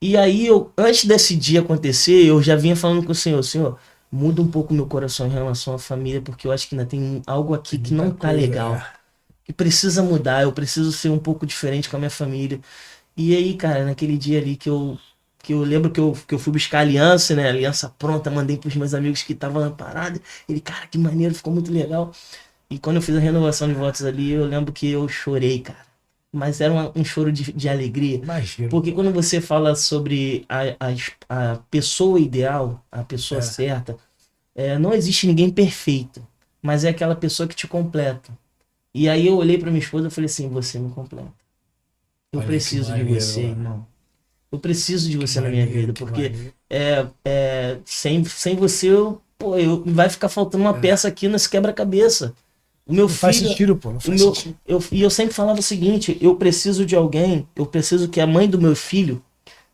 Speaker 1: E aí antes desse dia acontecer, eu já vinha falando com o Senhor, muda um pouco meu coração em relação à família, porque eu acho que ainda tem algo aqui que não tá legal. Que precisa mudar, eu preciso ser um pouco diferente com a minha família. E aí, cara, naquele dia ali que eu lembro que eu fui buscar a aliança, né? Aliança pronta, mandei pros meus amigos que estavam na parada. Ele, cara, que maneiro, ficou muito legal. E quando eu fiz a renovação de votos ali, eu lembro que eu chorei, cara. Mas era um choro de alegria.
Speaker 2: Imagina.
Speaker 1: Porque quando você fala sobre a pessoa ideal, a pessoa certa, não existe ninguém perfeito. Mas é aquela pessoa que te completa. E aí eu olhei pra minha esposa e falei assim, você me completa. Eu
Speaker 2: Olha,
Speaker 1: preciso
Speaker 2: que
Speaker 1: de
Speaker 2: maneiro,
Speaker 1: você,
Speaker 2: mano.
Speaker 1: irmão. Eu preciso de você
Speaker 2: Que
Speaker 1: na minha
Speaker 2: maneiro,
Speaker 1: vida,
Speaker 2: que
Speaker 1: porque
Speaker 2: maneiro.
Speaker 1: sem você, vai ficar faltando uma peça aqui nesse quebra-cabeça. O meu
Speaker 2: Não faz
Speaker 1: filho,
Speaker 2: sentido, pô. Não
Speaker 1: o
Speaker 2: faz
Speaker 1: meu,
Speaker 2: sentido.
Speaker 1: eu sempre falava o seguinte, eu preciso de alguém, eu preciso que a mãe do meu filho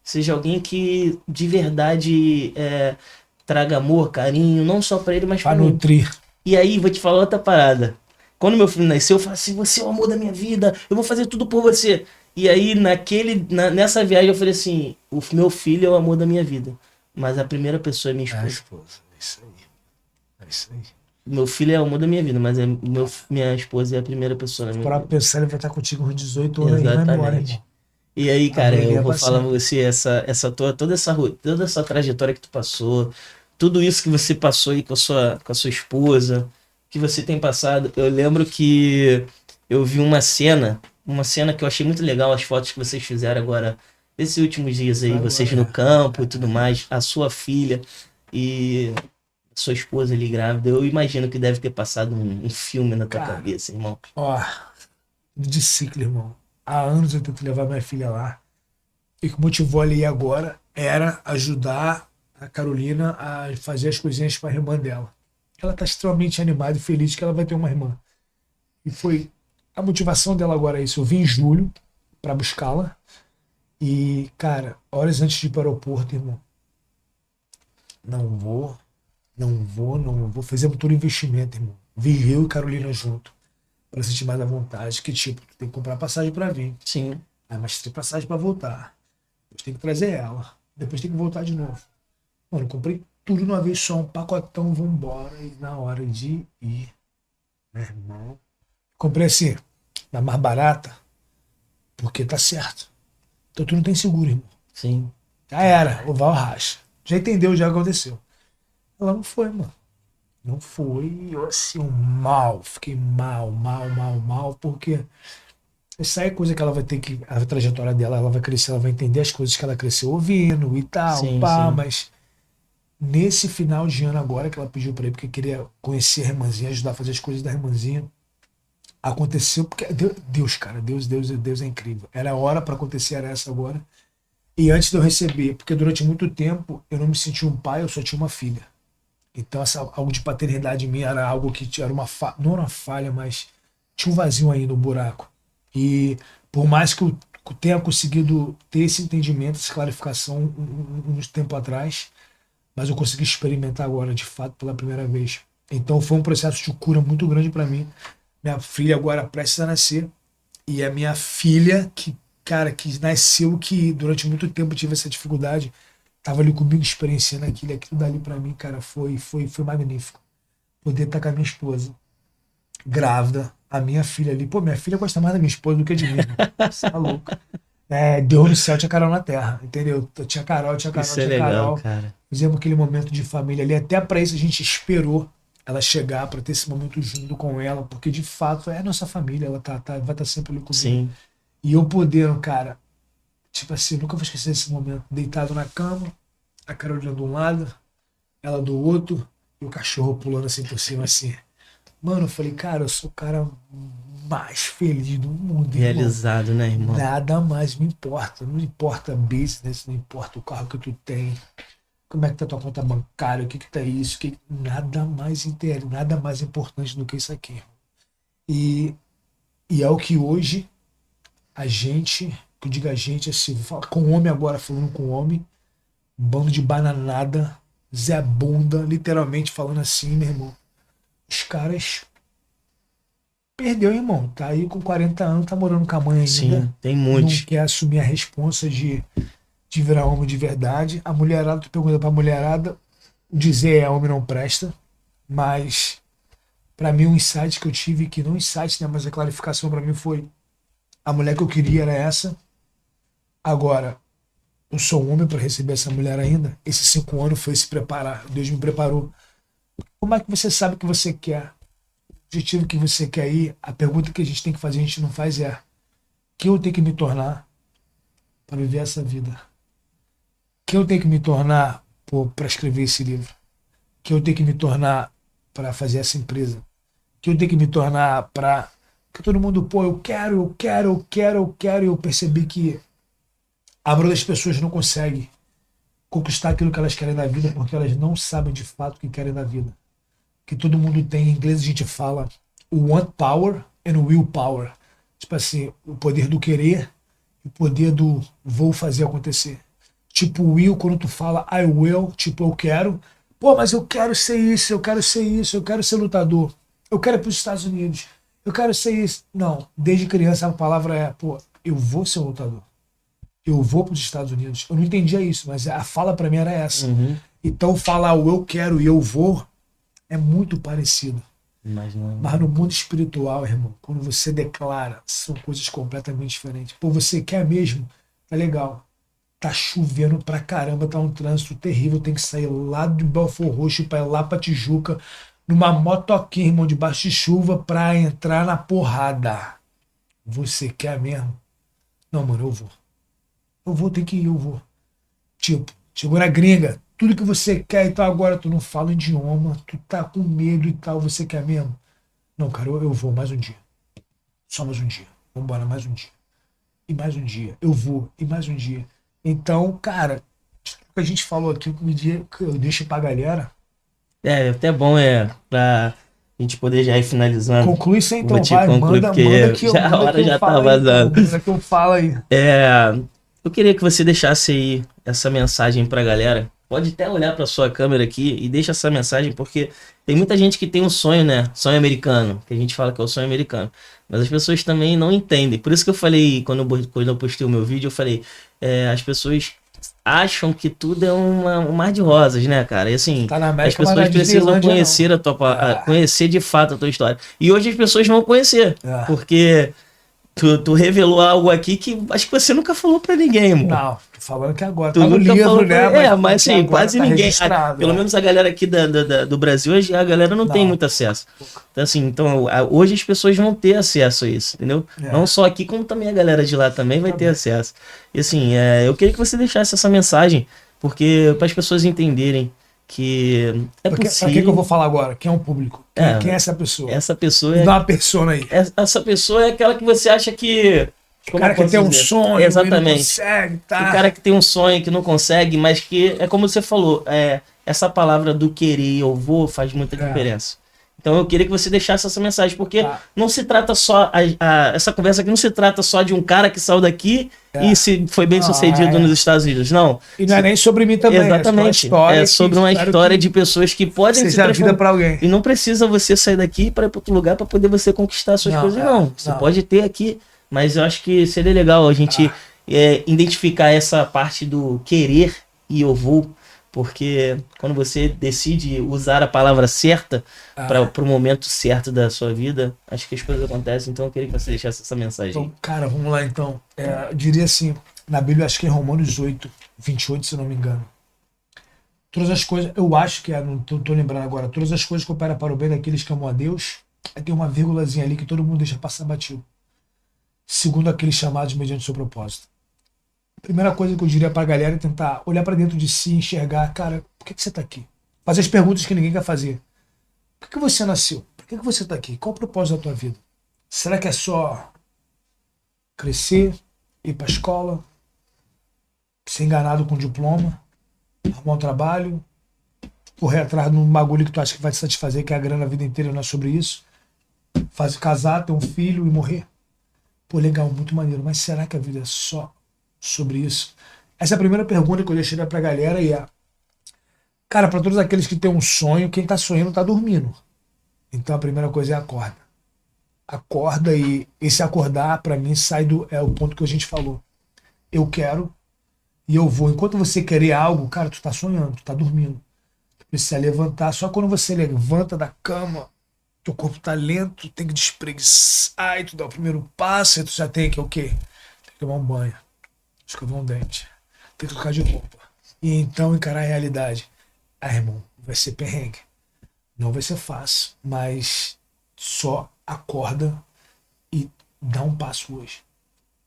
Speaker 1: seja alguém que de verdade traga amor, carinho, não só pra ele, mas
Speaker 2: Pra
Speaker 1: pra mim.
Speaker 2: nutrir.
Speaker 1: E aí, vou te falar outra parada. Quando meu filho nasceu, eu falei assim, você é o amor da minha vida, eu vou fazer tudo por você. E aí, nessa viagem, eu falei assim, o meu filho é o amor da minha vida. Mas a primeira pessoa é minha
Speaker 2: É a
Speaker 1: esposa.
Speaker 2: esposa. É isso aí. É isso aí.
Speaker 1: Meu filho é o amor da minha vida, mas minha esposa é a primeira pessoa na minha
Speaker 2: Pra
Speaker 1: vida.
Speaker 2: pensar, ele vai estar contigo com 18 anos e vai embora,
Speaker 1: Exatamente.
Speaker 2: irmão.
Speaker 1: E aí, cara,
Speaker 2: Amanhã
Speaker 1: eu
Speaker 2: é
Speaker 1: vou
Speaker 2: pra
Speaker 1: falar pra
Speaker 2: sempre.
Speaker 1: você, toda essa trajetória que tu passou, tudo isso que você passou aí com a sua esposa, que você tem passado. Eu lembro que eu vi uma cena que eu achei muito legal, as fotos que vocês fizeram agora, esses últimos dias aí, vocês no campo e tudo mais, a sua filha e sua esposa ali grávida. Eu imagino que deve ter passado um filme na tua
Speaker 2: Cara,
Speaker 1: cabeça, irmão.
Speaker 2: Ó, de ciclo, irmão. Há anos eu tento levar minha filha lá. E o que motivou ali agora era ajudar a Carolina a fazer as coisinhas para a irmã dela. Ela está extremamente animada e feliz que ela vai ter uma irmã. E foi a motivação dela agora é isso. Eu vim em julho para buscá-la. E, cara, horas antes de ir para o aeroporto, irmão, não vou, não vou. Fizemos todo o investimento, irmão. Vi eu e Carolina junto. Pra sentir mais à vontade. Que tipo, tu tem que comprar passagem pra vir.
Speaker 1: Sim.
Speaker 2: Aí, mas tem passagem pra voltar. Depois tem que trazer ela. Depois tem que voltar de novo. Mano, eu comprei tudo de uma vez só, um pacotão, vambora. E na hora de ir, meu irmão. Comprei assim, na mais barata, porque tá certo. Então tu não tem seguro, irmão.
Speaker 1: Sim.
Speaker 2: Já era, o Val racha. Já entendeu já o que aconteceu. Ela não foi, mano. Não foi, eu assim, fiquei mal, porque essa é coisa que ela vai ter que, a trajetória dela, ela vai crescer, ela vai entender as coisas que ela cresceu ouvindo e tal,
Speaker 1: Sim,
Speaker 2: pá,
Speaker 1: sim.
Speaker 2: mas nesse final de ano agora que ela pediu pra ir, porque queria conhecer a irmãzinha, ajudar a fazer as coisas da irmãzinha, aconteceu, porque Deus, cara, Deus é incrível. Era a hora pra acontecer, era essa agora. E antes de eu receber, porque durante muito tempo eu não me senti um pai, eu só tinha uma filha. Então, algo de paternidade em mim era algo que era não era uma falha, mas tinha um vazio ainda, um buraco. E por mais que eu tenha conseguido ter esse entendimento, essa clarificação uns tempo atrás, mas eu consegui experimentar agora, de fato, pela primeira vez. Então, foi um processo de cura muito grande para mim. Minha filha agora prestes a nascer, e a minha filha, que, cara, que nasceu, que durante muito tempo eu tive essa dificuldade, tava ali comigo experienciando aquilo dali pra mim, cara, foi magnífico. Poder estar com a minha esposa, grávida, a minha filha ali. Pô, minha filha gosta mais da minha esposa do que de mim, mano. Você tá louco. É, Deus no céu, tinha Carol na terra, entendeu? Tinha Carol,
Speaker 1: Isso é
Speaker 2: tinha
Speaker 1: legal,
Speaker 2: Carol.
Speaker 1: cara.
Speaker 2: Fizemos aquele momento de família ali. Até pra isso a gente esperou ela chegar, pra ter esse momento junto com ela, porque de fato é a nossa família, ela vai estar sempre ali comigo.
Speaker 1: Sim.
Speaker 2: E eu podendo, cara, tipo assim, eu nunca vou esquecer esse momento, deitado na cama, a Carolina de um lado, ela do outro, e o cachorro pulando assim por cima, assim. Mano, eu falei, cara, eu sou o cara mais feliz do mundo, irmão.
Speaker 1: Realizado, né, irmão?
Speaker 2: Nada mais me importa. Não importa business, não importa o carro que tu tem, como é que tá tua conta bancária, o que que tá isso, nada mais nada mais importante do que isso aqui, irmão. E é o que hoje a gente, que eu digo a gente, assim, vou falar com homem agora, falando com homem, bando de bananada, Zé Bunda, literalmente falando assim, meu irmão. Os caras perdeu, irmão. Tá aí com 40 anos, tá morando com a mãe ainda.
Speaker 1: Sim, tem
Speaker 2: Não
Speaker 1: muitos.
Speaker 2: quer assumir a responsa de virar homem de verdade. A mulherada, tu pergunta pra mulherada, dizer é homem não presta, mas pra mim um insight que eu tive, que não insight, né, mas a clarificação pra mim foi a mulher que eu queria era essa. Agora, eu sou um homem para receber essa mulher ainda. Esses 5 anos foi se preparar. Deus me preparou. Como é que você sabe o que você quer? O objetivo que você quer ir? A pergunta que a gente tem que fazer, a gente não faz é: quem eu tenho que me tornar para viver essa vida? Quem eu tenho que me tornar para escrever esse livro? Quem eu tenho que me tornar para fazer essa empresa? Quem eu tenho que me tornar para... Que todo mundo, pô, eu quero. E eu percebi que a maioria das pessoas não consegue conquistar aquilo que elas querem na vida porque elas não sabem de fato o que querem na vida. Que todo mundo tem, em inglês a gente fala o want power and o will power. Tipo assim, o poder do querer e o poder do vou fazer acontecer. Tipo o will, quando tu fala I will, tipo eu quero. Pô, mas eu quero ser isso, eu quero ser lutador. Eu quero ir para os Estados Unidos. Eu quero ser isso. Não, desde criança a palavra é, pô, eu vou ser um lutador. Eu vou para os Estados Unidos. Eu não entendia isso, mas a fala para mim era essa.
Speaker 1: Uhum.
Speaker 2: Então falar o eu quero e eu vou é muito parecido.
Speaker 1: Mas
Speaker 2: no mundo espiritual, irmão, quando você declara, são coisas completamente diferentes. Pô, você quer mesmo? Tá legal. Tá chovendo pra caramba, tá um trânsito terrível, tem que sair lá de Belfort Roxo pra ir lá pra Tijuca, numa motoquinha, irmão, debaixo de chuva, pra entrar na porrada. Você quer mesmo? Não, mano, eu vou. Eu vou ter que ir, eu vou. Tipo, chegou na gringa, tudo que você quer, então agora tu não fala idioma, tu tá com medo e tal, você quer mesmo? Não, cara, eu vou mais um dia. Só mais um dia. Vambora, mais um dia. E mais um dia. Eu vou, e mais um dia. Então, cara, o que a gente falou aqui, que eu deixo pra galera.
Speaker 1: É, até bom pra gente poder já ir finalizando.
Speaker 2: Conclui isso aí, então,
Speaker 1: Vou te
Speaker 2: vai,
Speaker 1: concluir,
Speaker 2: manda
Speaker 1: porque
Speaker 2: que
Speaker 1: a hora já tá
Speaker 2: falo aí,
Speaker 1: vazando.
Speaker 2: então, manda que eu falo aí.
Speaker 1: Eu queria que você deixasse aí essa mensagem pra galera pode até olhar para sua câmera aqui e deixa essa mensagem, porque tem muita gente que tem um sonho, né? Sonho americano, que a gente fala que é o sonho americano. Mas as pessoas também não entendem. Por isso que eu falei, quando eu postei o meu vídeo, eu falei, as pessoas acham que tudo é um mar de rosas, né, cara? E assim,
Speaker 2: Tá na América,
Speaker 1: as pessoas
Speaker 2: mas na
Speaker 1: precisam
Speaker 2: Disneylândia,
Speaker 1: conhecer conhecer de fato a tua história. E hoje as pessoas vão conhecer,
Speaker 2: É.
Speaker 1: porque tu revelou algo aqui que acho que você nunca falou pra ninguém, mano.
Speaker 2: Não, tô falando que agora.
Speaker 1: Tu
Speaker 2: Tá no
Speaker 1: nunca
Speaker 2: livro,
Speaker 1: falou
Speaker 2: né?
Speaker 1: pra... mas assim,
Speaker 2: agora
Speaker 1: quase
Speaker 2: tá
Speaker 1: ninguém.
Speaker 2: registrado,
Speaker 1: Pelo menos a galera aqui do Brasil, a galera não tem
Speaker 2: Não.
Speaker 1: muito acesso. Então, assim, hoje as pessoas vão ter acesso a isso, entendeu?
Speaker 2: É.
Speaker 1: Não só aqui, como também a galera de lá também vai ter acesso. E assim, eu queria que você deixasse essa mensagem, porque para as pessoas entenderem que é
Speaker 2: Pra
Speaker 1: possível.
Speaker 2: quem que eu vou falar agora? Quem é o público? Quem é essa pessoa?
Speaker 1: Essa pessoa
Speaker 2: Me dá uma persona aí.
Speaker 1: essa pessoa é aquela que você acha que.
Speaker 2: O
Speaker 1: Como
Speaker 2: cara
Speaker 1: eu
Speaker 2: que
Speaker 1: posso
Speaker 2: tem um
Speaker 1: dizer?
Speaker 2: sonho,
Speaker 1: Exatamente.
Speaker 2: ele não consegue, tá?
Speaker 1: O cara que tem um sonho que não consegue, mas que é como você falou, essa palavra do querer eu vou faz muita diferença. Então eu queria que você deixasse essa mensagem, porque não se trata só, essa conversa aqui não se trata só de um cara que saiu daqui e se foi bem sucedido nos Estados Unidos, não.
Speaker 2: E não é nem sobre mim também.
Speaker 1: Exatamente. É sobre uma história de pessoas que podem se
Speaker 2: seja a vida para alguém.
Speaker 1: E não precisa você sair daqui para ir para outro lugar para poder você conquistar suas coisas, não. Você pode ter aqui, mas eu acho que seria legal a gente identificar essa parte do querer e eu vou. Porque quando você decide usar a palavra certa para o momento certo da sua vida, acho que as coisas acontecem. Então eu queria que você deixasse essa mensagem.
Speaker 2: Então, cara, vamos lá então. Eu diria assim, na Bíblia, acho que é Romanos 8, 28, se eu não me engano. Todas as coisas, eu acho que não tô lembrando agora, todas as coisas cooperam para o bem daqueles que amam a Deus. Aí tem uma vírgulazinha ali que todo mundo deixa passar batido. Segundo aqueles chamados mediante o seu propósito. Primeira coisa que eu diria pra galera é tentar olhar pra dentro de si, enxergar, cara, por que você tá aqui? Fazer as perguntas que ninguém quer fazer. Por que você nasceu? Por que você tá aqui? Qual o propósito da tua vida? Será que é só crescer, ir pra escola, ser enganado com diploma, arrumar um trabalho, correr atrás de um bagulho que tu acha que vai te satisfazer, que é a grana a vida inteira, não é sobre isso? Casar, ter um filho e morrer? Pô, legal, muito maneiro, mas será que a vida é só sobre isso? Essa é a primeira pergunta que eu deixaria pra galera e cara, pra todos aqueles que têm um sonho, quem tá sonhando tá dormindo. Então a primeira coisa é acorda. Acorda e esse acordar pra mim é o ponto que a gente falou. Eu quero e eu vou. Enquanto você querer algo, cara, tu tá sonhando, tu tá dormindo. Tu precisa levantar. Só quando você levanta da cama, teu corpo tá lento, tem que despreguiçar, e tu dá o primeiro passo, e tu já tem que o quê? Tem que tomar um banho, escovar um dente, tem que trocar de roupa. E então encarar a realidade. Irmão, vai ser perrengue. Não vai ser fácil, mas só acorda e dá um passo hoje.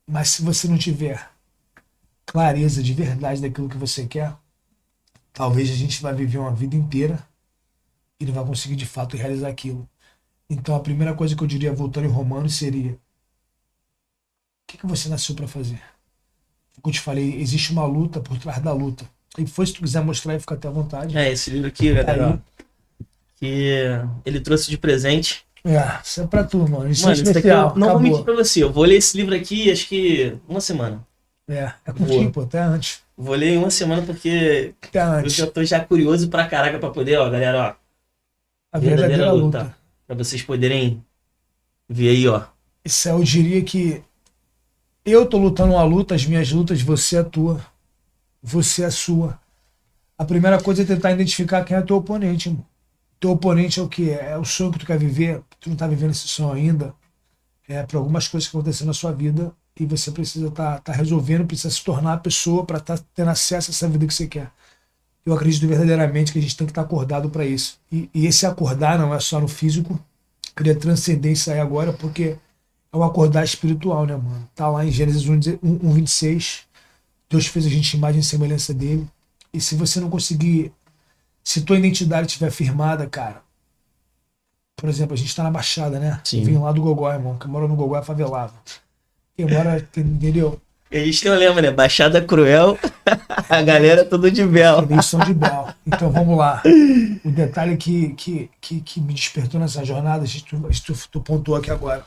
Speaker 2: Mas se você não tiver clareza de verdade daquilo que você quer, talvez a gente vai viver uma vida inteira e não vai conseguir de fato realizar aquilo. Então a primeira coisa que eu diria, voltando em Romanos, seria: o que você nasceu para fazer? Como eu te falei, existe uma luta por trás da luta. E depois, se tu quiser mostrar aí, fica até à vontade.
Speaker 1: Esse livro aqui, galera, que ele trouxe de presente.
Speaker 2: Isso é pra tu, mano. Isso
Speaker 1: mano,
Speaker 2: é especial.
Speaker 1: Aqui não vou mentir pra você. Eu vou ler esse livro aqui, acho que uma semana.
Speaker 2: É contigo, pô, até antes.
Speaker 1: Vou ler em uma semana porque eu já tô curioso pra caraca pra poder, ó, galera, ó.
Speaker 2: A verdadeira luta.
Speaker 1: Pra vocês poderem ver aí, ó.
Speaker 2: Isso eu diria que eu tô lutando uma luta, as minhas lutas, você é a tua. Você é a sua. A primeira coisa é tentar identificar quem é teu oponente, irmão. Teu oponente é o que? É o sonho que tu quer viver, tu não tá vivendo esse sonho ainda. Por algumas coisas que aconteceram na sua vida e você precisa tá resolvendo, precisa se tornar a pessoa para estar tendo acesso a essa vida que você quer. Eu acredito verdadeiramente que a gente tem que estar acordado para isso. E esse acordar não é só no físico, queria transcendência aí agora, porque é um acordar espiritual, né, mano? Tá lá em Gênesis 1:26. Deus fez a gente imagem e semelhança dele. E se você não conseguir, se tua identidade estiver firmada, cara, por exemplo, a gente tá na Baixada, né?
Speaker 1: Sim.
Speaker 2: Vim lá do Gogó, irmão. Quem mora no Gogó é favelado. Quem mora, entendeu?
Speaker 1: A gente tem um lema, né? Baixada Cruel, a galera tudo de Bel.
Speaker 2: Eles são de Bel. Então vamos lá. O detalhe que me despertou nessa jornada, tu pontuou aqui agora.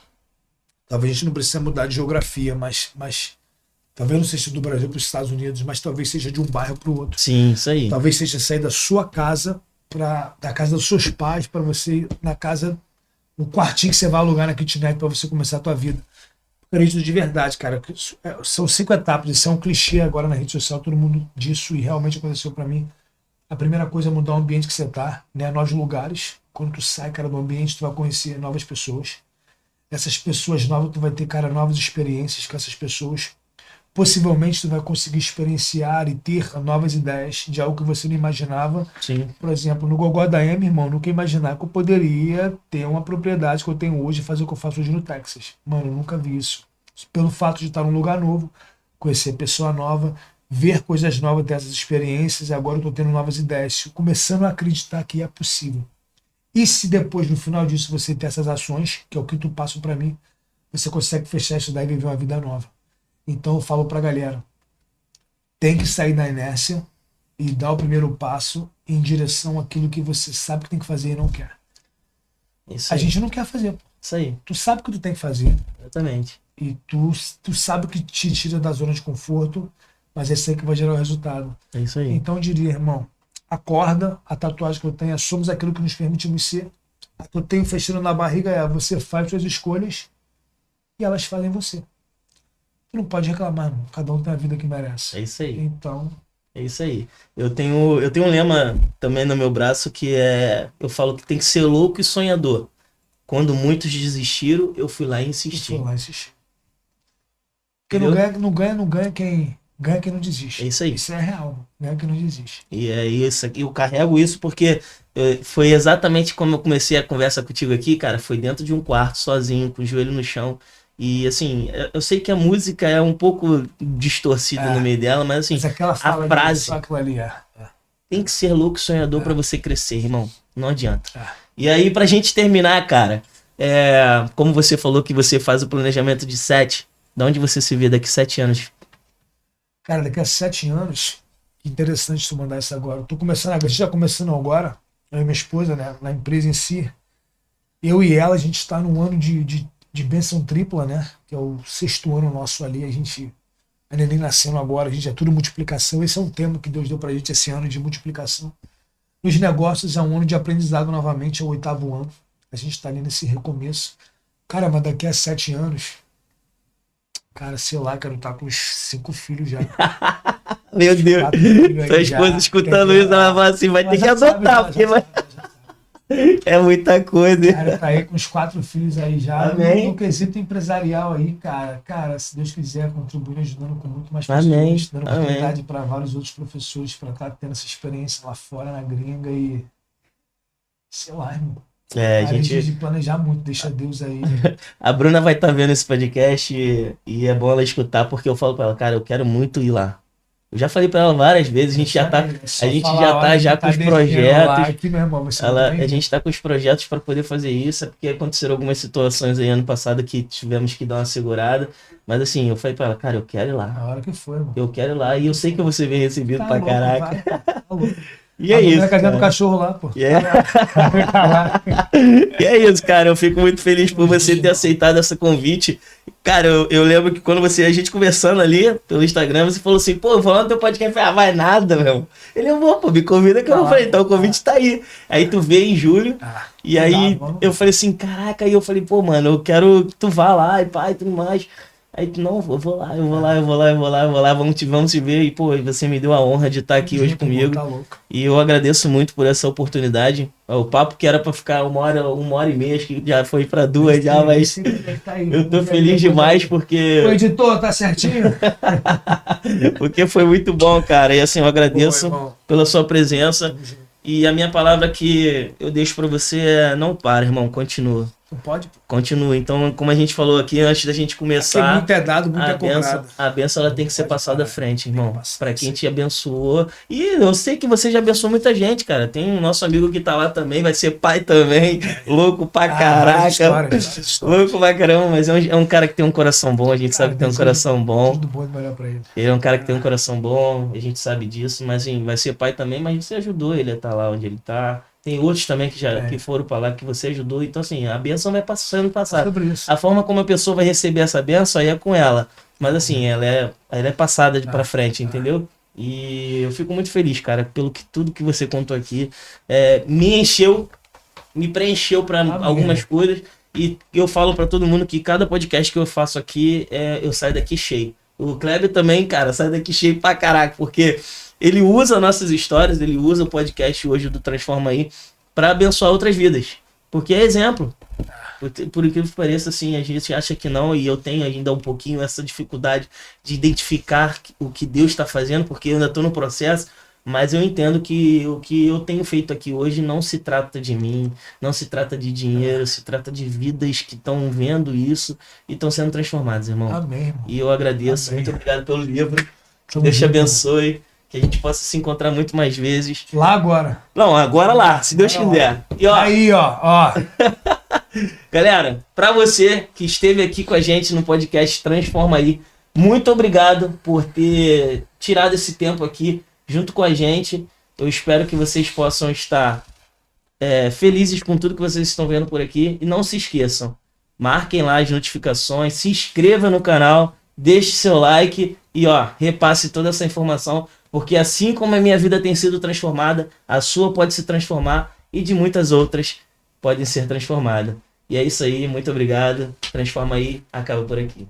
Speaker 2: Talvez a gente não precise mudar de geografia, mas Talvez não seja do Brasil para os Estados Unidos, mas talvez seja de um bairro para o outro.
Speaker 1: Sim, isso aí.
Speaker 2: Talvez seja sair da sua casa da casa dos seus pais para você ir na casa, no quartinho que você vai alugar na kitnet para você começar a tua vida. Acredito de verdade, cara. São 5 etapas. Isso é um clichê agora na rede social, todo mundo disso, e realmente aconteceu para mim. A primeira coisa é mudar o ambiente que você tá, né? Novos lugares. Quando tu sai, cara, do ambiente, tu vai conhecer novas pessoas. Essas pessoas novas, tu vai ter, cara, novas experiências com essas pessoas. Possivelmente tu vai conseguir experienciar e ter novas ideias de algo que você não imaginava.
Speaker 1: Sim.
Speaker 2: Por exemplo, no Gogó da M, irmão, nunca imaginar que eu poderia ter uma propriedade que eu tenho hoje e fazer o que eu faço hoje no Texas. Mano, eu nunca vi isso. Pelo fato de estar num lugar novo, conhecer pessoa nova, ver coisas novas dessas experiências, e agora eu tô tendo novas ideias, começando a acreditar que é possível. E se depois, no final disso, você ter essas ações, que é o quinto passo para mim, você consegue fechar isso daí e viver uma vida nova. Então eu falo pra galera, tem que sair da inércia e dar o primeiro passo em direção àquilo que você sabe que tem que fazer e não quer.
Speaker 1: Isso
Speaker 2: A
Speaker 1: aí.
Speaker 2: gente não quer fazer.
Speaker 1: Isso aí.
Speaker 2: Tu sabe o que tu tem que fazer
Speaker 1: Exatamente.
Speaker 2: e tu sabe o que te tira da zona de conforto, mas é isso aí que vai gerar o resultado.
Speaker 1: É isso aí.
Speaker 2: Então eu diria, irmão, acorda, a tatuagem que eu tenho é somos aquilo que nos permitimos ser. A que eu tenho fechando na barriga é você faz suas escolhas e elas fazem você. Tu não pode reclamar, irmão. Cada um tem a vida que merece.
Speaker 1: É isso aí.
Speaker 2: Então,
Speaker 1: É isso aí. Eu tenho um lema também no meu braço que eu falo que tem que ser louco e sonhador. Quando muitos desistiram, eu fui lá e
Speaker 2: eu
Speaker 1: insisti.
Speaker 2: fui lá assistir. Porque não ganha quem não desiste.
Speaker 1: É isso aí.
Speaker 2: Isso é real, mano. Ganha quem não desiste.
Speaker 1: E é isso aqui, eu carrego isso porque foi exatamente como eu comecei a conversa contigo aqui, cara. Foi dentro de um quarto, sozinho, com o joelho no chão. E assim, eu sei que a música é um pouco distorcida no meio dela, mas assim,
Speaker 2: Mas aquela fala
Speaker 1: a frase
Speaker 2: só aquilo ali
Speaker 1: tem que ser louco e sonhador pra você crescer, irmão. Não adianta.
Speaker 2: É.
Speaker 1: E aí, pra gente terminar, cara, como você falou que você faz o planejamento de 7, de onde você se vê daqui 7 anos?
Speaker 2: Cara, daqui a 7 anos, que interessante tu mandar isso agora. Eu tô começando, a gente já começando agora, eu e minha esposa, né, na empresa em si. Eu e ela, a gente está num ano de bênção tripla, né? Que é o 6º ano nosso ali. A neném nascendo agora, a gente é tudo multiplicação. Esse é um tema que Deus deu pra gente esse ano de multiplicação. Nos negócios é um ano de aprendizado novamente, é o 8º ano. A gente tá ali nesse recomeço. Cara, mas daqui a 7 anos, cara, sei lá, quero estar com uns 5 filhos já.
Speaker 1: Meu Deus,
Speaker 2: 4 filhos aí
Speaker 1: sua
Speaker 2: já,
Speaker 1: esposa escutando
Speaker 2: entendeu?
Speaker 1: isso, ela fala assim, vai ter
Speaker 2: Ela
Speaker 1: que
Speaker 2: já sabe,
Speaker 1: adotar,
Speaker 2: ela
Speaker 1: porque
Speaker 2: já sabe, ela já sabe.
Speaker 1: é muita coisa.
Speaker 2: Cara, tá aí com os 4 filhos aí já.
Speaker 1: Amém.
Speaker 2: No quesito empresarial aí, cara. Cara, se Deus quiser, contribuindo, ajudando com muito mais
Speaker 1: Amém.
Speaker 2: pessoas, dando
Speaker 1: Amém.
Speaker 2: oportunidade para vários outros professores para estar tendo essa experiência lá fora, na gringa e. Sei lá, irmão.
Speaker 1: A
Speaker 2: Cara, a
Speaker 1: gente,
Speaker 2: gente planejar muito, deixa Deus aí.
Speaker 1: a Bruna vai estar vendo esse podcast e é bom ela escutar, porque eu falo pra ela, cara, eu quero muito ir lá. Eu já falei pra ela várias vezes, a gente já tá com os projetos.
Speaker 2: Aqui, meu irmão,
Speaker 1: A gente tá com os projetos para poder fazer isso, é porque aconteceram algumas situações aí ano passado que tivemos que dar uma segurada. Mas assim, eu falei pra ela, cara, eu quero ir lá.
Speaker 2: A hora que foi, irmão.
Speaker 1: Eu quero ir lá. E eu sei que eu vou ser bem recebido
Speaker 2: Tá
Speaker 1: pra
Speaker 2: louco,
Speaker 1: caraca.
Speaker 2: vai, tá louco.
Speaker 1: E é isso.
Speaker 2: Tá
Speaker 1: Cara.
Speaker 2: do cachorro lá, pô.
Speaker 1: E é isso, cara. Eu fico muito feliz por você ter aceitado esse convite. Cara, eu lembro que quando a gente conversando ali pelo Instagram, você falou assim, pô, vou lá no teu podcast. Eu falei, vai nada, meu. Ele, eu vou, pô, me convida que eu não falei, então o convite tá aí. Aí tu veio em julho, e aí eu falei assim, caraca, aí eu falei, pô, mano, eu quero que tu vá lá e pá, e tudo mais. Aí tu, não, eu vou lá, vamos te ver. E, pô, você me deu a honra de estar aqui hoje comigo.
Speaker 2: Tá louco.
Speaker 1: E eu agradeço muito por essa oportunidade. O papo que era pra ficar 1h30, acho que já foi pra 2 já, mas eu tô feliz demais porque...
Speaker 2: O editor, tá certinho?
Speaker 1: Porque foi muito bom, cara. E assim, eu agradeço pela sua presença. E a minha palavra que eu deixo pra você é não para, irmão, continua.
Speaker 2: Não pode?
Speaker 1: Continua. Então, como a gente falou aqui, antes da gente começar,
Speaker 2: muito é dado, muito é cobrado.
Speaker 1: a benção ela tem que ser passada à frente, irmão. Pra quem te abençoou. E eu sei que você já abençoou muita gente, cara. Tem um nosso amigo que tá lá também, vai ser pai também. Louco pra caraca. Louco pra caramba, mas é um cara que tem um coração bom, a gente sabe que tem um coração bom.
Speaker 2: Tudo bom e melhor pra ele.
Speaker 1: Ele é um cara que tem um coração bom, a gente sabe disso, mas assim, vai ser pai também, mas você ajudou ele a estar lá onde ele tá. Tem outros também que foram pra lá que você ajudou. Então, assim, a bênção vai sendo passada.
Speaker 2: Sobre isso.
Speaker 1: A forma como a pessoa vai receber essa bênção aí é com ela. Mas assim, ela é passada pra frente, entendeu? E eu fico muito feliz, cara, pelo que tudo que você contou aqui. Me preencheu pra algumas coisas. E eu falo pra todo mundo que cada podcast que eu faço aqui, eu saio daqui cheio. O Kleber também, cara, sai daqui cheio pra caraca, porque ele usa nossas histórias, ele usa o podcast hoje do Transforma Aí pra abençoar outras vidas. Porque é exemplo. Por incrível que pareça, assim, a gente acha que não, e eu tenho ainda um pouquinho essa dificuldade de identificar o que Deus está fazendo, porque eu ainda estou no processo, mas eu entendo que o que eu tenho feito aqui hoje não se trata de mim, não se trata de dinheiro, se trata de vidas que estão vendo isso e estão sendo transformadas, irmão.
Speaker 2: Amém, irmão.
Speaker 1: E eu agradeço,
Speaker 2: Amém.
Speaker 1: muito obrigado pelo livro, que
Speaker 2: Tamo
Speaker 1: Deus te
Speaker 2: junto,
Speaker 1: abençoe, que a gente possa se encontrar muito mais vezes.
Speaker 2: Lá agora.
Speaker 1: Não, agora lá, se Deus quiser. E ó,
Speaker 2: Aí, ó.
Speaker 1: galera, pra você que esteve aqui com a gente no podcast Transforma Aí, muito obrigado por ter tirado esse tempo aqui junto com a gente. Eu espero que vocês possam estar felizes com tudo que vocês estão vendo por aqui. E não se esqueçam, marquem lá as notificações, se inscreva no canal, deixe seu like e ó, repasse toda essa informação, porque assim como a minha vida tem sido transformada, a sua pode se transformar e de muitas outras podem ser transformadas. E é isso aí, muito obrigado. Transforma Aí, acaba por aqui.